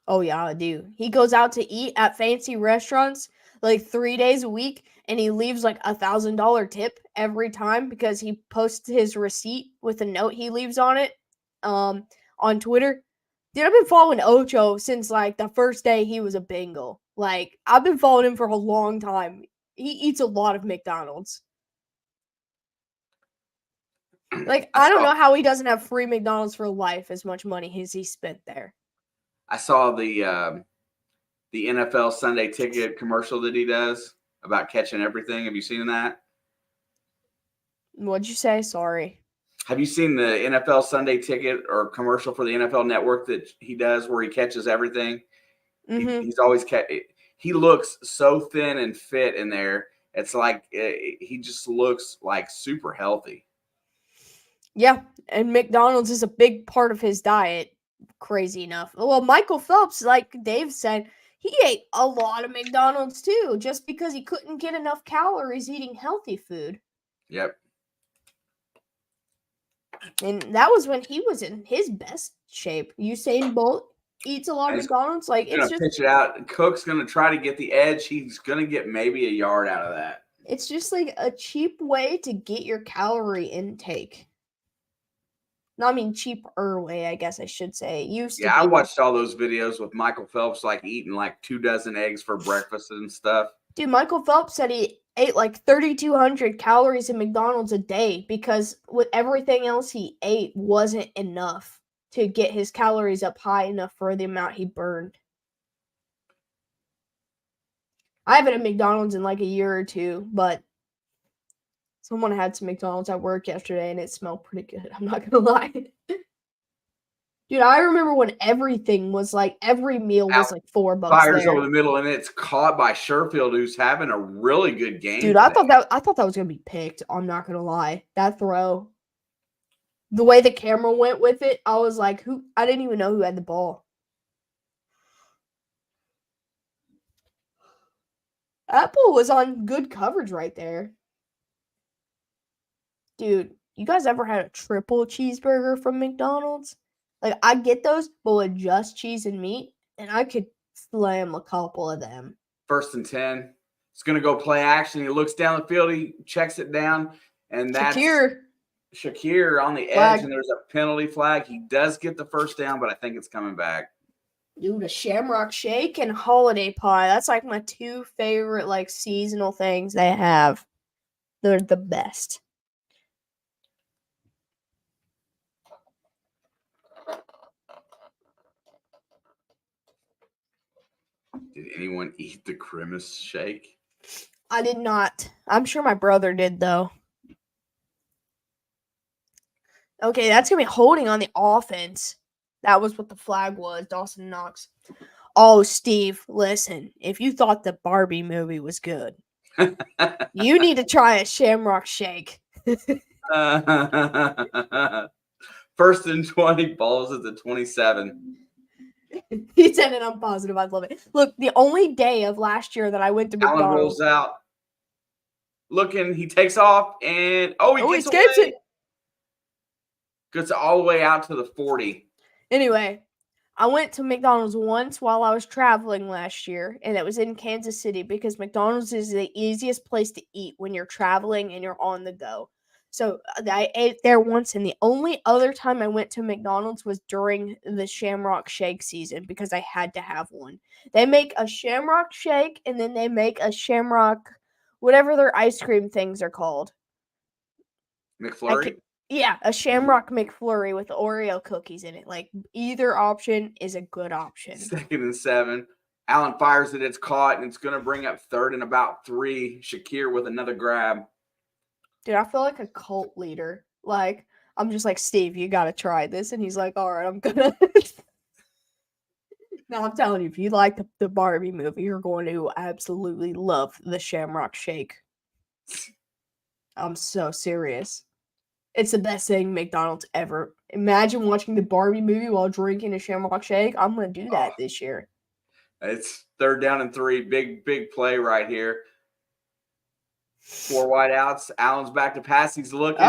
Speaker 1: Oh, yeah, I do. He goes out to eat at fancy restaurants like 3 days a week, and he leaves like $1,000 tip every time because he posts his receipt with a note he leaves on it on Twitter. Dude, I've been following Ocho since like the first day he was a Bengal. Like, I've been following him for a long time. He eats a lot of McDonald's. Like, I don't know how he doesn't have free McDonald's for life as much money as he spent there.
Speaker 2: I saw the NFL Sunday Ticket commercial that he does about catching everything. Have you seen that?
Speaker 1: What'd you say? Sorry.
Speaker 2: Have you seen the NFL Sunday Ticket or commercial for the NFL Network that he does where he catches everything? Mm-hmm. He's always he looks so thin and fit in there. It's like he just looks like super healthy.
Speaker 1: Yeah, and McDonald's is a big part of his diet. Crazy enough. Well, Michael Phelps, like Dave said, he ate a lot of McDonald's too, just because he couldn't get enough calories eating healthy food.
Speaker 2: Yep.
Speaker 1: And that was when he was in his best shape. Usain Bolt eats a lot of McDonald's. Like, it's just
Speaker 2: pitch it out. Cook's gonna try to get the edge. He's gonna get maybe a yard out of that.
Speaker 1: It's just like a cheap way to get your calorie intake. No, I mean cheaper way, I guess I should say.
Speaker 2: I watched all those videos with Michael Phelps like eating like 24 eggs for breakfast and stuff.
Speaker 1: Dude, Michael Phelps said he ate like 3,200 calories in McDonald's a day because with everything else he ate wasn't enough to get his calories up high enough for the amount he burned. I haven't had McDonald's in like a year or two, but someone had some McDonald's at work yesterday and it smelled pretty good. I'm not gonna lie. Dude, I remember when everything was like every meal was like $4
Speaker 2: Fires
Speaker 1: there.
Speaker 2: over the middle, and it's caught by Sherfield, who's having a really good game.
Speaker 1: Dude, I thought that was gonna be picked. I'm not gonna lie. That throw, the way the camera went with it, I was like, who? I didn't even know who had the ball. Apple was on good coverage right there. Dude, you guys ever had a triple cheeseburger from McDonald's? Like, I get those, but with just cheese and meat, and I could slam a couple of them.
Speaker 2: 1st and 10. It's going to go play action. He looks down the field. He checks it down, and that's Shakir on the edge, and there's a penalty flag. He does get the first down, but I think it's coming back.
Speaker 1: Dude, a Shamrock Shake and holiday pie. That's like my two favorite like seasonal things they have. They're the best.
Speaker 2: Did anyone eat the Grimace shake?
Speaker 1: I did not. I'm sure my brother did, though. Okay, that's going to be holding on the offense. That was what the flag was, Dawson Knox. Oh, Steve, listen. If you thought the Barbie movie was good, you need to try a Shamrock Shake.
Speaker 2: 1st and 20, balls at the 27.
Speaker 1: He said it. I'm positive. I love it. Look, the only day of last year that I went to McDonald's.
Speaker 2: Allen rolls out. Looking, he takes off, and he
Speaker 1: escapes it.
Speaker 2: Gets all the way out to the 40.
Speaker 1: Anyway, I went to McDonald's once while I was traveling last year, and it was in Kansas City because McDonald's is the easiest place to eat when you're traveling and you're on the go. So I ate there once, and the only other time I went to McDonald's was during the Shamrock Shake season because I had to have one. They make a Shamrock Shake, and then they make a Shamrock, whatever their ice cream things are called.
Speaker 2: McFlurry?
Speaker 1: Yeah, a Shamrock McFlurry with Oreo cookies in it. Like, either option is a good option.
Speaker 2: 2nd and 7. Allen fires it. It's caught, and it's going to bring up 3rd and about 3. Shakir with another grab.
Speaker 1: Dude, I feel like a cult leader. Like, I'm just like, Steve, you got to try this. And he's like, all right, I'm going to. No, I'm telling you, if you like the Barbie movie, you're going to absolutely love the Shamrock Shake. I'm so serious. It's the best thing McDonald's ever. Imagine watching the Barbie movie while drinking a Shamrock Shake. I'm going to do that this year.
Speaker 2: It's 3rd down and 3. Big play right here. 4 wide outs. Allen's back to pass. He's looking.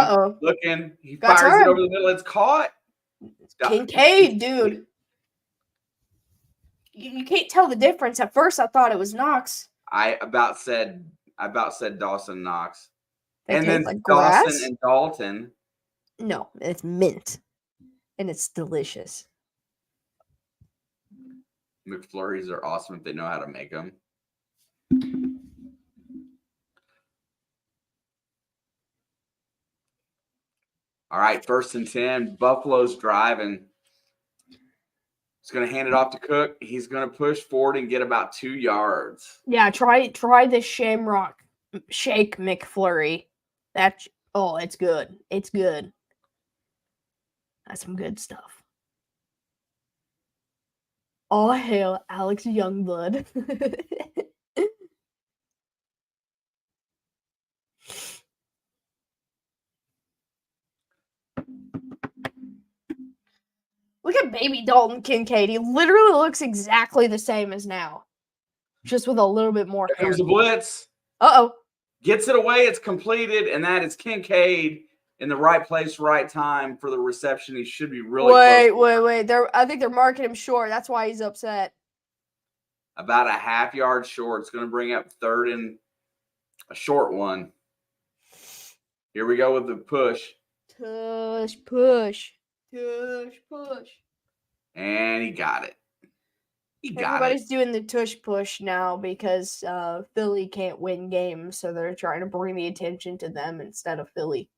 Speaker 2: He fires it over the middle. It's caught.
Speaker 1: Kincaid, dude. You can't tell the difference. At first, I thought it was Knox.
Speaker 2: I about said Dawson Knox.
Speaker 1: And then
Speaker 2: like
Speaker 1: Dawson
Speaker 2: grass? And Dalton.
Speaker 1: No, it's mint. And it's delicious.
Speaker 2: McFlurries are awesome if they know how to make them. All right, 1st and 10. Buffalo's driving. He's going to hand it off to Cook. He's going to push forward and get about 2 yards.
Speaker 1: Yeah, try the Shamrock Shake McFlurry. It's good. It's good. That's some good stuff. All hail Alex Youngblood. Look at baby Dalton Kincaid. He literally looks exactly the same as now. Just with a little bit more hair.
Speaker 2: Here comes the blitz.
Speaker 1: Uh-oh.
Speaker 2: Gets it away. It's completed, and that is Kincaid in the right place, right time for the reception. He should be really close.
Speaker 1: Wait. I think they're marking him short. That's why he's upset.
Speaker 2: About a half yard short. It's going to bring up 3rd and a short one. Here we go with the push.
Speaker 1: Push.
Speaker 2: And he got it.
Speaker 1: Everybody's doing the tush push now because Philly can't win games, so they're trying to bring the attention to them instead of Philly.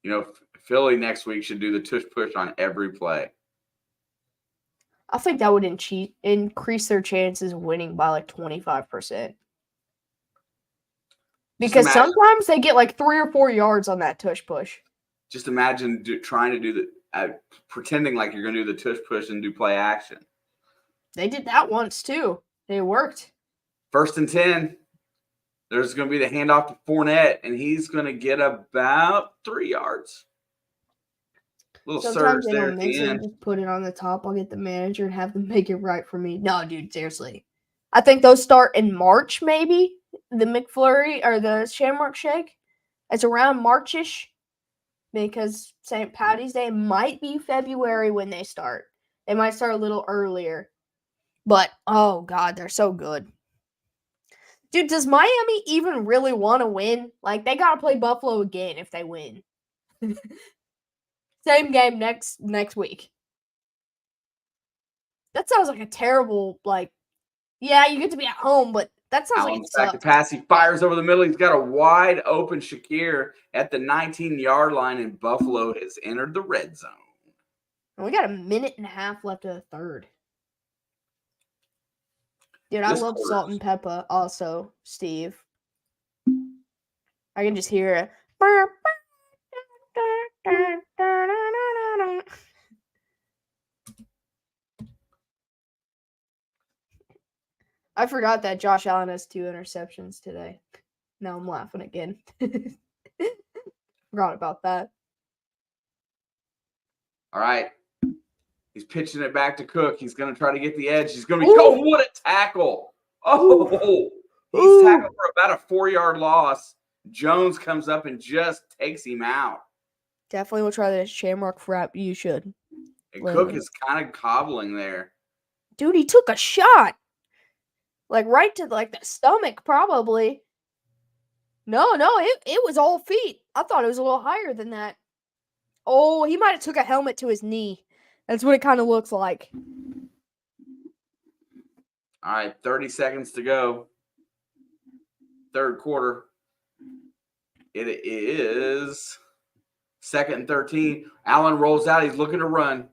Speaker 2: You know, Philly next week should do the tush push on every play.
Speaker 1: I think that would increase their chances of winning by like 25%. Because sometimes they get like 3 or 4 yards on that tush push.
Speaker 2: Just imagine trying to do the pretending like you're going to do the tush push and do play action.
Speaker 1: They did that once too. It worked.
Speaker 2: 1st and 10. There's going to be the handoff to Fournette, and he's going to get about 3 yards. Little
Speaker 1: Sometimes
Speaker 2: surge
Speaker 1: they
Speaker 2: there
Speaker 1: don't
Speaker 2: at
Speaker 1: mix
Speaker 2: the
Speaker 1: it
Speaker 2: end.
Speaker 1: and just put it on the top. I'll get the manager and have them make it right for me. No, dude, seriously. I think those start in March, maybe. The McFlurry or the Shamrock Shake. It's around March-ish. Because St. Patty's Day might be February when they start. They might start a little earlier. But, oh, God, they're so good. Dude, does Miami even really want to win? Like, they got to play Buffalo again if they win. Same game next week. That sounds like a terrible, like, yeah, you get to be at home, but that sounds like it
Speaker 2: back
Speaker 1: sucks.
Speaker 2: to pass. He fires over the middle. He's got a wide open Shakir at the 19-yard line, and Buffalo has entered the red zone.
Speaker 1: And we got a minute and a half left of the third. Dude, I love salt and pepper also, Steve. I can just hear it. I forgot that Josh Allen has 2 interceptions today. Now I'm laughing again. Forgot about that.
Speaker 2: All right. He's pitching it back to Cook. He's going to try to get the edge. He's going to be, oh, what a tackle. Oh, he's tackled for about a 4-yard loss. Jones comes up and just takes him out.
Speaker 1: Definitely will try this Shamrock Frap. You should.
Speaker 2: And Cook is kind of cobbling there.
Speaker 1: Dude, he took a shot. Like right to like the stomach, probably. No, it was all feet. I thought it was a little higher than that. Oh, he might have took a helmet to his knee. That's what it kind of looks like.
Speaker 2: All right, 30 seconds to go. Third quarter. It is 2nd and 13. Allen rolls out. He's looking to run.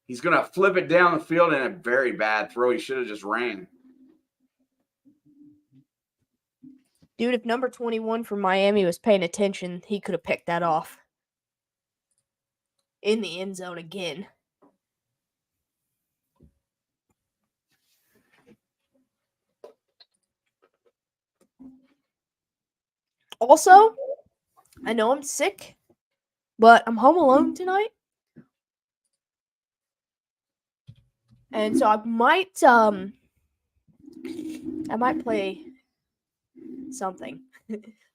Speaker 2: He's going to flip it down the field in a very bad throw. He should have just ran.
Speaker 1: Dude, if number 21 for Miami was paying attention, he could have picked that off. In the end zone again. Also, I know I'm sick, but I'm home alone tonight. And so I might play something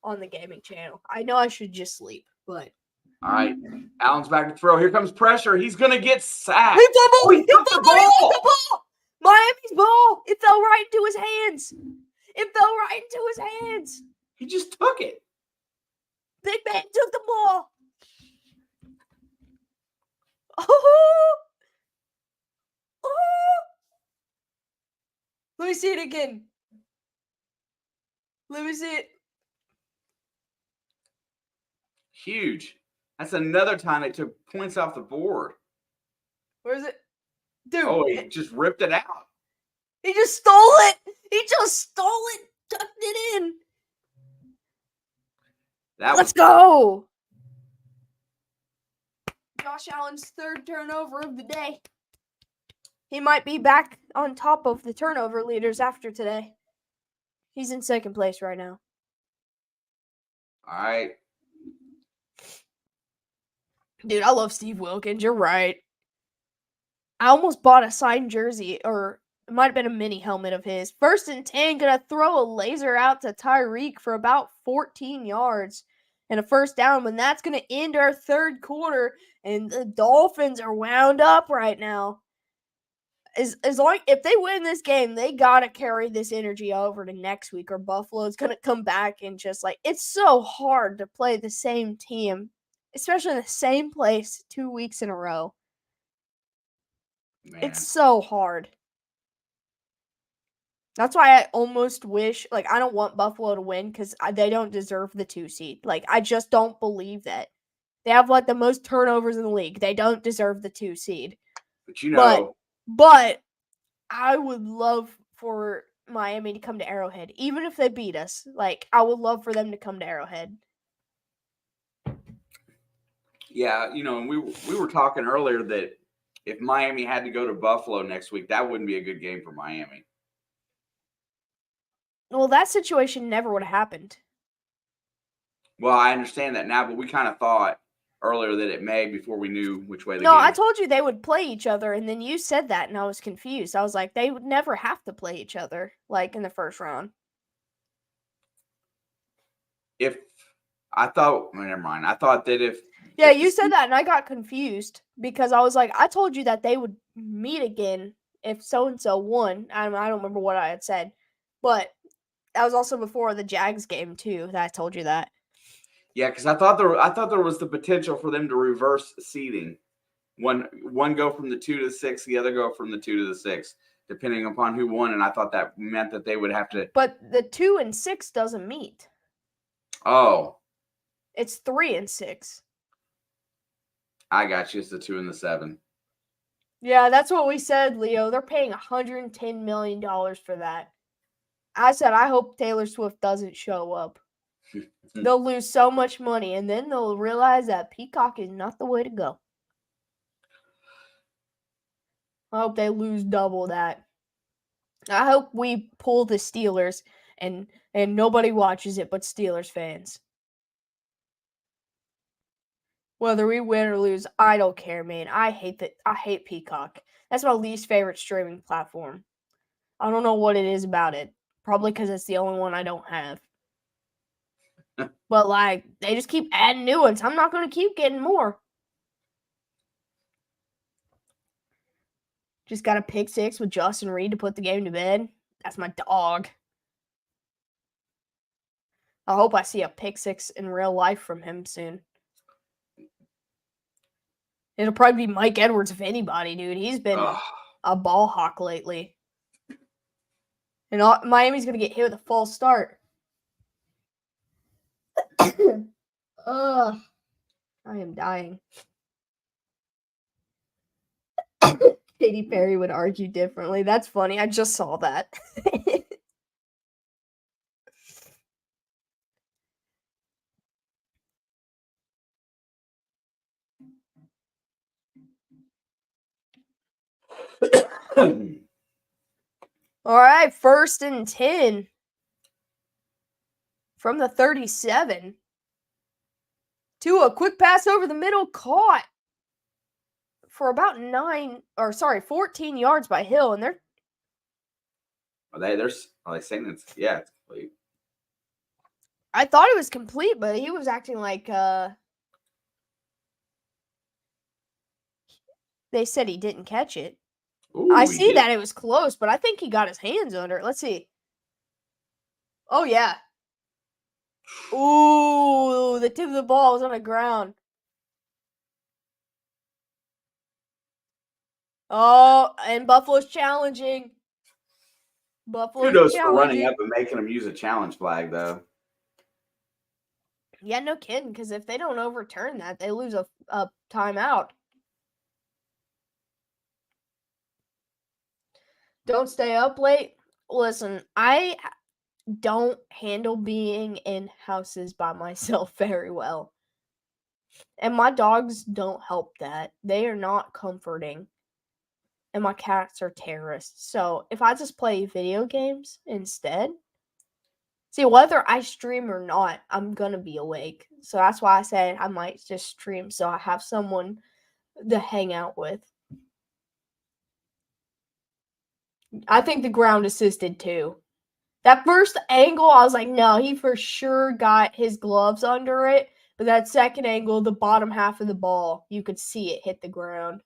Speaker 1: on the gaming channel. I know I should just sleep, but
Speaker 2: all right. Allen's back to throw. Here comes pressure. He's going to get sacked.
Speaker 1: He fumbled.
Speaker 2: He took the ball.
Speaker 1: Miami's ball. It fell right into his hands.
Speaker 2: He just took it.
Speaker 1: Big man took the ball. Oh. Let me see it again. Let me see it.
Speaker 2: Huge. That's another time they took points off the board.
Speaker 1: Where is it? Dude.
Speaker 2: Oh, he just ripped it out.
Speaker 1: He just stole it. Tucked it in. Let's go. Josh Allen's 3rd turnover of the day. He might be back on top of the turnover leaders after today. He's in 2nd place right now.
Speaker 2: All right.
Speaker 1: Dude, I love Steve Wilkins. You're right. I almost bought a signed jersey, or it might have been a mini helmet of his. 1st and 10, gonna throw a laser out to Tyreek for about 14 yards and a 1st down, when that's gonna end our 3rd quarter, and the Dolphins are wound up right now. As long if they win this game, they gotta carry this energy over to next week, or Buffalo's gonna come back and just like, it's so hard to play the same team, especially in the same place 2 weeks in a row. Man. It's so hard. That's why I almost wish, like, I don't want Buffalo to win because they don't deserve the 2 seed. Like, I just don't believe that. They have, like, the most turnovers in the league. They don't deserve the 2 seed.
Speaker 2: But you know.
Speaker 1: But I would love for Miami to come to Arrowhead, even if they beat us. Like, I would love for them to come to Arrowhead.
Speaker 2: Yeah, and we were talking earlier that if Miami had to go to Buffalo next week, that wouldn't be a good game for Miami.
Speaker 1: Well, that situation never would have happened.
Speaker 2: Well, I understand that now, but we kind of thought earlier that it may before we knew which way the
Speaker 1: No,
Speaker 2: game.
Speaker 1: I told you they would play each other, and then you said that, and I was confused. I was like, they would never have to play each other, like, in the first round.
Speaker 2: If I thought, well, never mind. I thought that if
Speaker 1: Yeah, you said that, and I got confused because I was like, I told you that they would meet again if so-and-so won. I don't remember what I had said, but that was also before the Jags game, too, that I told you that.
Speaker 2: Yeah, because I thought there was the potential for them to reverse seeding. One go from the 2 to the 6, the other go from the 2 to the 6, depending upon who won. And I thought that meant that they would have to.
Speaker 1: But the 2 and 6 doesn't meet.
Speaker 2: Oh,
Speaker 1: it's 3 and 6.
Speaker 2: I got you. It's the 2 and the 7.
Speaker 1: Yeah, that's what we said, Leo. They're paying $110 million for that. I said, I hope Taylor Swift doesn't show up. They'll lose so much money, and then they'll realize that Peacock is not the way to go. I hope they lose double that. I hope we pull the Steelers, and nobody watches it but Steelers fans. Whether we win or lose, I don't care, man. I hate Peacock. That's my least favorite streaming platform. I don't know what it is about it. Probably because it's the only one I don't have. But, like, they just keep adding new ones. I'm not going to keep getting more. Just got a pick 6 with Justin Reed to put the game to bed. That's my dog. I hope I see a pick 6 in real life from him soon. It'll probably be Mike Edwards if anybody, dude. He's been a ball hawk lately. And Miami's going to get hit with a false start. I am dying. Katy Perry would argue differently. That's funny. I just saw that. All right, 1st and 10 from the 37. To a quick pass over the middle, caught for about 14 yards by Hill, and they're.
Speaker 2: Are they saying it's complete?
Speaker 1: I thought it was complete, but he was acting like they said he didn't catch it.
Speaker 2: Ooh,
Speaker 1: I see that it was close, but I think he got his hands under it. Let's see. Oh, yeah. Ooh, the tip of the ball was on the ground. Oh, and Buffalo's challenging.
Speaker 2: Kudos for running up and making them use a challenge flag, though.
Speaker 1: Yeah, no kidding, because if they don't overturn that, they lose a timeout. Don't stay up late. Listen, I don't handle being in houses by myself very well. And my dogs don't help that. They are not comforting. And my cats are terrorists. So if I just play video games instead, see, whether I stream or not, I'm going to be awake. So that's why I said I might just stream so I have someone to hang out with. I think the ground assisted too. That first angle, I was like, no, he for sure got his gloves under it. But that second angle, the bottom half of the ball, you could see it hit the ground.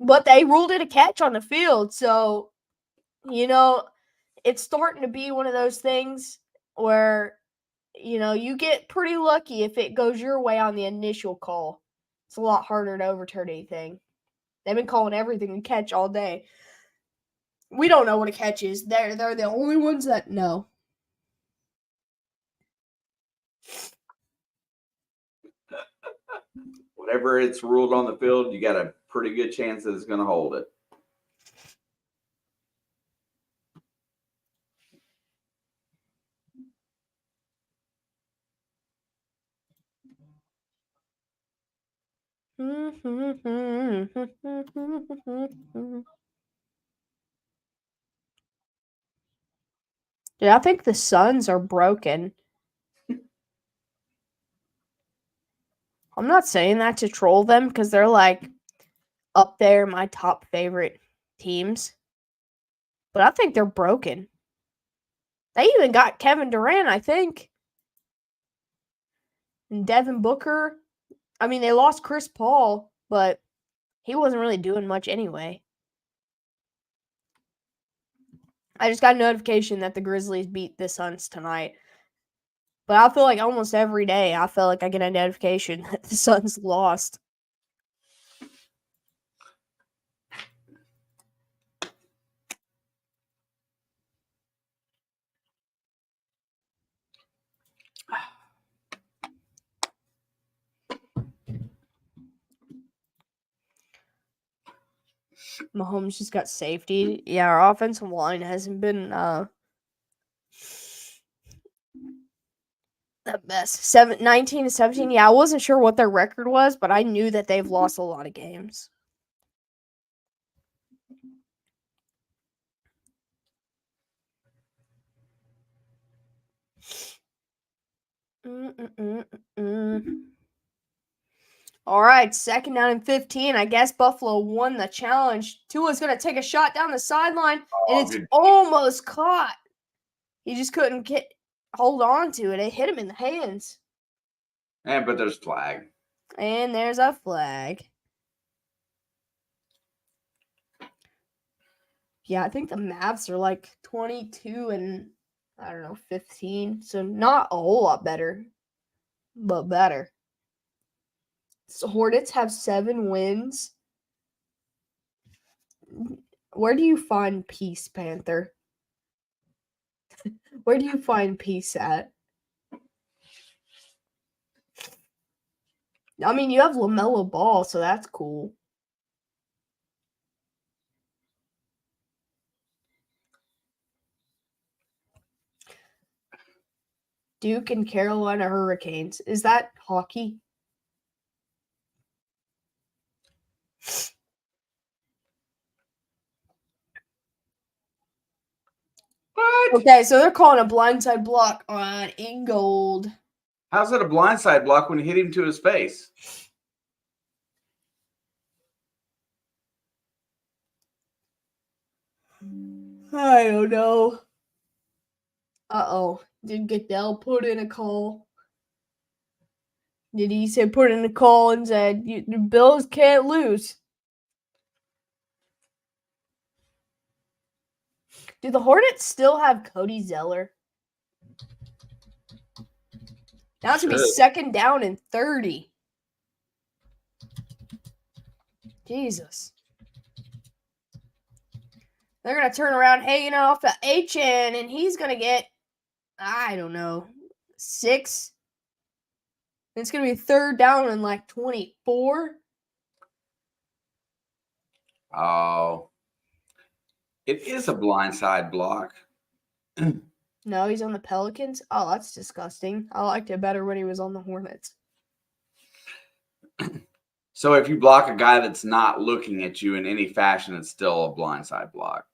Speaker 1: But they ruled it a catch on the field. So, it's starting to be one of those things where, you get pretty lucky if it goes your way on the initial call. It's a lot harder to overturn anything. They've been calling everything a catch all day. We don't know what a catch is. They're the only ones that know.
Speaker 2: Whatever it's ruled on the field, you got a pretty good chance that it's going to hold it.
Speaker 1: Yeah, I think the Suns are broken. I'm not saying that to troll them because they're like up there, my top favorite teams. But I think they're broken. They even got Kevin Durant, I think. And Devin Booker. I mean, they lost Chris Paul, but he wasn't really doing much anyway. I just got a notification that the Grizzlies beat the Suns tonight. But I feel like almost every day, I feel like I get a notification that the Suns lost. Mahomes just got safety. Yeah, our offensive line hasn't been the best. 19 to 17. Yeah, I wasn't sure what their record was, but I knew that they've lost a lot of games. All right, 2nd down and 15. I guess Buffalo won the challenge. Tua's going to take a shot down the sideline, and it's almost caught. He just couldn't hold on to it. It hit him in the hands.
Speaker 2: But there's flag.
Speaker 1: And there's a flag. Yeah, I think the Mavs are like 22 and, I don't know, 15. So not a whole lot better, but better. So Hornets have 7 wins. Where do you find peace, Panther? Where do you find peace at? I mean, you have LaMelo Ball, so that's cool. Duke and Carolina Hurricanes. Is that hockey?
Speaker 2: What?
Speaker 1: Okay, so they're calling a blindside block on Ingold.
Speaker 2: How's it a blindside block when he hit him to his face?
Speaker 1: I don't know. Uh-oh. Did Goodell put in a call? Did he say put in a call and said, the Bills can't lose? Do the Hornets still have Cody Zeller? Now it's going to be 2nd down and 30. Jesus. They're going to turn around hanging off the HN, and he's going to get, I don't know, 6. It's going to be 3rd down and like 24.
Speaker 2: Oh. It is a blindside block.
Speaker 1: No, he's on the Pelicans. Oh, that's disgusting. I liked it better when he was on the Hornets.
Speaker 2: So if you block a guy that's not looking at you in any fashion, it's still a blindside block.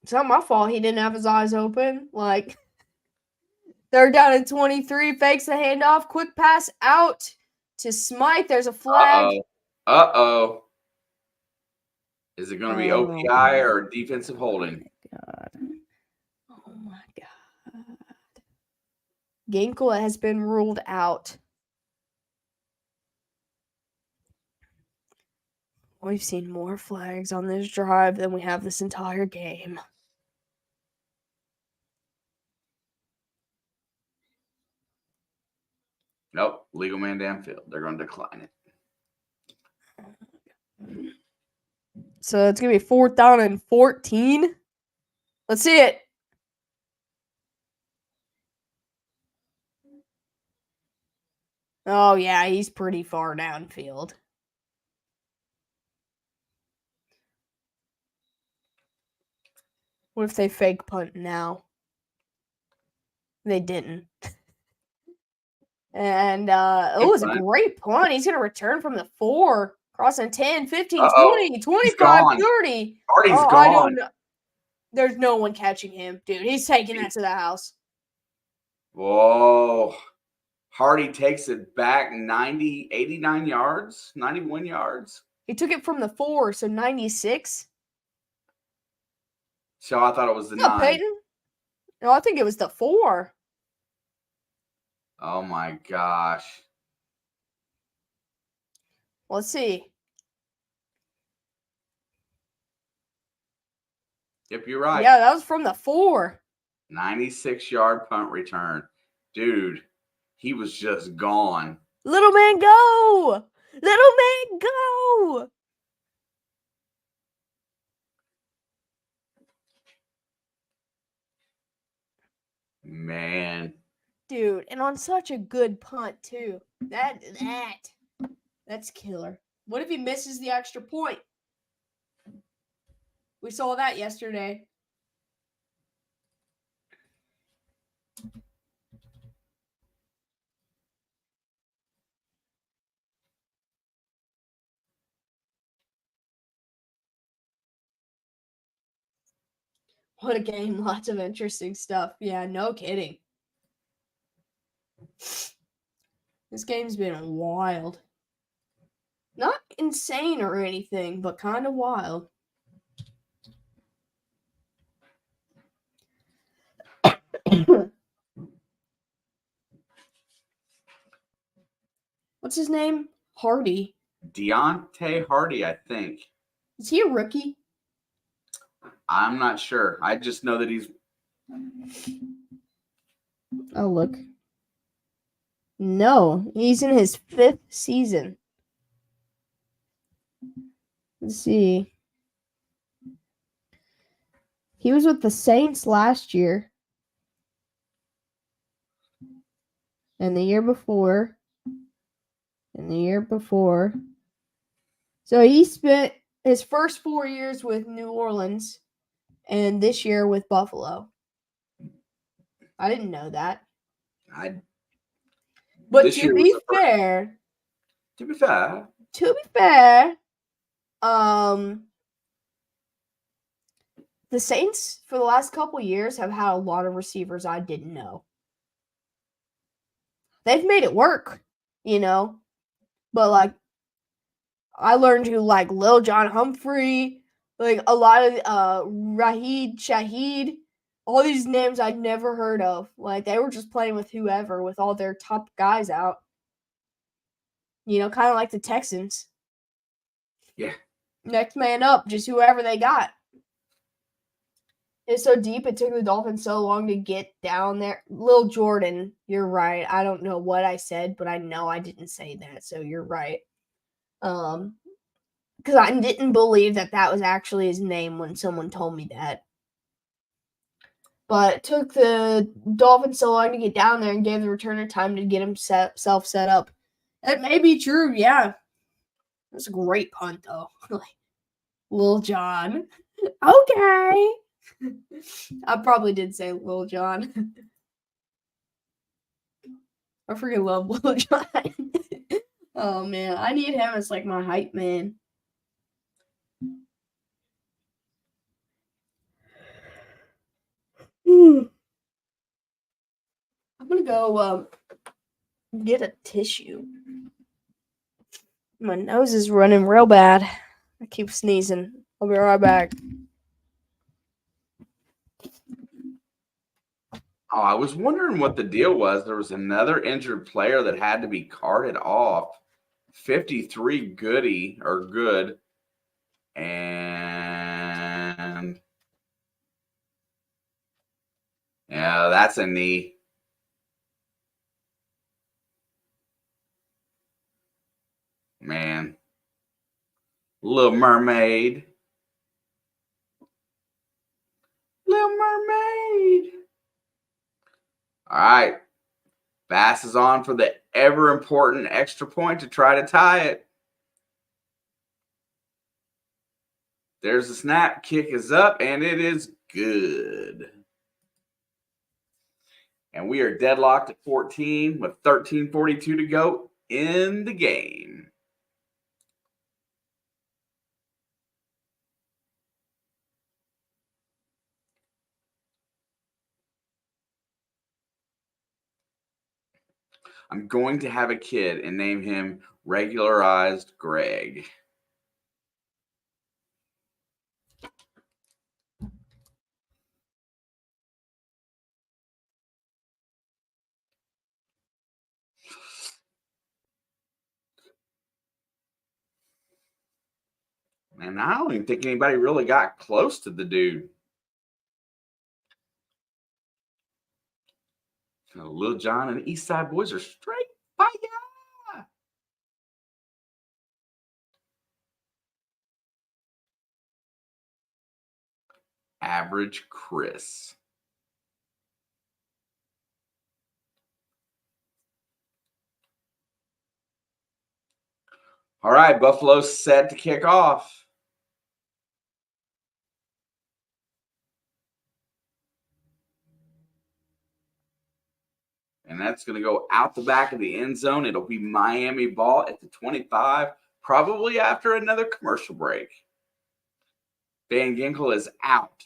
Speaker 1: It's not my fault he didn't have his eyes open. Like, 3rd down and 23. Fakes the handoff. Quick pass out to Smythe. There's a flag.
Speaker 2: Uh-oh. Is it going to be OPI
Speaker 1: God.
Speaker 2: or defensive holding?
Speaker 1: God. Oh, my God. Ginkel has been ruled out. We've seen more flags on this drive than we have this entire game.
Speaker 2: Nope. Legal man downfield. They're going to decline it.
Speaker 1: So it's going to be 4th down and 14. Let's see it. Oh, yeah, he's pretty far downfield. What if they fake punt now? They didn't. And it was a great punt. He's going to return from the 4, crossing 10, 15, 20, 25, 30.
Speaker 2: Hardy's gone.
Speaker 1: I don't know. There's no one catching him, dude. He's taking that to the house.
Speaker 2: Whoa. Hardy takes it back 90, 89 yards, 91 yards.
Speaker 1: He took it from the 4, so 96.
Speaker 2: So I thought it was the
Speaker 1: No,
Speaker 2: 9.
Speaker 1: Peyton. No, I think it was the 4.
Speaker 2: Oh, my gosh.
Speaker 1: Let's see.
Speaker 2: Yep, you're right.
Speaker 1: Yeah, that was from the 4.
Speaker 2: 96-yard punt return. Dude, he was just gone.
Speaker 1: Little man, go! Little man, go!
Speaker 2: Man.
Speaker 1: Dude, and on such a good punt, too. That's killer. What if he misses the extra point? We saw that yesterday. What a game. Lots of interesting stuff. Yeah, no kidding. This game's been wild. Not insane or anything, but kind of wild. What's his name? Hardy.
Speaker 2: Deontay Hardy, I think.
Speaker 1: Is he a rookie?
Speaker 2: I'm not sure. I just know that he's...
Speaker 1: Oh, look. No, he's in his 5th season. Let's see. He was with the Saints last year. And the year before. And the year before. So he spent his first 4 years with New Orleans. And this year with Buffalo. I didn't know that. But to be fair, the Saints for the last couple years have had a lot of receivers I didn't know. They've made it work, you know. But like, I learned who like Lil John Humphrey, like a lot of Shaheed, all these names I'd never heard of. Like they were just playing with whoever, with all their top guys out. You know, kind of like the Texans.
Speaker 2: Yeah.
Speaker 1: Next man up, just whoever they got. It's so deep, it took the Dolphins so long to get down there. Lil Jordan, you're right. I don't know what I said, but I know I didn't say that, so you're right. Because I didn't believe that was actually his name when someone told me that. But it took the Dolphins so long to get down there and gave the returner time to get himself set up. That may be true, yeah. That's a great punt, though. Lil John. Okay. I probably did say Lil John. I freaking love Lil John. Oh, man. I need him as, like, my hype man. I'm gonna go get a tissue. My nose is running real bad. I keep sneezing. I'll be right back.
Speaker 2: Oh, I was wondering what the deal was. There was another injured player that had to be carted off. 53 good. And yeah, that's a knee. Man. Little Mermaid. Little Mermaid. All right. Bass is on for the ever important extra point to try to tie it. There's the snap. Kick is up, and it is good. And we are deadlocked at 14 with 13:42 to go in the game. I'm going to have a kid and name him Regularized Greg. And I don't even think anybody really got close to the dude. Lil Jon and the East Side Boys are straight fire. Average Chris. All right, Buffalo's set to kick off. And that's going to go out the back of the end zone. It'll be Miami ball at the 25, probably after another commercial break. Van Ginkel is out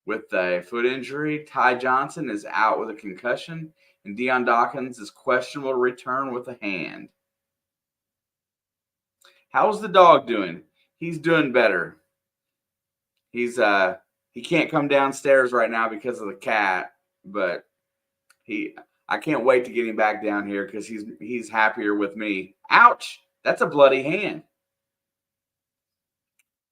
Speaker 2: with a foot injury. Ty Johnson is out with a concussion. And Deion Dawkins is questionable to return with a hand. How's the dog doing? He's doing better. He can't come downstairs right now because of the cat, but I can't wait to get him back down here because he's happier with me. Ouch! That's a bloody hand.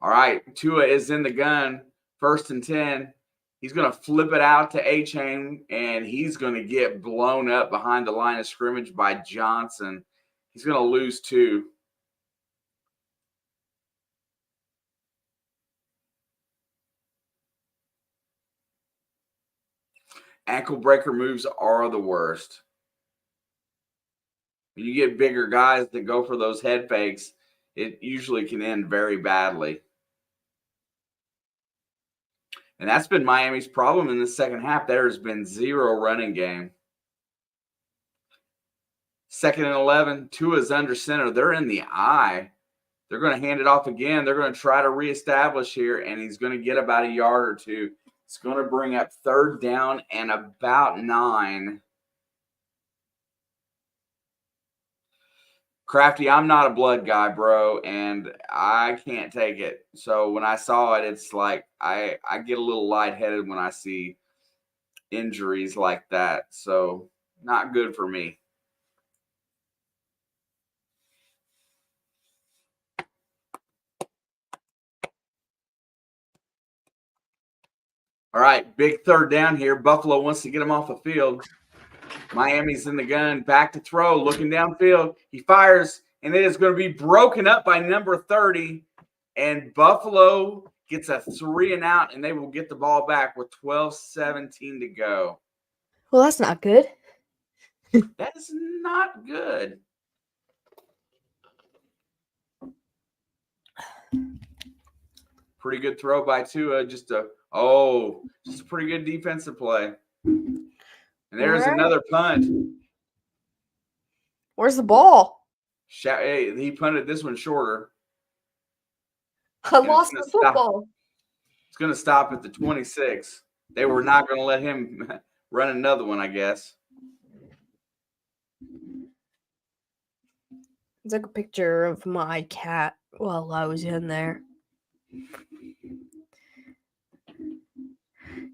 Speaker 2: All right, Tua is in the gun, 1st and 10. He's going to flip it out to A-Chain, and he's going to get blown up behind the line of scrimmage by Johnson. He's going to lose 2. Ankle breaker moves are the worst. When you get bigger guys that go for those head fakes, it usually can end very badly. And that's been Miami's problem in the second half. There has been 0 running game. 2nd and 11, Tua's under center. They're in the eye. They're going to hand it off again. They're going to try to reestablish here, and he's going to get about a yard or 2. It's going to bring up 3rd down and about 9. Crafty, I'm not a blood guy, bro, and I can't take it. So when I saw it, it's like I get a little lightheaded when I see injuries like that. So not good for me. All right, big 3rd down here. Buffalo wants to get him off the field. Miami's in the gun, back to throw, looking downfield. He fires, and it is going to be broken up by number 30. And Buffalo gets a 3 and out, and they will get the ball back with 12:17 to go.
Speaker 1: Well, that's not good.
Speaker 2: That is not good. Pretty good throw by Tua. Just a pretty good defensive play. And there's another punt.
Speaker 1: Where's the ball?
Speaker 2: He punted this one shorter.
Speaker 1: I lost the football.
Speaker 2: It's going to stop at the 26. They were not going to let him run another one, I guess.
Speaker 1: I took a picture of my cat while I was in there.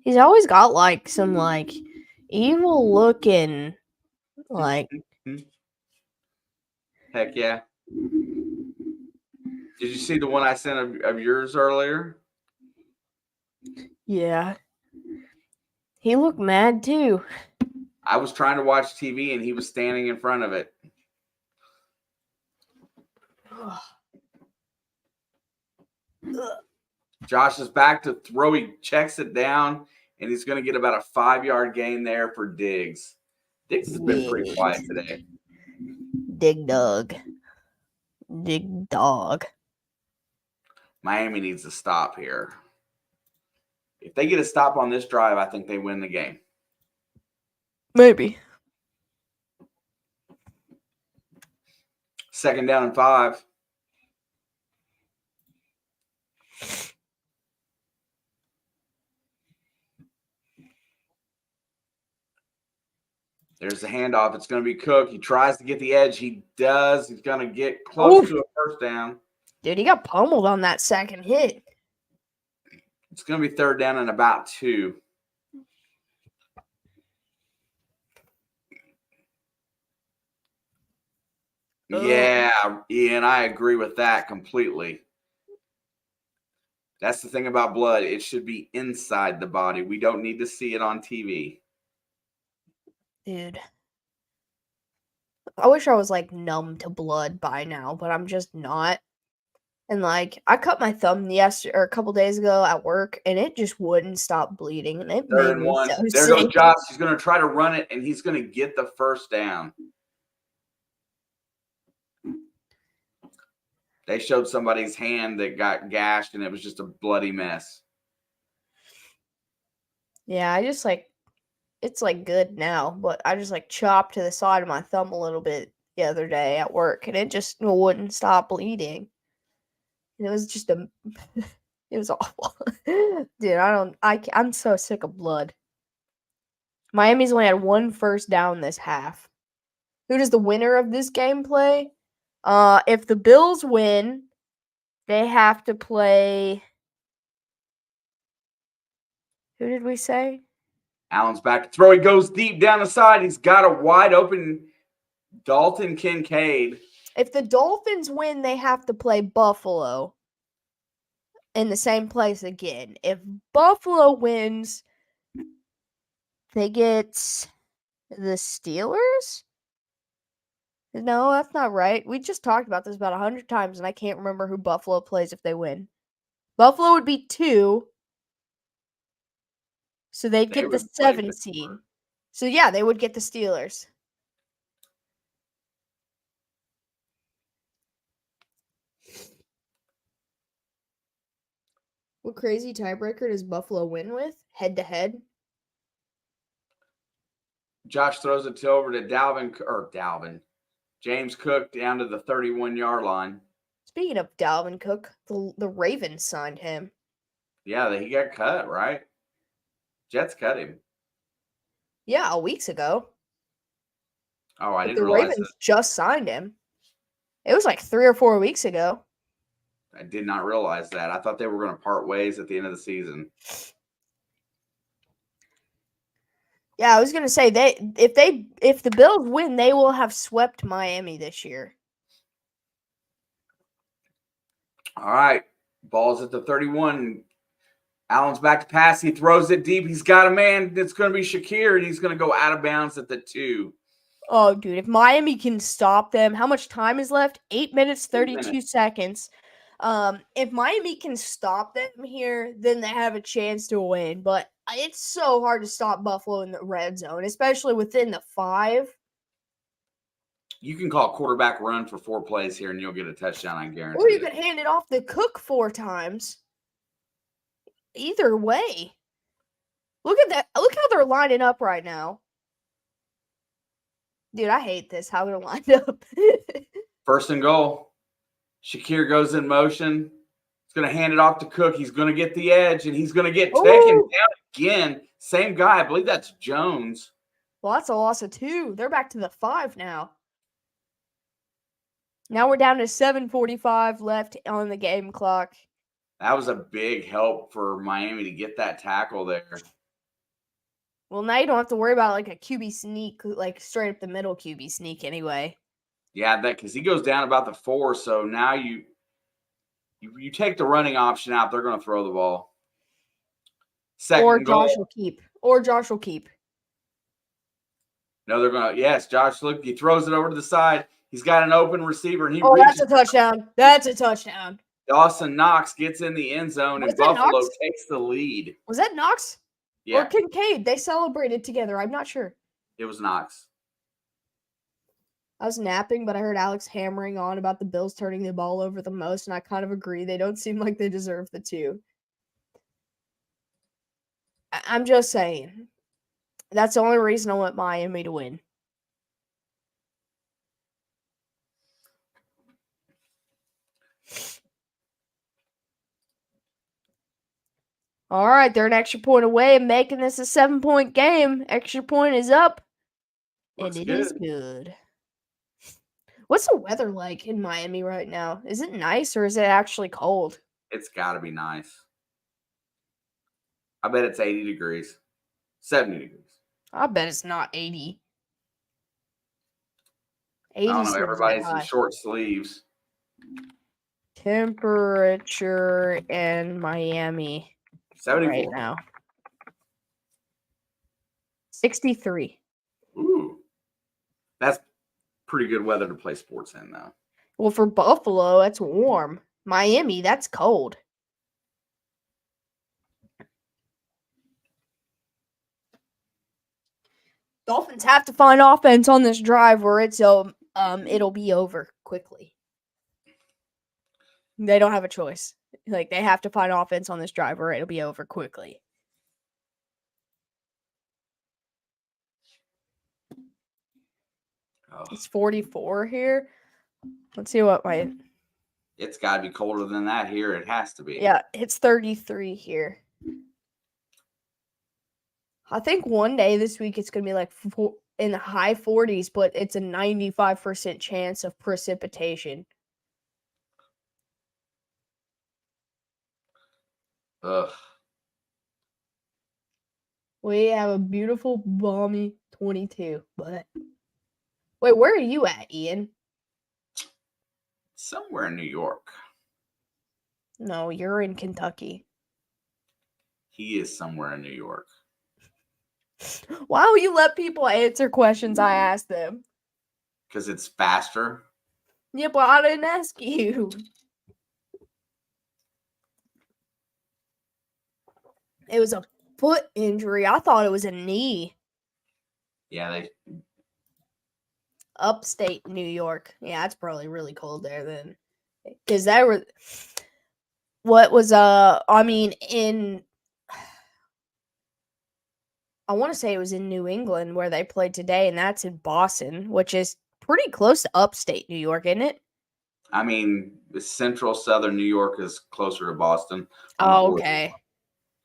Speaker 1: He's always got like some like evil looking like.
Speaker 2: Heck yeah. Did you see the one I sent of yours earlier?
Speaker 1: Yeah. He looked mad too.
Speaker 2: I was trying to watch TV and he was standing in front of it. Josh is back to throw. He checks it down, and he's going to get about a 5-yard gain there for Diggs. Diggs has been pretty quiet today.
Speaker 1: Dig dog. Dig dog.
Speaker 2: Miami needs to stop here. If they get a stop on this drive, I think they win the game.
Speaker 1: Maybe.
Speaker 2: 2nd down and 5. There's the handoff. It's going to be Cook. He tries to get the edge. He does. He's going to get close to a first down.
Speaker 1: Dude, he got pummeled on that second hit.
Speaker 2: It's going to be 3rd down and about 2. Yeah, Ian, I agree with that completely. That's the thing about blood. It should be inside the body. We don't need to see it on TV.
Speaker 1: Dude. I wish I was, like, numb to blood by now, but I'm just not. And, like, I cut my thumb a couple days ago at work, and it just wouldn't stop bleeding, and it
Speaker 2: 3rd
Speaker 1: made
Speaker 2: and
Speaker 1: me
Speaker 2: 1.
Speaker 1: so
Speaker 2: There
Speaker 1: sick.
Speaker 2: goes Josh. He's going to try to run it, and he's going to get the first down. They showed somebody's hand that got gashed, and it was just a bloody mess.
Speaker 1: Yeah, I just, like, it's, like, good now, but I just, like, chopped to the side of my thumb a little bit the other day at work, and it just wouldn't stop bleeding. And it was just it was awful. Dude, I'm so sick of blood. Miami's only had 1 first down this half. Who does the winner of this game play? If the Bills win, they have to play. Who did we say?
Speaker 2: Allen's back to throw. He goes deep down the side. He's got a wide open Dalton Kincaid.
Speaker 1: If the Dolphins win, they have to play Buffalo in the same place again. If Buffalo wins, they get the Steelers? No, that's not right. We just talked about this about 100 times, and I can't remember who Buffalo plays if they win. Buffalo would be 2. So they'd get the 7 seed. So, yeah, they would get the Steelers. What crazy tiebreaker does Buffalo win with? Head-to-head?
Speaker 2: Josh throws it over to James Cook down to the 31-yard line.
Speaker 1: Speaking of Dalvin Cook, the Ravens signed him.
Speaker 2: Yeah, he got cut, right? Jets cut him.
Speaker 1: Yeah, weeks ago.
Speaker 2: Oh, I didn't
Speaker 1: The
Speaker 2: realize
Speaker 1: Ravens
Speaker 2: that.
Speaker 1: just signed him. It was like 3 or 4 weeks ago.
Speaker 2: I did not realize that. I thought they were going to part ways at the end of the season.
Speaker 1: Yeah, I was gonna say if the Bills win, they will have swept Miami this year.
Speaker 2: All right, ball's at the 31. Allen's back to pass. He throws it deep. He's got a man. It's going to be Shakir, and he's going to go out of bounds at the 2.
Speaker 1: Oh, dude, if Miami can stop them, how much time is left? 8 minutes, 32 seconds. If Miami can stop them here, then they have a chance to win. But it's so hard to stop Buffalo in the red zone, especially within the 5.
Speaker 2: You can call quarterback run for 4 plays here, and you'll get a touchdown, I guarantee.
Speaker 1: Or you could hand it off to Cook 4 times. Either way. Look at that. Look how they're lining up right now. Dude, I hate this, how they're lined up.
Speaker 2: 1st and goal. Shakir goes in motion. He's going to hand it off to Cook. He's going to get the edge, and he's going to get taken down again. Same guy. I believe that's Jones.
Speaker 1: Well, that's a loss of 2. They're back to the 5 now. Now we're down to 7:45 left on the game clock.
Speaker 2: That was a big help for Miami to get that tackle there.
Speaker 1: Well, now you don't have to worry about like a QB sneak, like straight up the middle QB sneak anyway.
Speaker 2: Yeah, because he goes down about the 4, so now you take the running option out, they're going to throw the ball. 2nd goal.
Speaker 1: Or Josh will keep.
Speaker 2: No, they're going to. Yes, Josh, look, he throws it over to the side. He's got an open receiver, and he reaches.
Speaker 1: That's a touchdown. That's a touchdown.
Speaker 2: Dawson Knox gets in the end zone, and Buffalo takes the lead.
Speaker 1: Was that Knox?
Speaker 2: Yeah.
Speaker 1: Or Kincaid? They celebrated together. I'm not sure.
Speaker 2: It was Knox.
Speaker 1: I was napping, but I heard Alex hammering on about the Bills turning the ball over the most, and I kind of agree. They don't seem like they deserve the 2. I'm just saying. That's the only reason I want Miami to win. All right, they're an extra point away, making this a 7-point game. Extra point is up,
Speaker 2: Looks
Speaker 1: and it
Speaker 2: good.
Speaker 1: is good. What's the weather like in Miami right now? Is it nice or is it actually cold?
Speaker 2: It's got to be nice. I bet it's 80 degrees, 70 degrees.
Speaker 1: I bet it's not 80.
Speaker 2: I
Speaker 1: 80
Speaker 2: don't know.
Speaker 1: seems a bit
Speaker 2: Everybody's in
Speaker 1: high.
Speaker 2: short sleeves.
Speaker 1: Temperature in Miami
Speaker 2: 74.
Speaker 1: right now. 63.
Speaker 2: Ooh. That's pretty good weather to play sports in, though.
Speaker 1: Well, for Buffalo, that's warm. Miami, that's cold. Dolphins have to find offense on this drive or it'll be over quickly. They don't have a choice. Like, they have to find offense on this drive or it'll be over quickly.
Speaker 2: Oh,
Speaker 1: It's 44 here. Let's see what my...
Speaker 2: it's got to be colder than that here. It has to be.
Speaker 1: Yeah, it's 33 here. I think one day this week it's going to be like in the high 40s, but it's a 95% chance of precipitation.
Speaker 2: Ugh.
Speaker 1: We have a beautiful, balmy 22. But wait, where are you at, Ian?
Speaker 2: Somewhere in New York.
Speaker 1: No, you're in Kentucky.
Speaker 2: He is somewhere in New York.
Speaker 1: Why don't you let people answer questions I ask them?
Speaker 2: Because it's faster.
Speaker 1: Yeah, but I didn't ask you. It was a foot injury. I thought it was a knee.
Speaker 2: Yeah, they.
Speaker 1: Upstate New York. Yeah, it's probably really cold there then. Because that was what was I mean in I want to say it was in New England where they played today, and that's in Boston, which is pretty close to upstate New York, isn't it?
Speaker 2: I mean, central southern New York is closer to Boston.
Speaker 1: Oh, okay.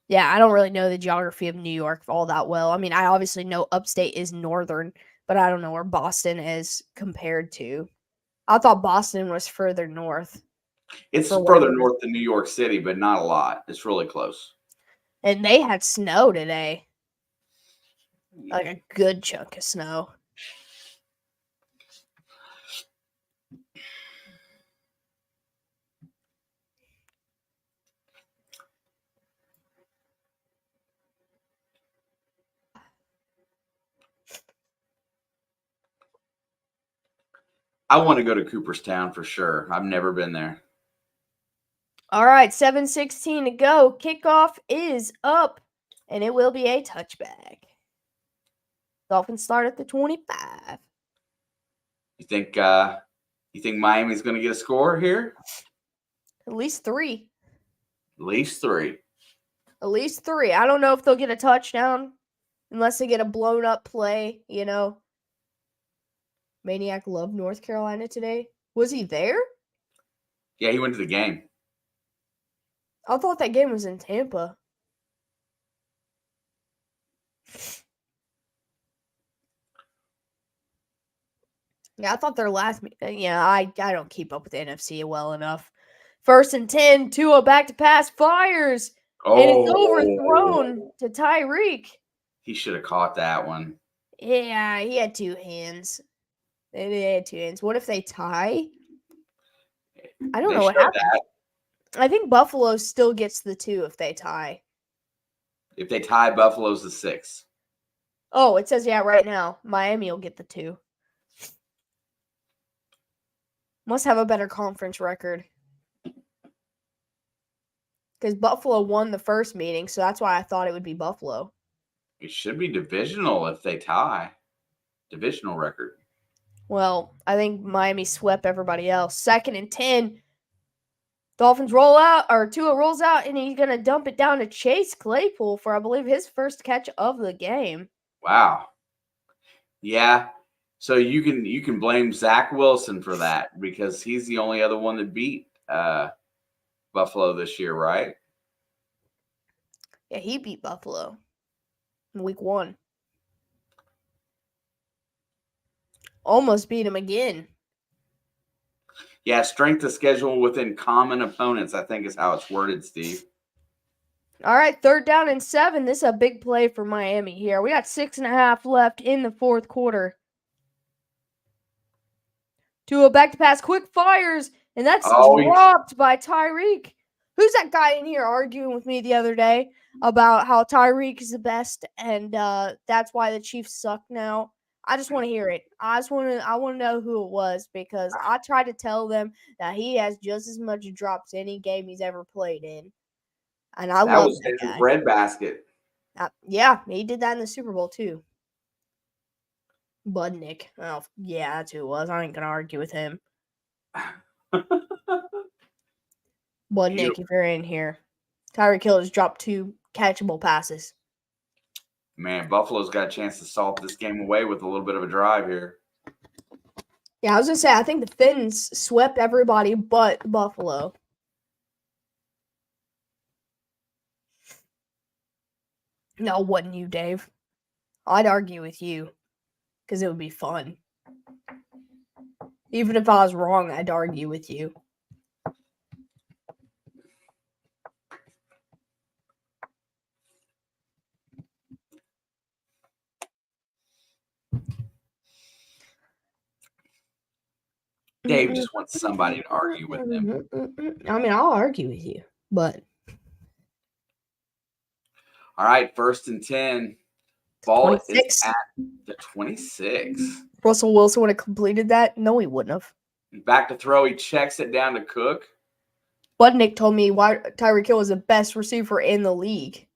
Speaker 1: Yeah, I don't really know the geography of New York all that well. I mean, I obviously know upstate is northern, but I don't know where Boston is compared to. I thought Boston was further north.
Speaker 2: It's
Speaker 1: for
Speaker 2: further
Speaker 1: whatever.
Speaker 2: north than New York City, but not a lot. It's really close.
Speaker 1: And they had snow today. Like a good chunk of snow.
Speaker 2: I want to go to Cooperstown for sure. I've never been there.
Speaker 1: All right, 7:16 to go. Kickoff is up, and it will be a touchback. Dolphins start at the 25.
Speaker 2: You think Miami's going to get a score here?
Speaker 1: At least 3.
Speaker 2: At least 3.
Speaker 1: At least 3. I don't know if they'll get a touchdown unless they get a blown up play, you know. Maniac loved North Carolina today. Was he there?
Speaker 2: Yeah, he went to the game.
Speaker 1: I thought that game was in Tampa. Yeah, I thought their last. Yeah, I don't keep up with the NFC well enough. 1st and 10, Tua back to pass, fires, and it's overthrown to Tyreek.
Speaker 2: He should have caught that one.
Speaker 1: Yeah, he had 2 hands. They had 2 hands. What if they tie? I don't know what happened. I think Buffalo still gets the 2 if they tie.
Speaker 2: If they tie, Buffalo's the 6.
Speaker 1: Oh, it says, yeah, right now. Miami will get the 2. Must have a better conference record. Because Buffalo won the first meeting, so that's why I thought it would be Buffalo.
Speaker 2: It should be divisional if they tie. Divisional record.
Speaker 1: Well, I think Miami swept everybody else. 2nd and 10. Dolphins roll out, or Tua rolls out, and he's going to dump it down to Chase Claypool for, I believe, his first catch of the game.
Speaker 2: Wow. Yeah. So you can blame Zach Wilson for that because he's the only other one that beat Buffalo this year, right?
Speaker 1: Yeah, he beat Buffalo in week 1. Almost beat him again.
Speaker 2: Yeah, strength of schedule within common opponents, I think is how it's worded, Steve.
Speaker 1: All right, 3rd down and 7. This is a big play for Miami here. We got 6.5 left in the 4th quarter. To a back to pass, quick fires, and that's dropped by Tyreek. Who's that guy in here arguing with me the other day about how Tyreek is the best and that's why the Chiefs suck now? I just want to hear it. I want to know who it was because I tried to tell them that he has just as much drops any game he's ever played in. And I love
Speaker 2: was
Speaker 1: that
Speaker 2: his
Speaker 1: guy.
Speaker 2: breadbasket.
Speaker 1: Yeah, he did that in the Super Bowl too. Budnick. Oh, yeah, that's who it was. I ain't going to argue with him. Budnick, if you're in here. Tyreek Hill has dropped 2 catchable passes.
Speaker 2: Man, Buffalo's got a chance to salt this game away with a little bit of a drive here.
Speaker 1: Yeah, I was going to say, I think the Finns swept everybody but Buffalo. No, wouldn't you, Dave? I'd argue with you because it would be fun. Even if I was wrong, I'd argue with you.
Speaker 2: Dave just wants somebody to argue with him.
Speaker 1: I mean, I'll argue with you, but.
Speaker 2: All right, 1st and 10. Ball
Speaker 1: 26.
Speaker 2: is at the 26.
Speaker 1: Russell Wilson would have completed that? No, he wouldn't have.
Speaker 2: Back to throw. He checks it down to Cook.
Speaker 1: Budnick told me why Tyreek Hill is the best receiver in the league.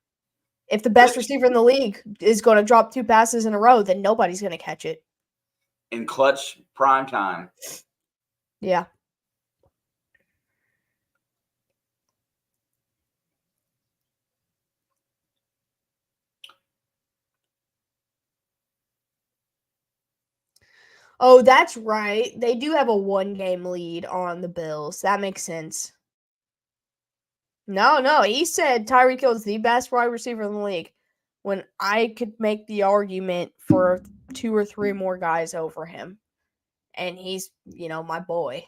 Speaker 1: If the best receiver in the league is going to drop 2 passes in a row, then nobody's going to catch it.
Speaker 2: In clutch prime time.
Speaker 1: Yeah. Oh, that's right. They do have a 1-game lead on the Bills. That makes sense. No. He said Tyreek Hill is the best wide receiver in the league when I could make the argument for 2 or 3 more guys over him. And he's, my boy.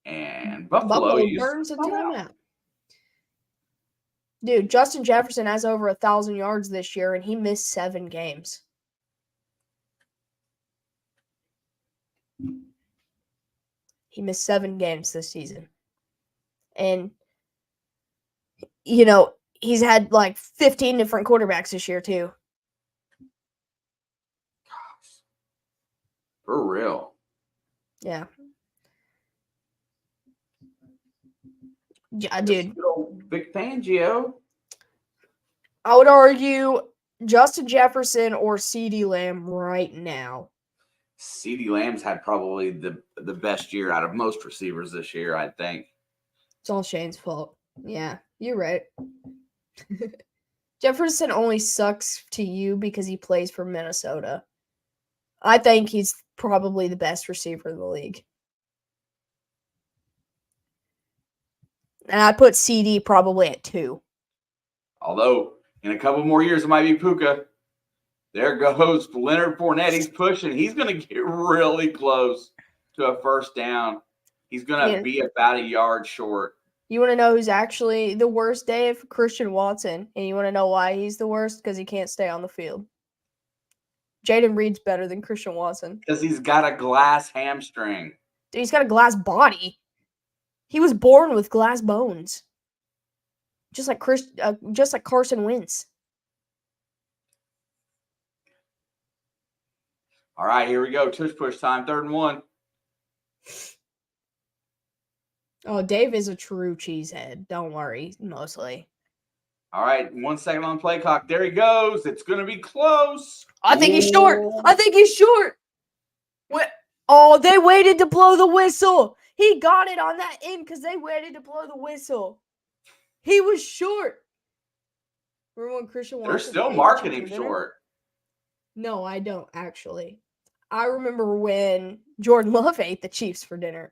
Speaker 2: And Buffalo
Speaker 1: burns a timeout. Dude, Justin Jefferson has over 1,000 yards this year, and he missed 7 games. He missed 7 games this season. And, he's had like 15 different quarterbacks this year, too.
Speaker 2: Gosh. For real.
Speaker 1: Yeah. Yeah, dude.
Speaker 2: Big Fangio.
Speaker 1: I would argue Justin Jefferson or CeeDee Lamb right now.
Speaker 2: CeeDee Lamb's had probably the best year out of most receivers this year, I think.
Speaker 1: It's all Shane's fault. Yeah, you're right. Jefferson only sucks to you because he plays for Minnesota. I think he's probably the best receiver in the league. And I'd put CD probably at 2.
Speaker 2: Although, in a couple more years, it might be Puka. There goes Leonard Fournette. He's pushing. He's going to get really close to a 1st down. He's going to be about a yard short.
Speaker 1: You want to know who's actually the worst, Dave? Christian Watson. And you want to know why he's the worst? Because he can't stay on the field. Jaden Reed's better than Christian Watson.
Speaker 2: Because he's got a glass hamstring.
Speaker 1: Dude, he's got a glass body. He was born with glass bones. Just like Carson Wentz.
Speaker 2: All right, here we go. Tush push time, 3rd and 1.
Speaker 1: Oh, Dave is a true cheesehead. Don't worry, mostly.
Speaker 2: All right, 1 second on the play clock. There he goes. It's going to be close.
Speaker 1: I think he's short. Oh, they waited to blow the whistle. He got it on that end because they waited to blow the whistle. He was short. Remember when Christian Watson?
Speaker 2: They're still
Speaker 1: ate the
Speaker 2: marking
Speaker 1: Chiefs
Speaker 2: him
Speaker 1: for dinner?
Speaker 2: short.
Speaker 1: No, I don't actually. I remember when Jordan Love ate the Chiefs for dinner,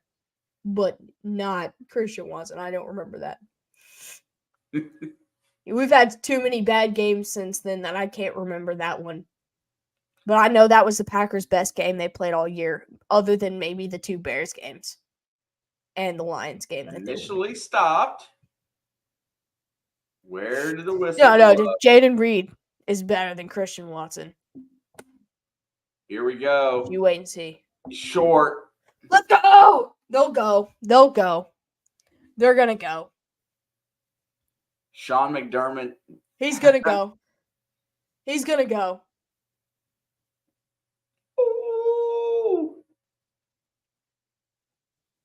Speaker 1: but not Christian Watson. I don't remember that. We've had too many bad games since then that I can't remember that one. But I know that was the Packers' best game they played all year, other than maybe the 2 Bears games and the Lions game that they won.
Speaker 2: Initially stopped. Where did the whistle
Speaker 1: No,
Speaker 2: blow?
Speaker 1: Jaden Reed is better than Christian Watson.
Speaker 2: Here we go.
Speaker 1: You wait and see.
Speaker 2: Short.
Speaker 1: Let's go! They'll go. They'll go. They're going to go.
Speaker 2: Sean McDermott.
Speaker 1: He's going to go. He's going to go.
Speaker 2: Ooh.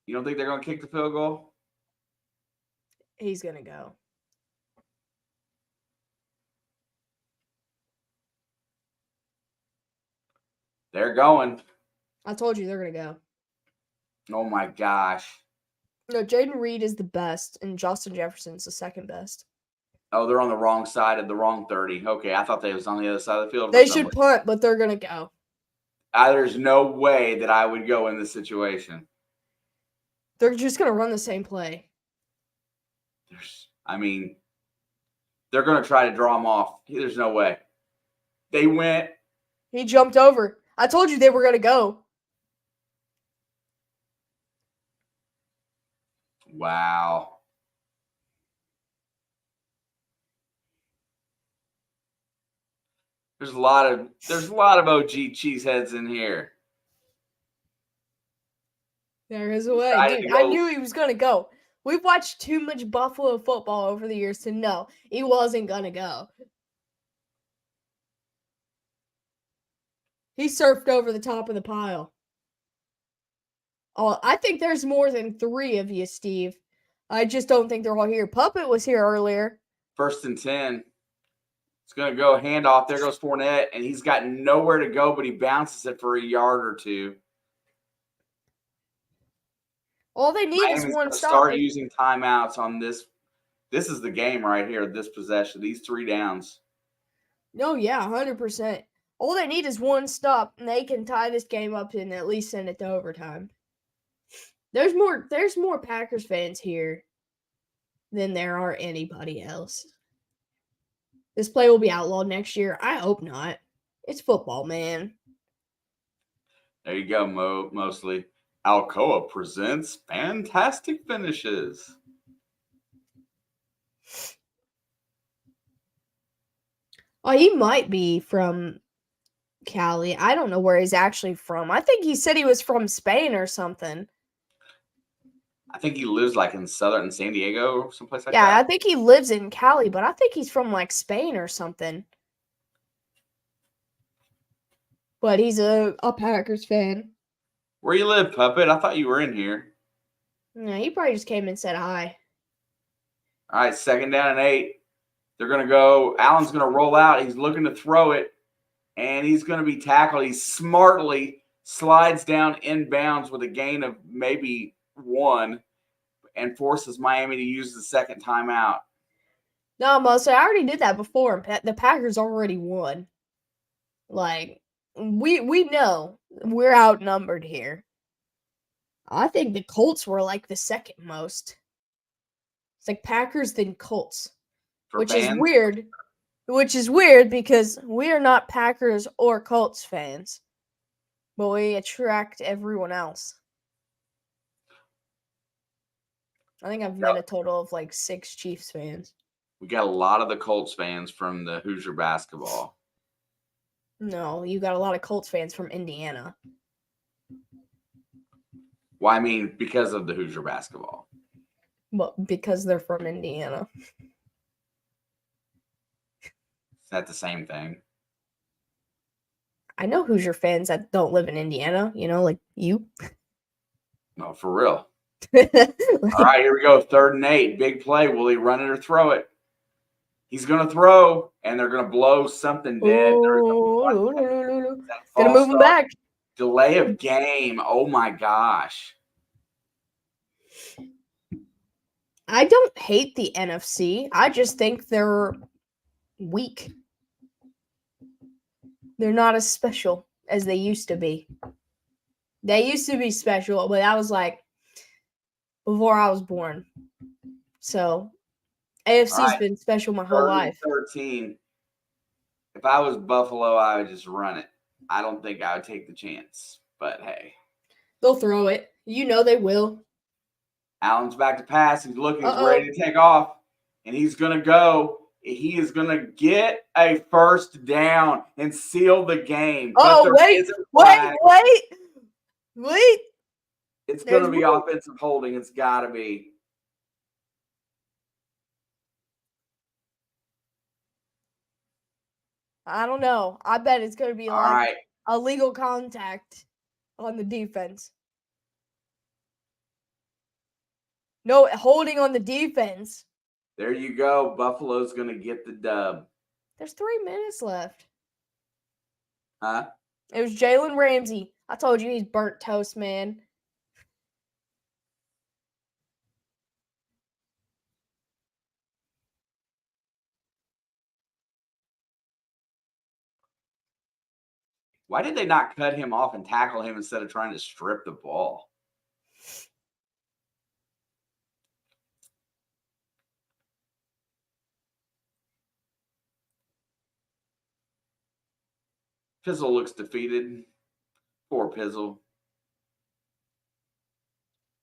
Speaker 2: You don't think they're going to kick the field goal?
Speaker 1: He's going to go.
Speaker 2: They're going.
Speaker 1: I told you they're going to go.
Speaker 2: Oh, my gosh.
Speaker 1: No, Jaden Reed is the best, and Justin Jefferson's the second best.
Speaker 2: Oh, they're on the wrong side of the wrong 30. Okay, I thought they was on the other side of the field.
Speaker 1: They should punt, but they're going to go.
Speaker 2: There's no way that I would go in this situation.
Speaker 1: They're just going to run the same play.
Speaker 2: They're going to try to draw him off. There's no way. They went.
Speaker 1: He jumped over. I told you they were going to go.
Speaker 2: Wow. There's a lot of OG cheeseheads in here.
Speaker 1: There is a way. Dude, I knew he was going to go. We've watched too much Buffalo football over the years to know he wasn't going to go. He surfed over the top of the pile. Oh, I think there's more than 3 of you, Steve. I just don't think they're all here. Puppet was here earlier.
Speaker 2: 1st and 10. It's going to go handoff. There goes Fournette, and he's got nowhere to go, but he bounces it for a yard or 2.
Speaker 1: All they need is one stop.
Speaker 2: Start using timeouts on this. This is the game right here, this possession, these 3 downs.
Speaker 1: No, yeah, 100%. All they need is one stop, and they can tie this game up and at least send it to overtime. There's more Packers fans here than there are anybody else. This play will be outlawed next year. I hope not. It's football, man.
Speaker 2: There you go, mostly. Alcoa presents fantastic finishes.
Speaker 1: Oh, he might be from Cali. I don't know where he's actually from. I think he said he was from Spain or something.
Speaker 2: I think he lives like in southern San Diego or someplace like that.
Speaker 1: Yeah, I think he lives in Cali, but I think he's from like Spain or something. But he's a Packers fan.
Speaker 2: Where you live, Puppet? I thought you were in here.
Speaker 1: No, he probably just came and said hi.
Speaker 2: All right, 2nd down and 8. They're going to go. Allen's going to roll out. He's looking to throw it, and he's going to be tackled. He smartly slides down inbounds with a gain of maybe 1 and forces Miami to use the 2nd timeout.
Speaker 1: No, mostly I already did that before. The Packers already won. Like, we know we're outnumbered here. I think the Colts were like the 2nd most. It's like Packers then Colts, which is weird. Which is weird because we are not Packers or Colts fans, but we attract everyone else. I think I've met a total of like 6 Chiefs fans.
Speaker 2: We got a lot of the Colts fans from the Hoosier basketball.
Speaker 1: No, you got a lot of Colts fans from Indiana.
Speaker 2: Well, I mean, because of the Hoosier basketball.
Speaker 1: Well, because they're from Indiana.
Speaker 2: Is that the same thing?
Speaker 1: I know Hoosier fans that don't live in Indiana, like you.
Speaker 2: No, for real. All right, here we go. 3rd and 8. Big play. Will he run it or throw it? He's going to throw, and they're going to blow something dead.
Speaker 1: Gonna move him back.
Speaker 2: Delay of game. Oh, my gosh.
Speaker 1: I don't hate the NFC. I just think they're weak. They're not as special as they used to be. They used to be special, but that was like before I was born. So AFC's been special my whole life.
Speaker 2: 13. If I was Buffalo, I would just run it. I don't think I would take the chance, but hey.
Speaker 1: They'll throw it. You know they will.
Speaker 2: Allen's back to pass. He's looking. He's ready to take off, and he's going to go. He is going to get a first down and seal the game.
Speaker 1: Oh, wait.
Speaker 2: It's going to be offensive holding. It's got to be.
Speaker 1: I don't know. I bet it's going to be illegal contact on the defense. No, holding on the defense.
Speaker 2: There you go. Buffalo's going to get the dub.
Speaker 1: There's 3 minutes left.
Speaker 2: Huh?
Speaker 1: It was Jalen Ramsey. I told you he's burnt toast, man.
Speaker 2: Why did they not cut him off and tackle him instead of trying to strip the ball? Pizzle looks defeated. Poor Pizzle.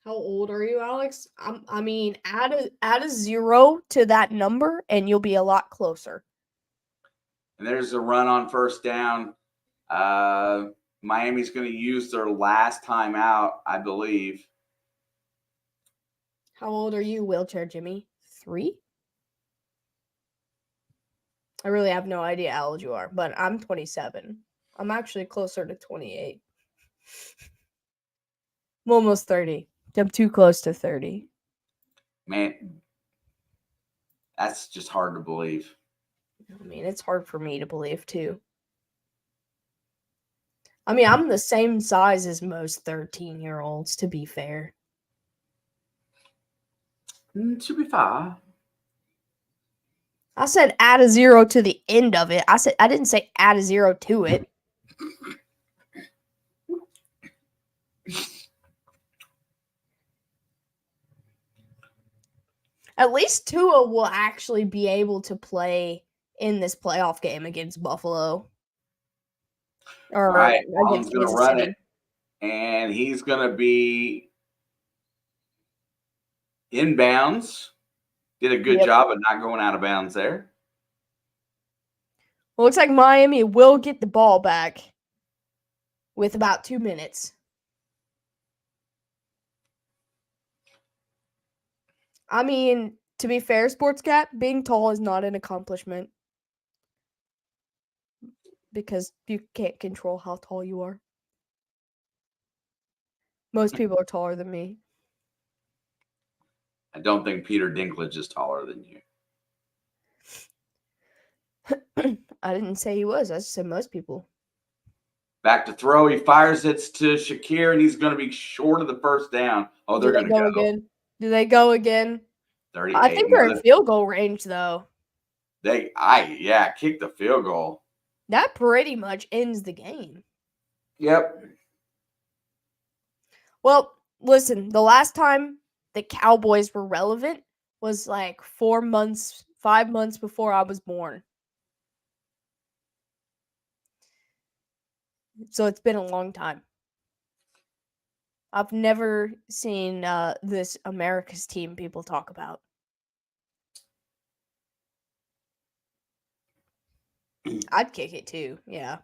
Speaker 1: How old are you, Alex? I mean, add a 0 to that number, and you'll be a lot closer.
Speaker 2: And there's a run on first down. Miami's going to use their last timeout, I believe.
Speaker 1: How old are you, Wheelchair Jimmy? 3? I really have no idea how old you are, but I'm 27. I'm actually closer to 28. I'm almost 30. I'm too close to 30.
Speaker 2: Man, that's just hard to believe.
Speaker 1: I mean, it's hard for me to believe, too. I mean, I'm the same size as most 13-year-olds, to be fair.
Speaker 2: To be fair.
Speaker 1: I said add a 0 to the end of it. I didn't say add a 0 to it. At least Tua will actually be able to play in this playoff game against Buffalo.
Speaker 2: All right, Allen's going to run it, and he's going to be inbounds. Did a good job of not going out of bounds there.
Speaker 1: Well, looks like Miami will get the ball back with about 2 minutes. I mean, to be fair, Sports Cat, being tall is not an accomplishment. Because you can't control how tall you are. Most people are taller than me.
Speaker 2: I don't think Peter Dinklage is taller than you.
Speaker 1: I didn't say he was. I just said most people.
Speaker 2: Back to throw. He fires it to Shakir, and he's going to be short of the first down. Oh, they're going to go
Speaker 1: again. Do they go again?
Speaker 2: 38.
Speaker 1: I think they're in field goal range, though.
Speaker 2: Kick the field goal.
Speaker 1: That pretty much ends the game.
Speaker 2: Yep.
Speaker 1: Well, listen, the last time the Cowboys were relevant was like 5 months before I was born. So it's been a long time. I've never seen this America's team people talk about. I'd kick it too, yeah.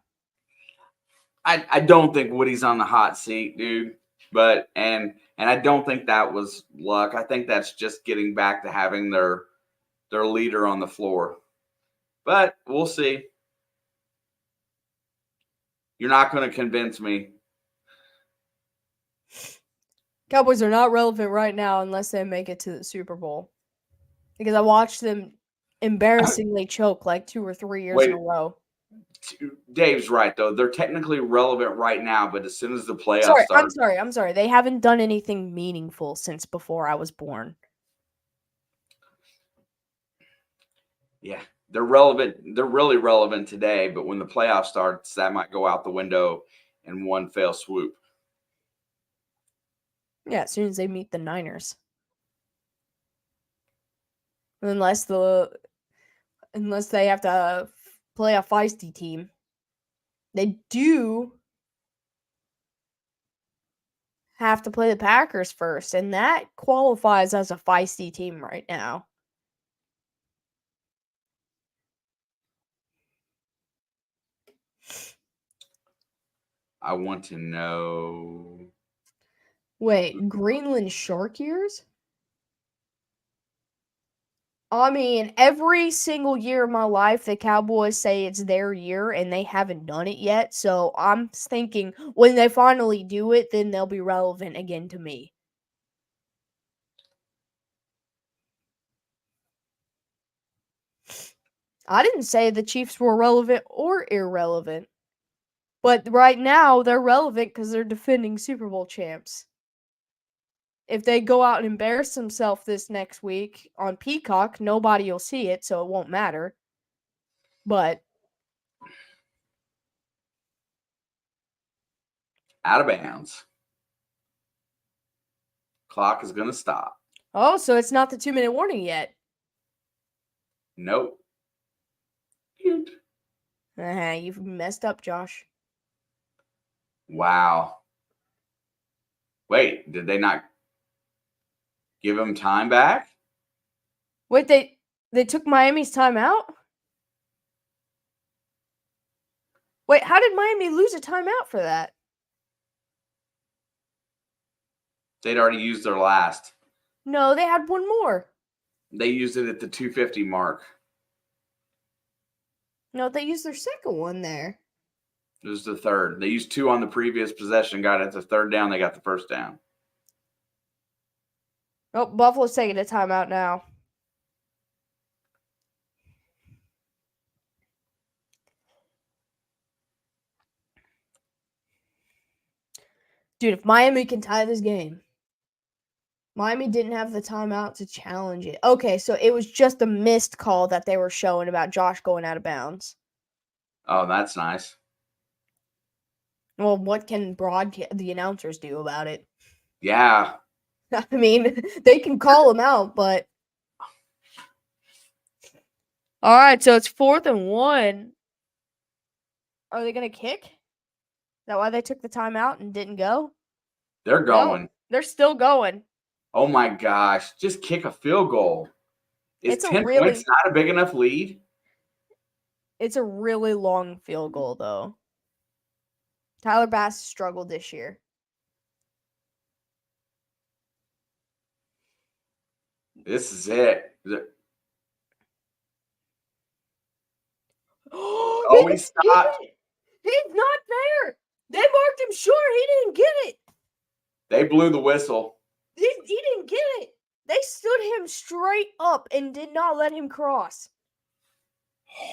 Speaker 2: I don't think Woody's on the hot seat, dude. But and I don't think that was luck. I think that's just getting back to having their leader on the floor. But we'll see. You're not going to convince me.
Speaker 1: Cowboys are not relevant right now unless they make it to the Super Bowl. Because I watched them embarrassingly choke like 2 or 3 years in a row.
Speaker 2: Dave's right, though. They're technically relevant right now, but as soon as the playoffs start...
Speaker 1: I'm sorry. They haven't done anything meaningful since before I was born.
Speaker 2: Yeah, they're relevant. They're really relevant today, but when the playoff starts, that might go out the window in one fell swoop.
Speaker 1: Yeah, as soon as they meet the Niners. Unless they have to play a feisty team. They do have to play the Packers first, and that qualifies as a feisty team right now.
Speaker 2: I want to know.
Speaker 1: Wait, Greenland shark ears? I mean, every single year of my life, the Cowboys say it's their year, and they haven't done it yet. So I'm thinking when they finally do it, then they'll be relevant again to me. I didn't say the Chiefs were relevant or irrelevant. But right now, they're relevant because they're defending Super Bowl champs. If they go out and embarrass themselves this next week on Peacock, nobody will see it, so it won't matter. But
Speaker 2: Out of bounds. Clock is going to stop.
Speaker 1: oh, so it's not the 2-minute warning yet.
Speaker 2: Nope.
Speaker 1: You've messed up, Josh.
Speaker 2: Wow. Wait, did they not give him time back?
Speaker 1: Wait, they took Miami's timeout? Wait, how did Miami lose a timeout for that?
Speaker 2: They'd already used their last.
Speaker 1: No, they had one more.
Speaker 2: They used it at the 250 mark.
Speaker 1: No, they used their second one there.
Speaker 2: It was the third. They used 2 on the previous possession. Got it at the third down. They got the first down.
Speaker 1: Oh, Buffalo's taking a timeout now. Dude, if Miami can tie this game. Miami didn't have the timeout to challenge it. Okay, so it was just a missed call that they were showing about Josh going out of bounds.
Speaker 2: Oh, that's nice.
Speaker 1: Well, what can the announcers do about it?
Speaker 2: Yeah.
Speaker 1: I mean, they can call him out, but... All right, so it's 4th and 1. Are they going to kick? Is that why they took the timeout and didn't go?
Speaker 2: They're going.
Speaker 1: No, they're still going.
Speaker 2: Oh, my gosh. Just kick a field goal. Is 10 points not a big enough lead?
Speaker 1: It's a really long field goal, though. Tyler Bass struggled this year.
Speaker 2: This is it.
Speaker 1: Oh,
Speaker 2: he stopped.
Speaker 1: He's not there. They marked him short. He didn't get it.
Speaker 2: They blew the whistle.
Speaker 1: He didn't get it. They stood him straight up and did not let him cross.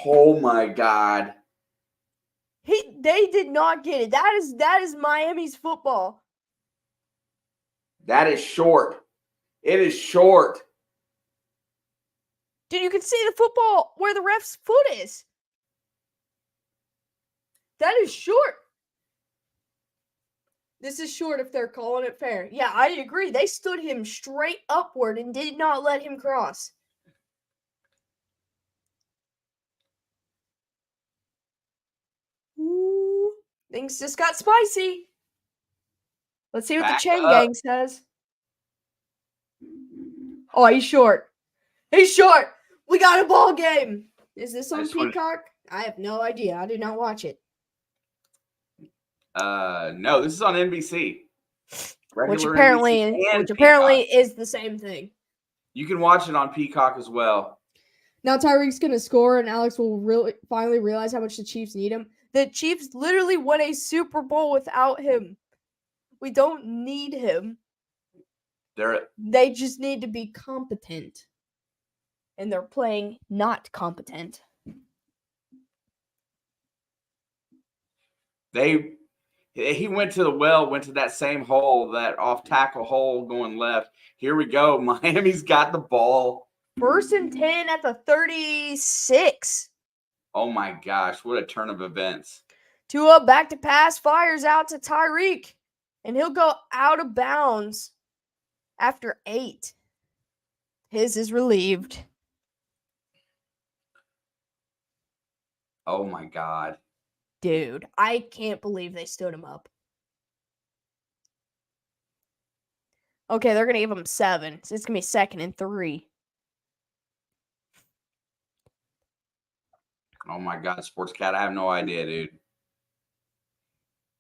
Speaker 2: Oh my God.
Speaker 1: They did not get it. That is Miami's football.
Speaker 2: That is short. It is short.
Speaker 1: Dude, you can see the football where the ref's foot is. That is short. This is short if they're calling it fair. Yeah, I agree. They stood him straight upward and did not let him cross. Ooh, things just got spicy. Let's see what the Chain Gang says. Oh, he's short. He's short. We got a ball game. Is this on Peacock? I have no idea. I did not watch it.
Speaker 2: No, this is on NBC.
Speaker 1: Which apparently is the same thing.
Speaker 2: You can watch it on Peacock as well.
Speaker 1: Now Tyreek's going to score, and Alex will finally realize how much the Chiefs need him. The Chiefs literally won a Super Bowl without him. We don't need him. They just need to be competent. And they're playing not competent.
Speaker 2: He went to the well, went to that same hole, that off tackle hole going left. Here we go. Miami's got the ball.
Speaker 1: First and 10 at the 36.
Speaker 2: Oh my gosh, what a turn of events.
Speaker 1: Tua back to pass, fires out to Tyreek, and he'll go out of bounds after 8. His is relieved.
Speaker 2: Oh my God.
Speaker 1: Dude, I can't believe they stood him up. Okay, they're going to give him 7. So it's going to be 2nd and 3.
Speaker 2: Oh my God, Sports Cat, I have no idea, dude.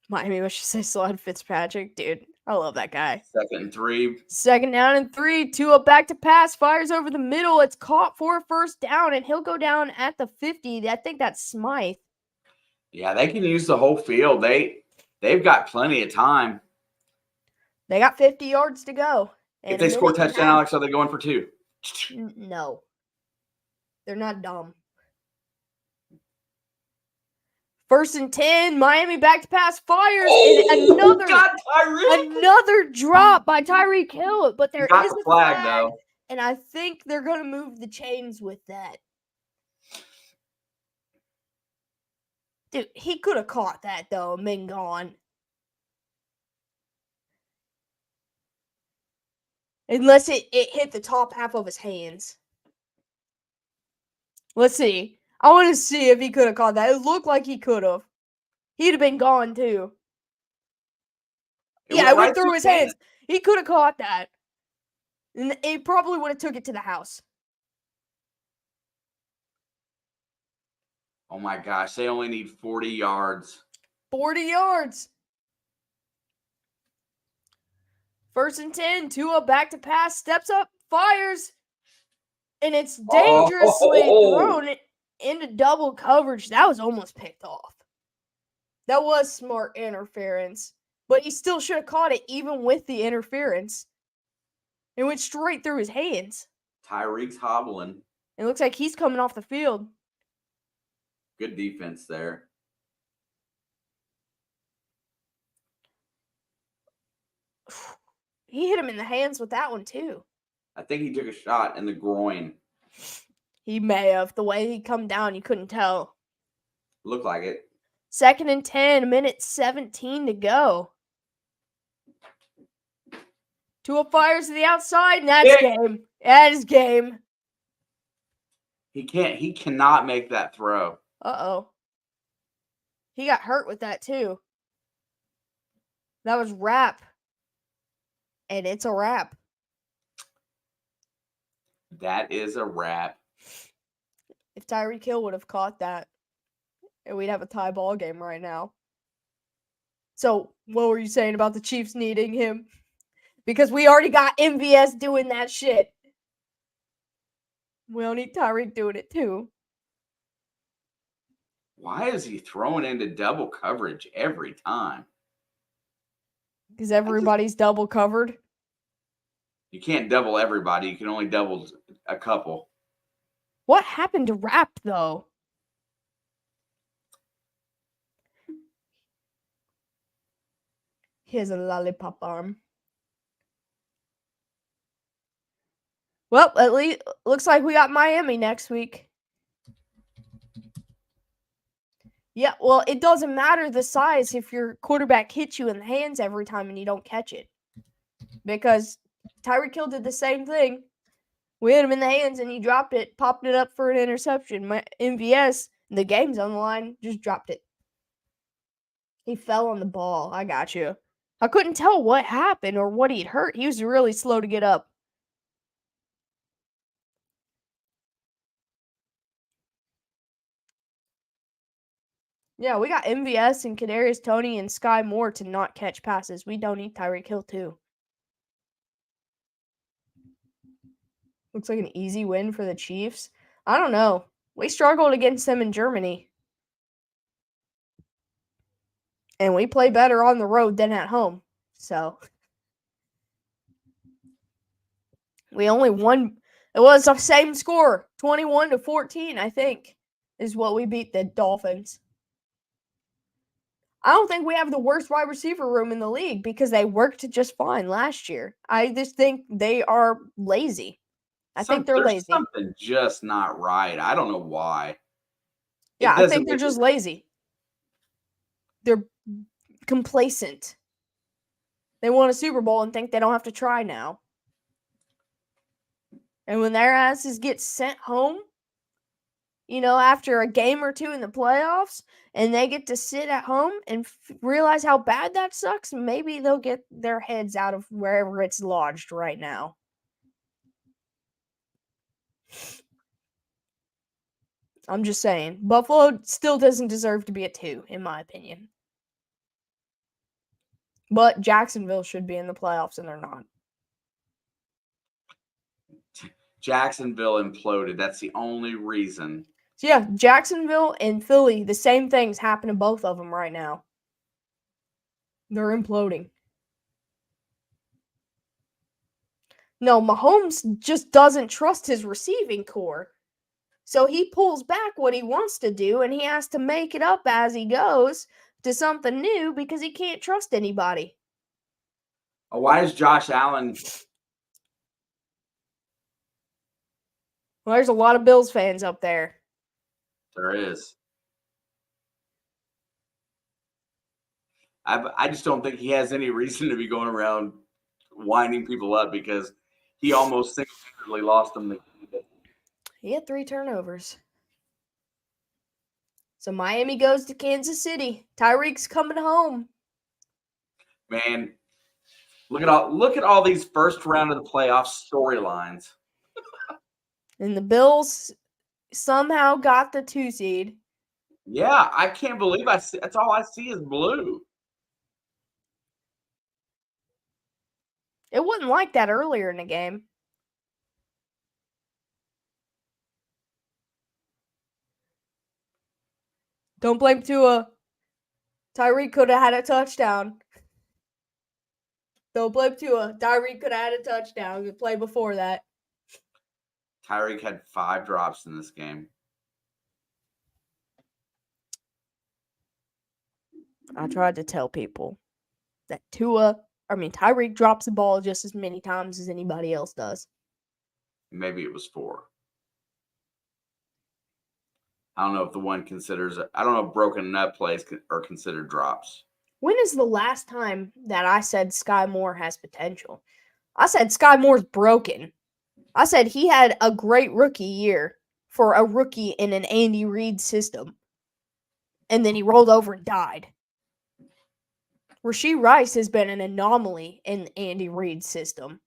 Speaker 1: Miami must just say Slide Fitzpatrick. Dude, I love that guy.
Speaker 2: 2nd and 3.
Speaker 1: 2nd down and 3. Tua back to pass, fires over the middle. It's caught for a first down, and he'll go down at the 50. I think that's Smythe.
Speaker 2: Yeah, they can use the whole field. They've got plenty of time.
Speaker 1: They got 50 yards to go.
Speaker 2: If they score a touchdown, Alex, are they going for 2?
Speaker 1: No. They're not dumb. 1st and 10. Miami back to pass, fires, and another drop by Tyreek Hill. But there is a flag,
Speaker 2: though.
Speaker 1: And I think they're going to move the chains with that. Dude, he could have caught that, though, and been gone. Unless it hit the top half of his hands. Let's see. I want to see if he could have caught that. It looked like he could have. He'd have been gone, too. It went through his hands. He could have caught that. And it probably would have took it to the house.
Speaker 2: Oh my gosh, they only need 40 yards.
Speaker 1: 40 yards. 1st and 10. Tua back to pass, steps up, fires. And it's dangerously thrown into double coverage. That was almost picked off. That was smart interference. But he still should have caught it even with the interference. It went straight through his hands.
Speaker 2: Tyreek's hobbling.
Speaker 1: It looks like he's coming off the field.
Speaker 2: Good defense there.
Speaker 1: He hit him in the hands with that one, too.
Speaker 2: I think he took a shot in the groin.
Speaker 1: He may have. The way he come down, you couldn't tell.
Speaker 2: Looked like it.
Speaker 1: 2nd and 10, minute 17 to go. Tua fires to the outside, and that's game. That is game.
Speaker 2: He cannot make that throw.
Speaker 1: Uh-oh. He got hurt with that, too. That was wrap. And it's a wrap.
Speaker 2: That is a wrap.
Speaker 1: If Tyreek Hill would have caught that, and we'd have a tie ball game right now. So, what were you saying about the Chiefs needing him? Because we already got MVS doing that shit. We don't need Tyreek doing it, too.
Speaker 2: Why is he throwing into double coverage every time?
Speaker 1: Because everybody's double covered.
Speaker 2: You can't double everybody. You can only double a couple.
Speaker 1: What happened to Rap, though? Here's a lollipop arm. Well, at least looks like we got Miami next week. Yeah, well, it doesn't matter the size if your quarterback hits you in the hands every time and you don't catch it. Because Tyreek Hill did the same thing. We hit him in the hands and he dropped it, popped it up for an interception. My MVS, the game's on the line, just dropped it. He fell on the ball. I got you. I couldn't tell what happened or what he'd hurt. He was really slow to get up. Yeah, we got MVS and Kadarius Toney and Sky Moore to not catch passes. We don't need Tyreek Hill too. Looks like an easy win for the Chiefs. I don't know. We struggled against them in Germany. And we play better on the road than at home. So we only won. It was the same score, 21-14, I think, is what we beat the Dolphins. I don't think we have the worst wide receiver room in the league because they worked just fine last year. I just think they are lazy. I think they're
Speaker 2: There's
Speaker 1: lazy.
Speaker 2: something just not right. I don't know why.
Speaker 1: Yeah, I think they're just lazy. They're complacent. They won a Super Bowl and think they don't have to try now. And when their asses get sent home, after a game or two in the playoffs, and they get to sit at home and realize how bad that sucks, maybe they'll get their heads out of wherever it's lodged right now. I'm just saying. Buffalo still doesn't deserve to be a 2, in my opinion. But Jacksonville should be in the playoffs, and they're not.
Speaker 2: Jacksonville imploded. That's the only reason.
Speaker 1: So yeah, Jacksonville and Philly, the same things happen to both of them right now. They're imploding. No, Mahomes just doesn't trust his receiving core. So he pulls back what he wants to do, and he has to make it up as he goes to something new because he can't trust anybody.
Speaker 2: Why is Josh Allen?
Speaker 1: Well, there's a lot of Bills fans up there.
Speaker 2: There is. I just don't think he has any reason to be going around winding people up because he almost single-handedly lost them the game.
Speaker 1: He had 3 turnovers. So Miami goes to Kansas City. Tyreek's coming home.
Speaker 2: Man, look at all these first round of the playoffs storylines.
Speaker 1: And the Bills somehow got the 2 seed.
Speaker 2: Yeah, I can't believe that's all I see is blue.
Speaker 1: It wasn't like that earlier in the game. Don't blame Tua. Tyreek could have had a touchdown. Don't blame Tua. Tyreek could have had a touchdown the play before that.
Speaker 2: Tyreek had 5 drops in this game.
Speaker 1: I tried to tell people that Tyreek drops the ball just as many times as anybody else does.
Speaker 2: Maybe it was 4. I don't know if the one considers it. I don't know if broken nut plays are considered drops.
Speaker 1: When is the last time that I said Sky Moore has potential? I said Sky Moore's broken. I said he had a great rookie year for a rookie in an Andy Reid system. And then he rolled over and died. Rashee Rice has been an anomaly in Andy Reid's system.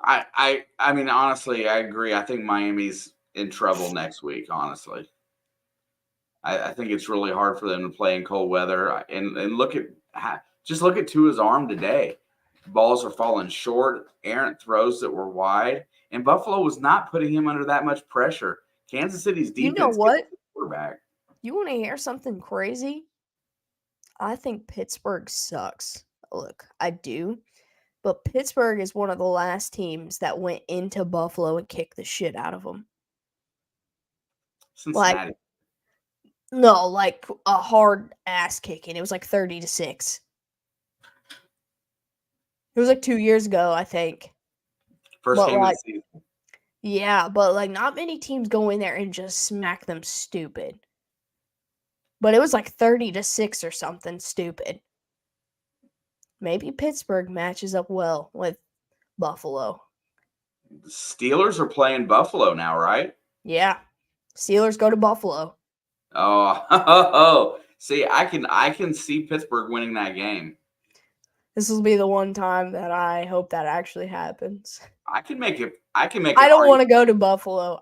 Speaker 2: I mean, honestly, I agree. I think Miami's in trouble next week, honestly. I think it's really hard for them to play in cold weather. And look at Tua's arm today. Balls are falling short, errant throws that were wide, and Buffalo was not putting him under that much pressure. Kansas City's defense.
Speaker 1: You know what?
Speaker 2: Quarterback.
Speaker 1: You want to hear something crazy? I think Pittsburgh sucks. Look, I do. But Pittsburgh is one of the last teams that went into Buffalo and kicked the shit out of them.
Speaker 2: Cincinnati.
Speaker 1: Like a hard ass kicking. It was like 30-6. It was like 2 years ago, I think.
Speaker 2: First game of the season.
Speaker 1: Yeah, but not many teams go in there and just smack them stupid. But it was like 30-6 or something stupid. Maybe Pittsburgh matches up well with Buffalo.
Speaker 2: The Steelers are playing Buffalo now, right?
Speaker 1: Yeah. Steelers go to Buffalo.
Speaker 2: Oh, see, I can see Pittsburgh winning that game.
Speaker 1: This will be the one time that I hope that actually happens.
Speaker 2: I can make it.
Speaker 1: I don't want to go to Buffalo.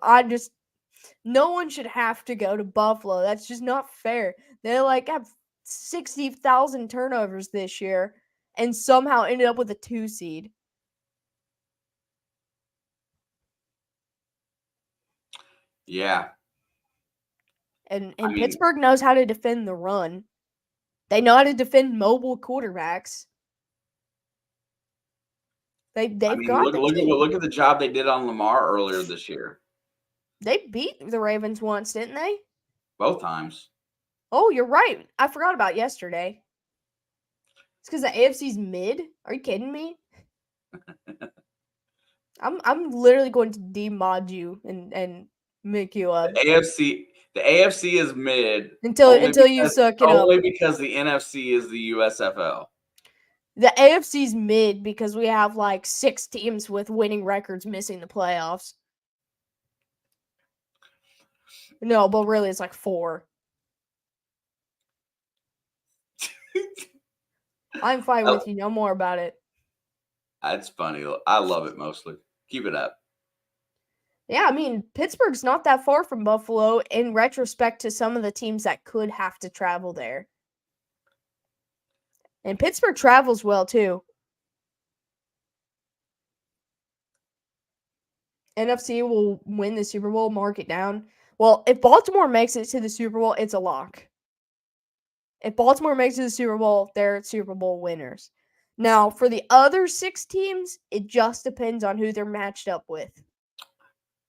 Speaker 1: No one should have to go to Buffalo. That's just not fair. They have 60,000 turnovers this year and somehow ended up with a 2 seed.
Speaker 2: Yeah.
Speaker 1: And Pittsburgh knows how to defend the run. They know how to defend mobile quarterbacks. Look
Speaker 2: at the job they did on Lamar earlier this year.
Speaker 1: They beat the Ravens once, didn't they?
Speaker 2: Both times.
Speaker 1: Oh, you're right. I forgot about yesterday. It's because the AFC's mid. Are you kidding me? I'm literally going to demod you and make you
Speaker 2: The AFC is mid
Speaker 1: until you suck it up.
Speaker 2: only because the NFC is the USFL.
Speaker 1: The AFC's mid because we have like 6 teams with winning records missing the playoffs. No, but really it's like 4. I'm fine with you. No more about it.
Speaker 2: That's funny. I love it mostly. Keep it up.
Speaker 1: Yeah, I mean, Pittsburgh's not that far from Buffalo in retrospect to some of the teams that could have to travel there. And Pittsburgh travels well, too. NFC will win the Super Bowl, mark it down. Well, if Baltimore makes it to the Super Bowl, it's a lock. If Baltimore makes it to the Super Bowl, they're Super Bowl winners. Now, for the other 6 teams, it just depends on who they're matched up with.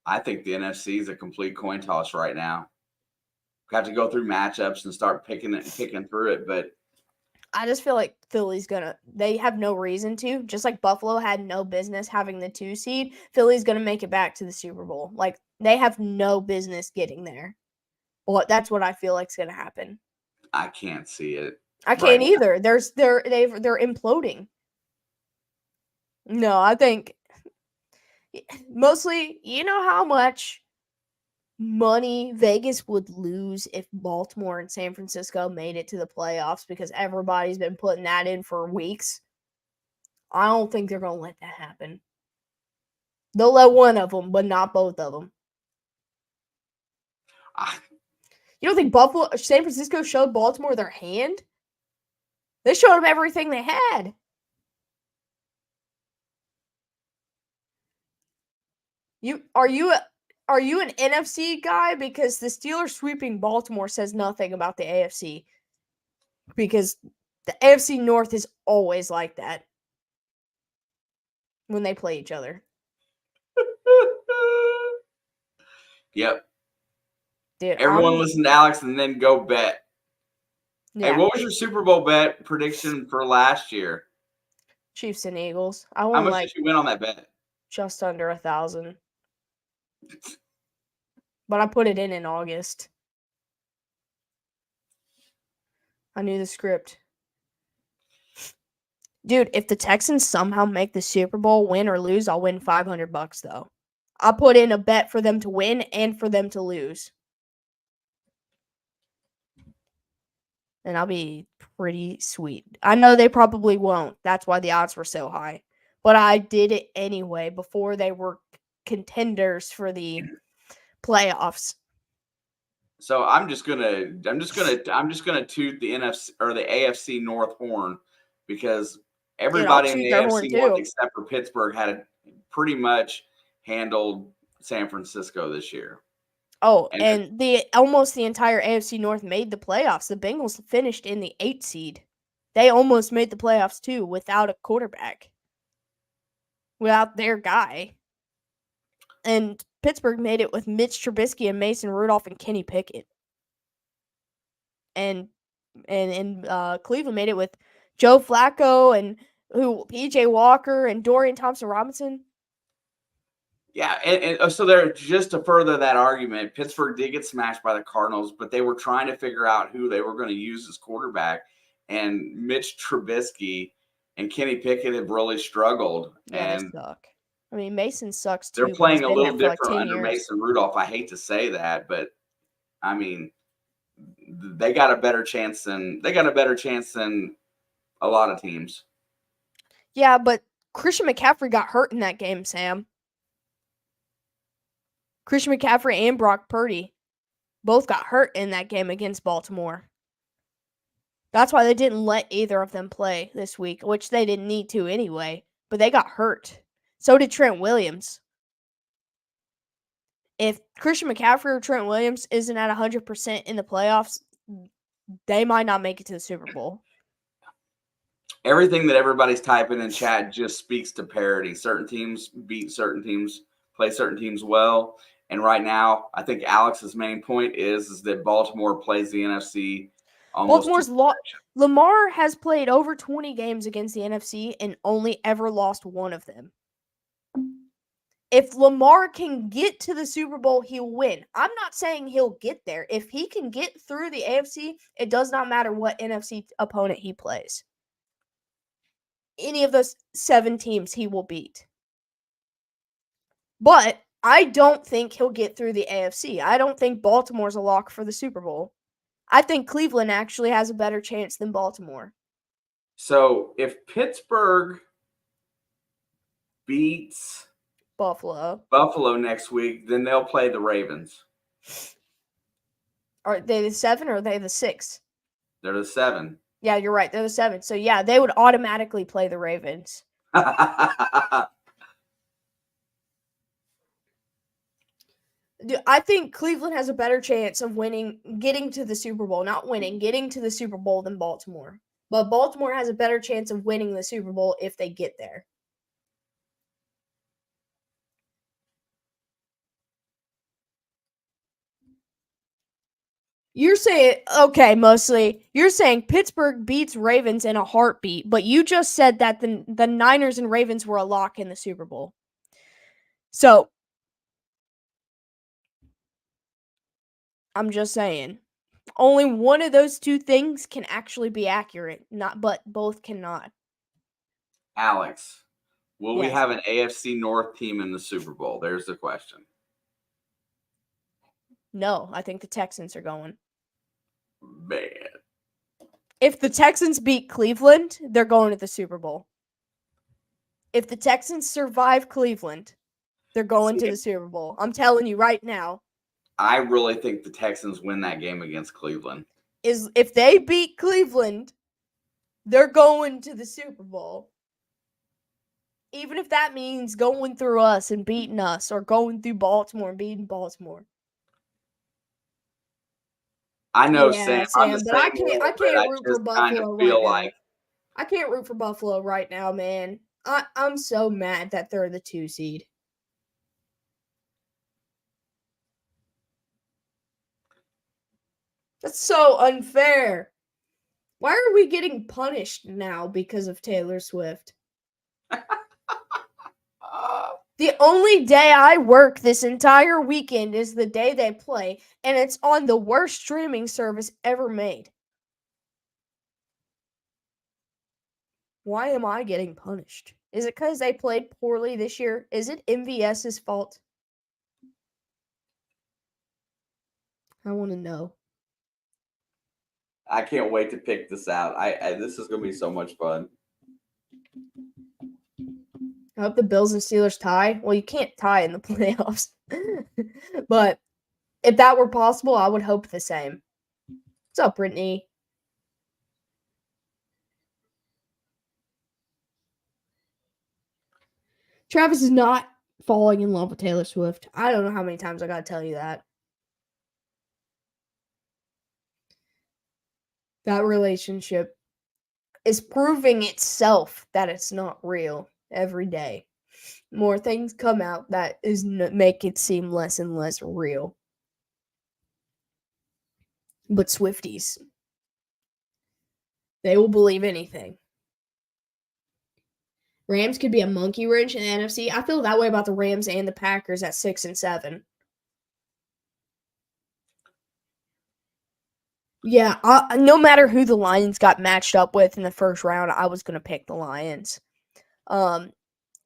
Speaker 2: I think the NFC is a complete coin toss right now. We have to go through matchups and start picking through it, but
Speaker 1: I just feel like Philly's they have no reason to. Just like Buffalo had no business having the 2 seed, Philly's gonna make it back to the Super Bowl. Like, they have no business getting there. Well, that's what I feel like's gonna happen.
Speaker 2: I can't see it.
Speaker 1: I can't either. They're imploding. No, I think mostly, you know how much money Vegas would lose if Baltimore and San Francisco made it to the playoffs because everybody's been putting that in for weeks. I don't think they're going to let that happen. They'll let one of them, but not both of them. You don't think San Francisco showed Baltimore their hand? They showed them everything they had. Are you an NFC guy? Because the Steelers sweeping Baltimore says nothing about the AFC. Because the AFC North is always like that when they play each other.
Speaker 2: Yep.
Speaker 1: Dude,
Speaker 2: everyone listen to Alex and then go bet.
Speaker 1: Yeah.
Speaker 2: Hey, what was your Super Bowl bet prediction for last year?
Speaker 1: Chiefs and Eagles.
Speaker 2: How much did you win on that bet?
Speaker 1: Just under 1,000. But I put it in August. I knew the script. Dude, if the Texans somehow make the Super Bowl, win or lose, I'll win $500 though. I'll put in a bet for them to win and for them to lose. And I'll be pretty sweet. I know they probably won't. That's why the odds were so high. But I did it anyway before they were contenders for the playoffs.
Speaker 2: So I'm just gonna toot the NFC or the AFC North horn because everybody in the AFC North except for Pittsburgh had pretty much handled San Francisco this year.
Speaker 1: Oh, and almost the entire AFC North made the playoffs. The Bengals finished in the 8th seed. They almost made the playoffs too without a quarterback. Without their guy. And Pittsburgh made it with Mitch Trubisky and Mason Rudolph and Kenny Pickett. And Cleveland made it with Joe Flacco and PJ Walker and Dorian Thompson-Robinson.
Speaker 2: Yeah, and so there, just to further that argument, Pittsburgh did get smashed by the Cardinals, but they were trying to figure out who they were going to use as quarterback. And Mitch Trubisky and Kenny Pickett have really struggled.
Speaker 1: Yeah,
Speaker 2: and
Speaker 1: they suck. I mean, Mason sucks too.
Speaker 2: They're playing a little different under Mason Rudolph. I hate to say that, but I mean, they got a better chance than a lot of teams.
Speaker 1: Yeah, but Christian McCaffrey got hurt in that game, Sam. Christian McCaffrey and Brock Purdy both got hurt in that game against Baltimore. That's why they didn't let either of them play this week, which they didn't need to anyway, but they got hurt. So did Trent Williams. If Christian McCaffrey or Trent Williams isn't at 100% in the playoffs, they might not make it to the Super Bowl.
Speaker 2: Everything that everybody's typing in chat just speaks to parity. Certain teams beat certain teams, play certain teams well. And right now, I think Alex's main point is that Baltimore plays the NFC Almost
Speaker 1: Baltimore's Lamar has played over 20 games against the NFC and only ever lost one of them. If Lamar can get to the Super Bowl, he'll win. I'm not saying he'll get there. If he can get through the AFC, it does not matter what NFC opponent he plays. Any of those 7 teams he will beat. But I don't think he'll get through the AFC. I don't think Baltimore's a lock for the Super Bowl. I think Cleveland actually has a better chance than Baltimore.
Speaker 2: So if Pittsburgh beats
Speaker 1: Buffalo
Speaker 2: next week, then they'll play the Ravens.
Speaker 1: Are they the 7 or are they the 6?
Speaker 2: They're the 7.
Speaker 1: Yeah, you're right. They're the 7. So, yeah, they would automatically play the Ravens. Dude, I think Cleveland has a better chance of getting to the Super Bowl. Not winning, getting to the Super Bowl than Baltimore. But Baltimore has a better chance of winning the Super Bowl if they get there. You're saying, okay, mostly, you're saying Pittsburgh beats Ravens in a heartbeat, but you just said that the Niners and Ravens were a lock in the Super Bowl. So, I'm just saying, only one of those two things can actually be accurate, but both cannot.
Speaker 2: Alex, will we
Speaker 1: Yes.
Speaker 2: have an AFC North team in the Super Bowl? There's the question.
Speaker 1: No, I think the Texans are going.
Speaker 2: Man.
Speaker 1: If the Texans beat Cleveland, they're going to the Super Bowl. If the Texans survive Cleveland, they're going to the Super Bowl. I'm telling you right now.
Speaker 2: I really think the Texans win that game against Cleveland.
Speaker 1: If they beat Cleveland, they're going to the Super Bowl. Even if that means going through us and beating us, or going through Baltimore and beating Baltimore.
Speaker 2: I know,
Speaker 1: Yeah,
Speaker 2: Sam,
Speaker 1: but I can't root for Buffalo right now. I can't root for Buffalo right now, man. I'm so mad that they're the 2 seed. That's so unfair. Why are we getting punished now because of Taylor Swift? The only day I work this entire weekend is the day they play, and it's on the worst streaming service ever made. Why am I getting punished? Is it because they played poorly this year? Is it MVS's fault? I want to know.
Speaker 2: I can't wait to pick this out. This is going to be so much fun.
Speaker 1: I hope the Bills and Steelers tie. Well, you can't tie in the playoffs. But if that were possible, I would hope the same. What's up, Brittany? Travis is not falling in love with Taylor Swift. I don't know how many times I gotta tell you that. That relationship is proving itself that it's not real every day. More things come out that make it seem less and less real. But Swifties, they will believe anything. Rams could be a monkey wrench in the NFC. I feel that way about the Rams and the Packers at 6 and 7. Yeah, no matter who the Lions got matched up with in the first round, I was going to pick the Lions.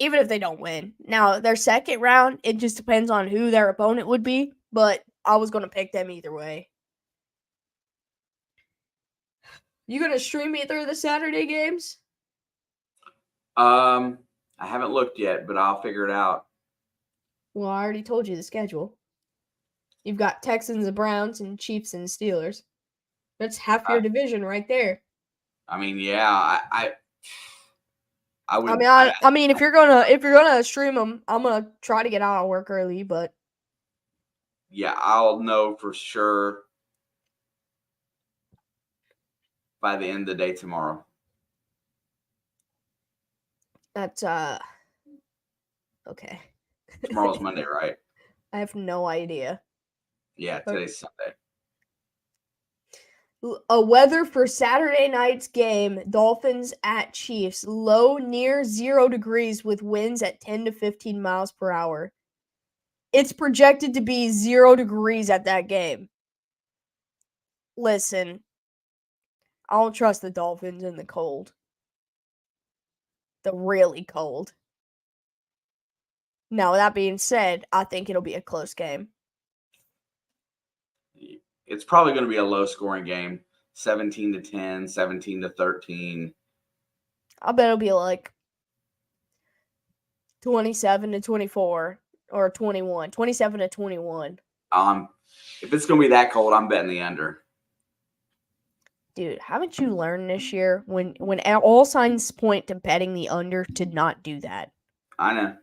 Speaker 1: Even if they don't win. Now, their second round, it just depends on who their opponent would be, but I was going to pick them either way. You going to stream me through the Saturday games?
Speaker 2: I haven't looked yet, but I'll figure it out.
Speaker 1: Well, I already told you the schedule. You've got Texans and Browns and Chiefs and Steelers. That's half your division right there.
Speaker 2: I mean, yeah, I would.
Speaker 1: I mean, if you're gonna stream them, I'm gonna try to get out of work early, but
Speaker 2: yeah, I'll know for sure by the end of the day tomorrow.
Speaker 1: That's okay.
Speaker 2: Tomorrow's Monday, right?
Speaker 1: I have no idea.
Speaker 2: Yeah, today's Sunday.
Speaker 1: A weather for Saturday night's game, Dolphins at Chiefs. Low near 0 degrees with winds at 10 to 15 miles per hour. It's projected to be 0 degrees at that game. Listen, I don't trust the Dolphins in the cold. The really cold. Now, that being said, I think it'll be a close game.
Speaker 2: It's probably going to be a low-scoring game, 17-10, 17-13.
Speaker 1: I bet it'll be like 27-24 or 21, 27-21.
Speaker 2: If it's going to be that cold, I'm betting the under.
Speaker 1: Dude, haven't you learned this year when all signs point to betting the under to not do that?
Speaker 2: I know.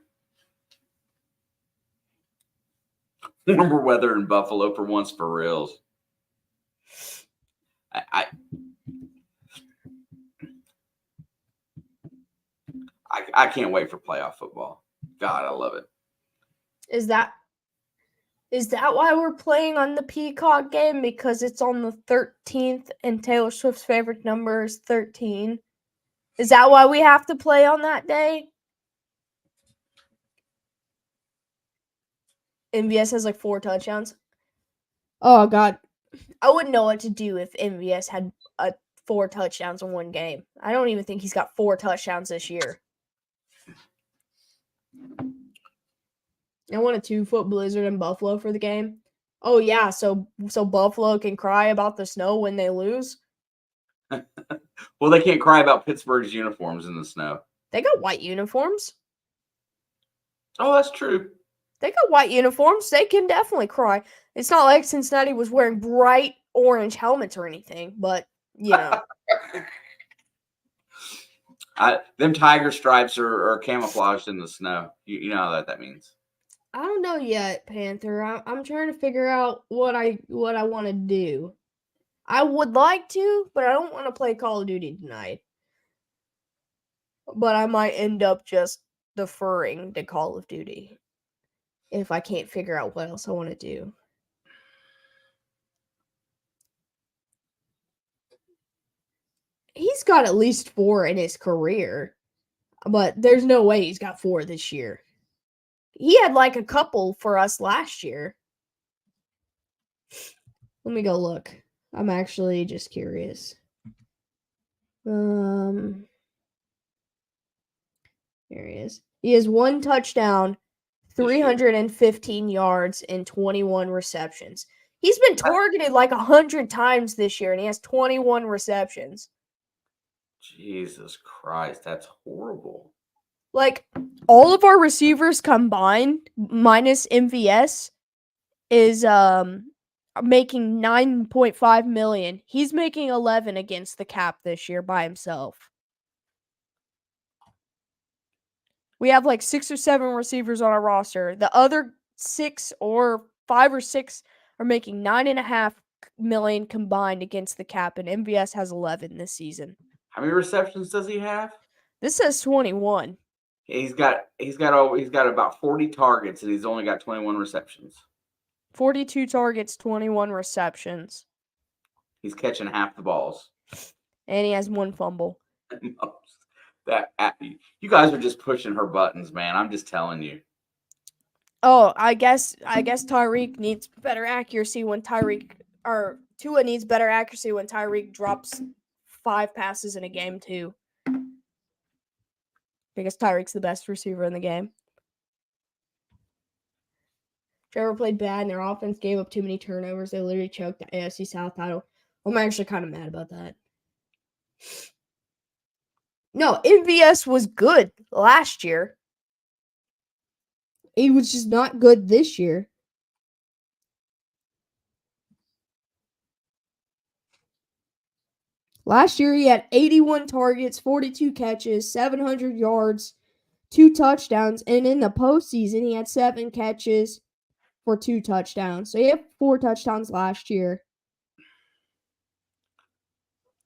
Speaker 2: Warmer weather in Buffalo for once, for reals. I can't wait for playoff football. God, I love it.
Speaker 1: Is that why we're playing on the Peacock game? Because it's on the 13th and Taylor Swift's favorite number is 13. Is that why we have to play on that day? MVS has like 4 touchdowns. Oh, God. I wouldn't know what to do if MVS had 4 touchdowns in one game. I don't even think he's got 4 touchdowns this year. I want a 2-foot blizzard in Buffalo for the game. Oh, yeah, so Buffalo can cry about the snow when they lose?
Speaker 2: Well, they can't cry about Pittsburgh's uniforms in the snow.
Speaker 1: They got white uniforms.
Speaker 2: Oh, that's true.
Speaker 1: They got white uniforms. They can definitely cry. It's not like Cincinnati was wearing bright orange helmets or anything, but, you know.
Speaker 2: Them tiger stripes are camouflaged in the snow. You know how that means.
Speaker 1: I don't know yet, Panther. I'm trying to figure out what I want to do. I would like to, but I don't want to play Call of Duty tonight. But I might end up just deferring to Call of Duty if I can't figure out what else I want to do. He's got at least 4 in his career, but there's no way he's got 4 this year. He had like a couple for us last year. Let me go look. I'm actually just curious. Here he is. He has 1 touchdown, 315 yards, and 21 receptions. He's been targeted like 100 times this year, and he has 21 receptions.
Speaker 2: Jesus Christ, that's horrible.
Speaker 1: Like, all of our receivers combined, minus MVS, is making $9.5 million. He's making 11 against the cap this year by himself. We have like 6 or 7 receivers on our roster. The other 6 or 5 or 6 are making $9.5 million combined against the cap, and MVS has 11 this season.
Speaker 2: How many receptions does he have?
Speaker 1: This says 21.
Speaker 2: He's got about 40 targets, and he's only got 21 receptions.
Speaker 1: 42 targets, 21 receptions.
Speaker 2: He's catching half the balls.
Speaker 1: And he has 1 fumble.
Speaker 2: You guys are just pushing her buttons, man. I'm just telling you.
Speaker 1: Oh, I guess Tyreek needs better accuracy when Tua needs better accuracy when Tyreek drops 5 passes in a game too. Because Tyreek's the best receiver in the game. Trevor played bad and their offense gave up too many turnovers. They literally choked the AFC South title. I'm actually kind of mad about that. No, MVS was good last year. He was just not good this year. Last year, he had 81 targets, 42 catches, 700 yards, 2 touchdowns. And in the postseason, he had 7 catches for 2 touchdowns. So he had 4 touchdowns last year.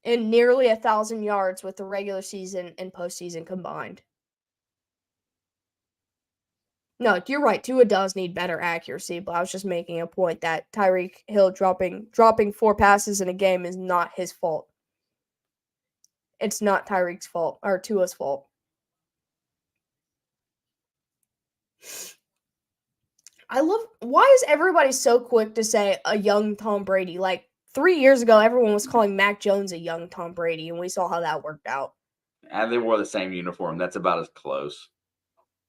Speaker 1: And nearly 1,000 yards with the regular season and postseason combined. No, you're right. Tua does need better accuracy, but I was just making a point that Tyreek Hill dropping 4 passes in a game is not his fault. It's not Tyreek's fault or Tua's fault. Why is everybody so quick to say a young Tom Brady? Like 3 years ago, everyone was calling Mac Jones a young Tom Brady, and we saw how that worked out.
Speaker 2: And they wore the same uniform. That's about as close.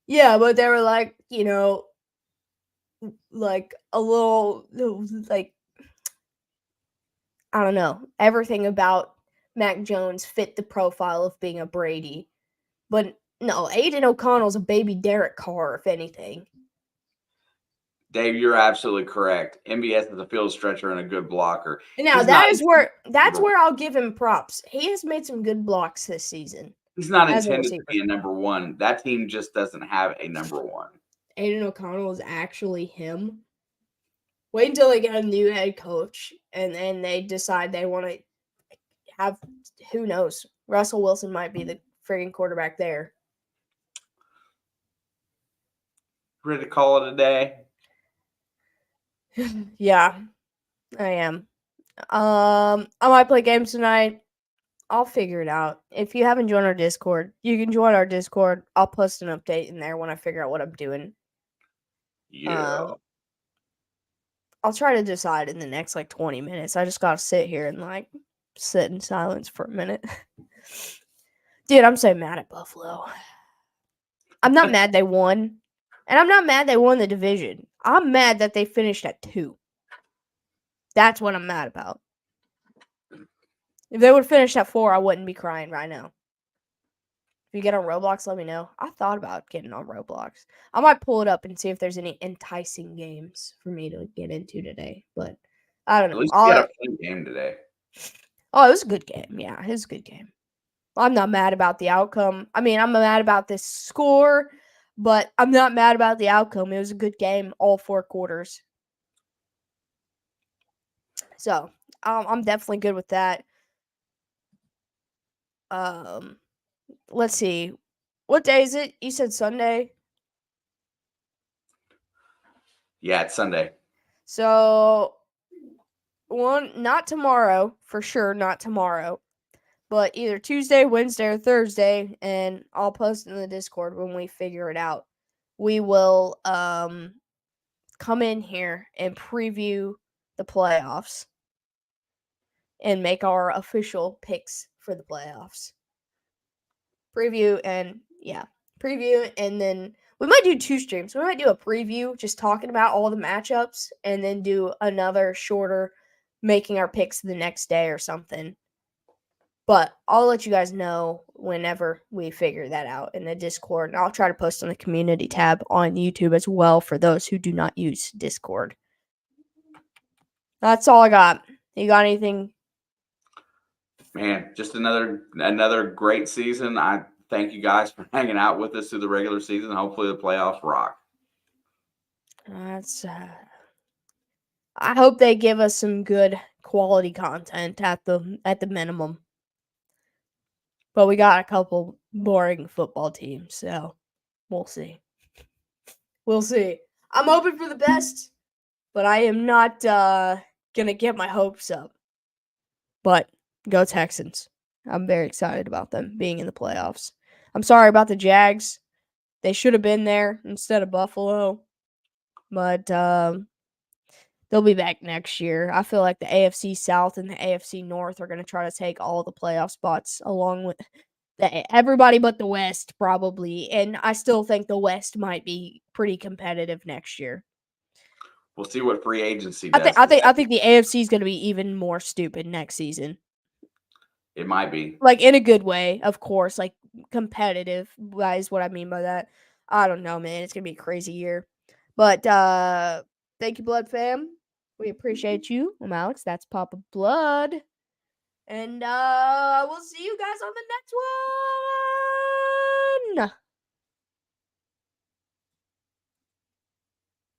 Speaker 1: Yeah, but they were like, like a little, like, I don't know. Everything about Mac Jones fit the profile of being a Brady. But no, Aiden O'Connell's a baby Derek Carr, if anything.
Speaker 2: Dave, you're absolutely correct. MBS is a field stretcher and a good blocker.
Speaker 1: Now that's where I'll give him props. He has made some good blocks this season.
Speaker 2: He's not intended to be a number one. That team just doesn't have a number one.
Speaker 1: Aiden O'Connell is actually him. Wait until they get a new head coach and then they decide they want to have, who knows, Russell Wilson might be the friggin' quarterback there.
Speaker 2: Ready to call it a day?
Speaker 1: Yeah, I am. I might play games tonight. I'll figure it out. If you haven't joined our Discord, you can join our Discord. I'll post an update in there when I figure out what I'm doing.
Speaker 2: Yeah.
Speaker 1: I'll try to decide in the next 20 minutes. I just gotta sit here and sit in silence for a minute. Dude, I'm so mad at Buffalo. I'm not mad they won. And I'm not mad they won the division. I'm mad that they finished at 2. That's what I'm mad about. If they would have finished at 4, I wouldn't be crying right now. If you get on Roblox, let me know. I thought about getting on Roblox. I might pull it up and see if there's any enticing games for me to get into today. But I don't know.
Speaker 2: At least we had a fun game today.
Speaker 1: Oh, it was a good game. Yeah, it was a good game. I'm not mad about the outcome. I mean, I'm mad about this score, but I'm not mad about the outcome. It was a good game all 4 quarters. So, I'm definitely good with that. Let's see. What day is it? You said Sunday?
Speaker 2: Yeah, it's Sunday.
Speaker 1: So, not tomorrow, for sure, not tomorrow. But either Tuesday, Wednesday, or Thursday, and I'll post in the Discord when we figure it out. We will come in here and preview the playoffs and make our official picks for the playoffs. Preview and then we might do 2 streams. We might do a preview just talking about all the matchups and then do another shorter making our picks the next day or something. But I'll let you guys know whenever we figure that out in the Discord. And I'll try to post on the community tab on YouTube as well for those who do not use Discord. That's all I got. You got anything?
Speaker 2: Man, just another great season. I thank you guys for hanging out with us through the regular season. Hopefully the playoffs rock.
Speaker 1: I hope they give us some good quality content at the minimum. But we got a couple boring football teams, so we'll see. We'll see. I'm hoping for the best, but I am not gonna get my hopes up. But go Texans. I'm very excited about them being in the playoffs. I'm sorry about the Jags. They should have been there instead of Buffalo. But they'll be back next year. I feel like the AFC South and the AFC North are going to try to take all the playoff spots along with everybody but the West, probably. And I still think the West might be pretty competitive next year.
Speaker 2: We'll see what free agency does.
Speaker 1: I think the AFC is going to be even more stupid next season.
Speaker 2: It might be.
Speaker 1: In a good way, of course. Competitive is what I mean by that. I don't know, man. It's going to be a crazy year. But thank you, Blood Fam. We appreciate you. I'm Alex. That's Papa Blood. And we'll see you guys on the next one.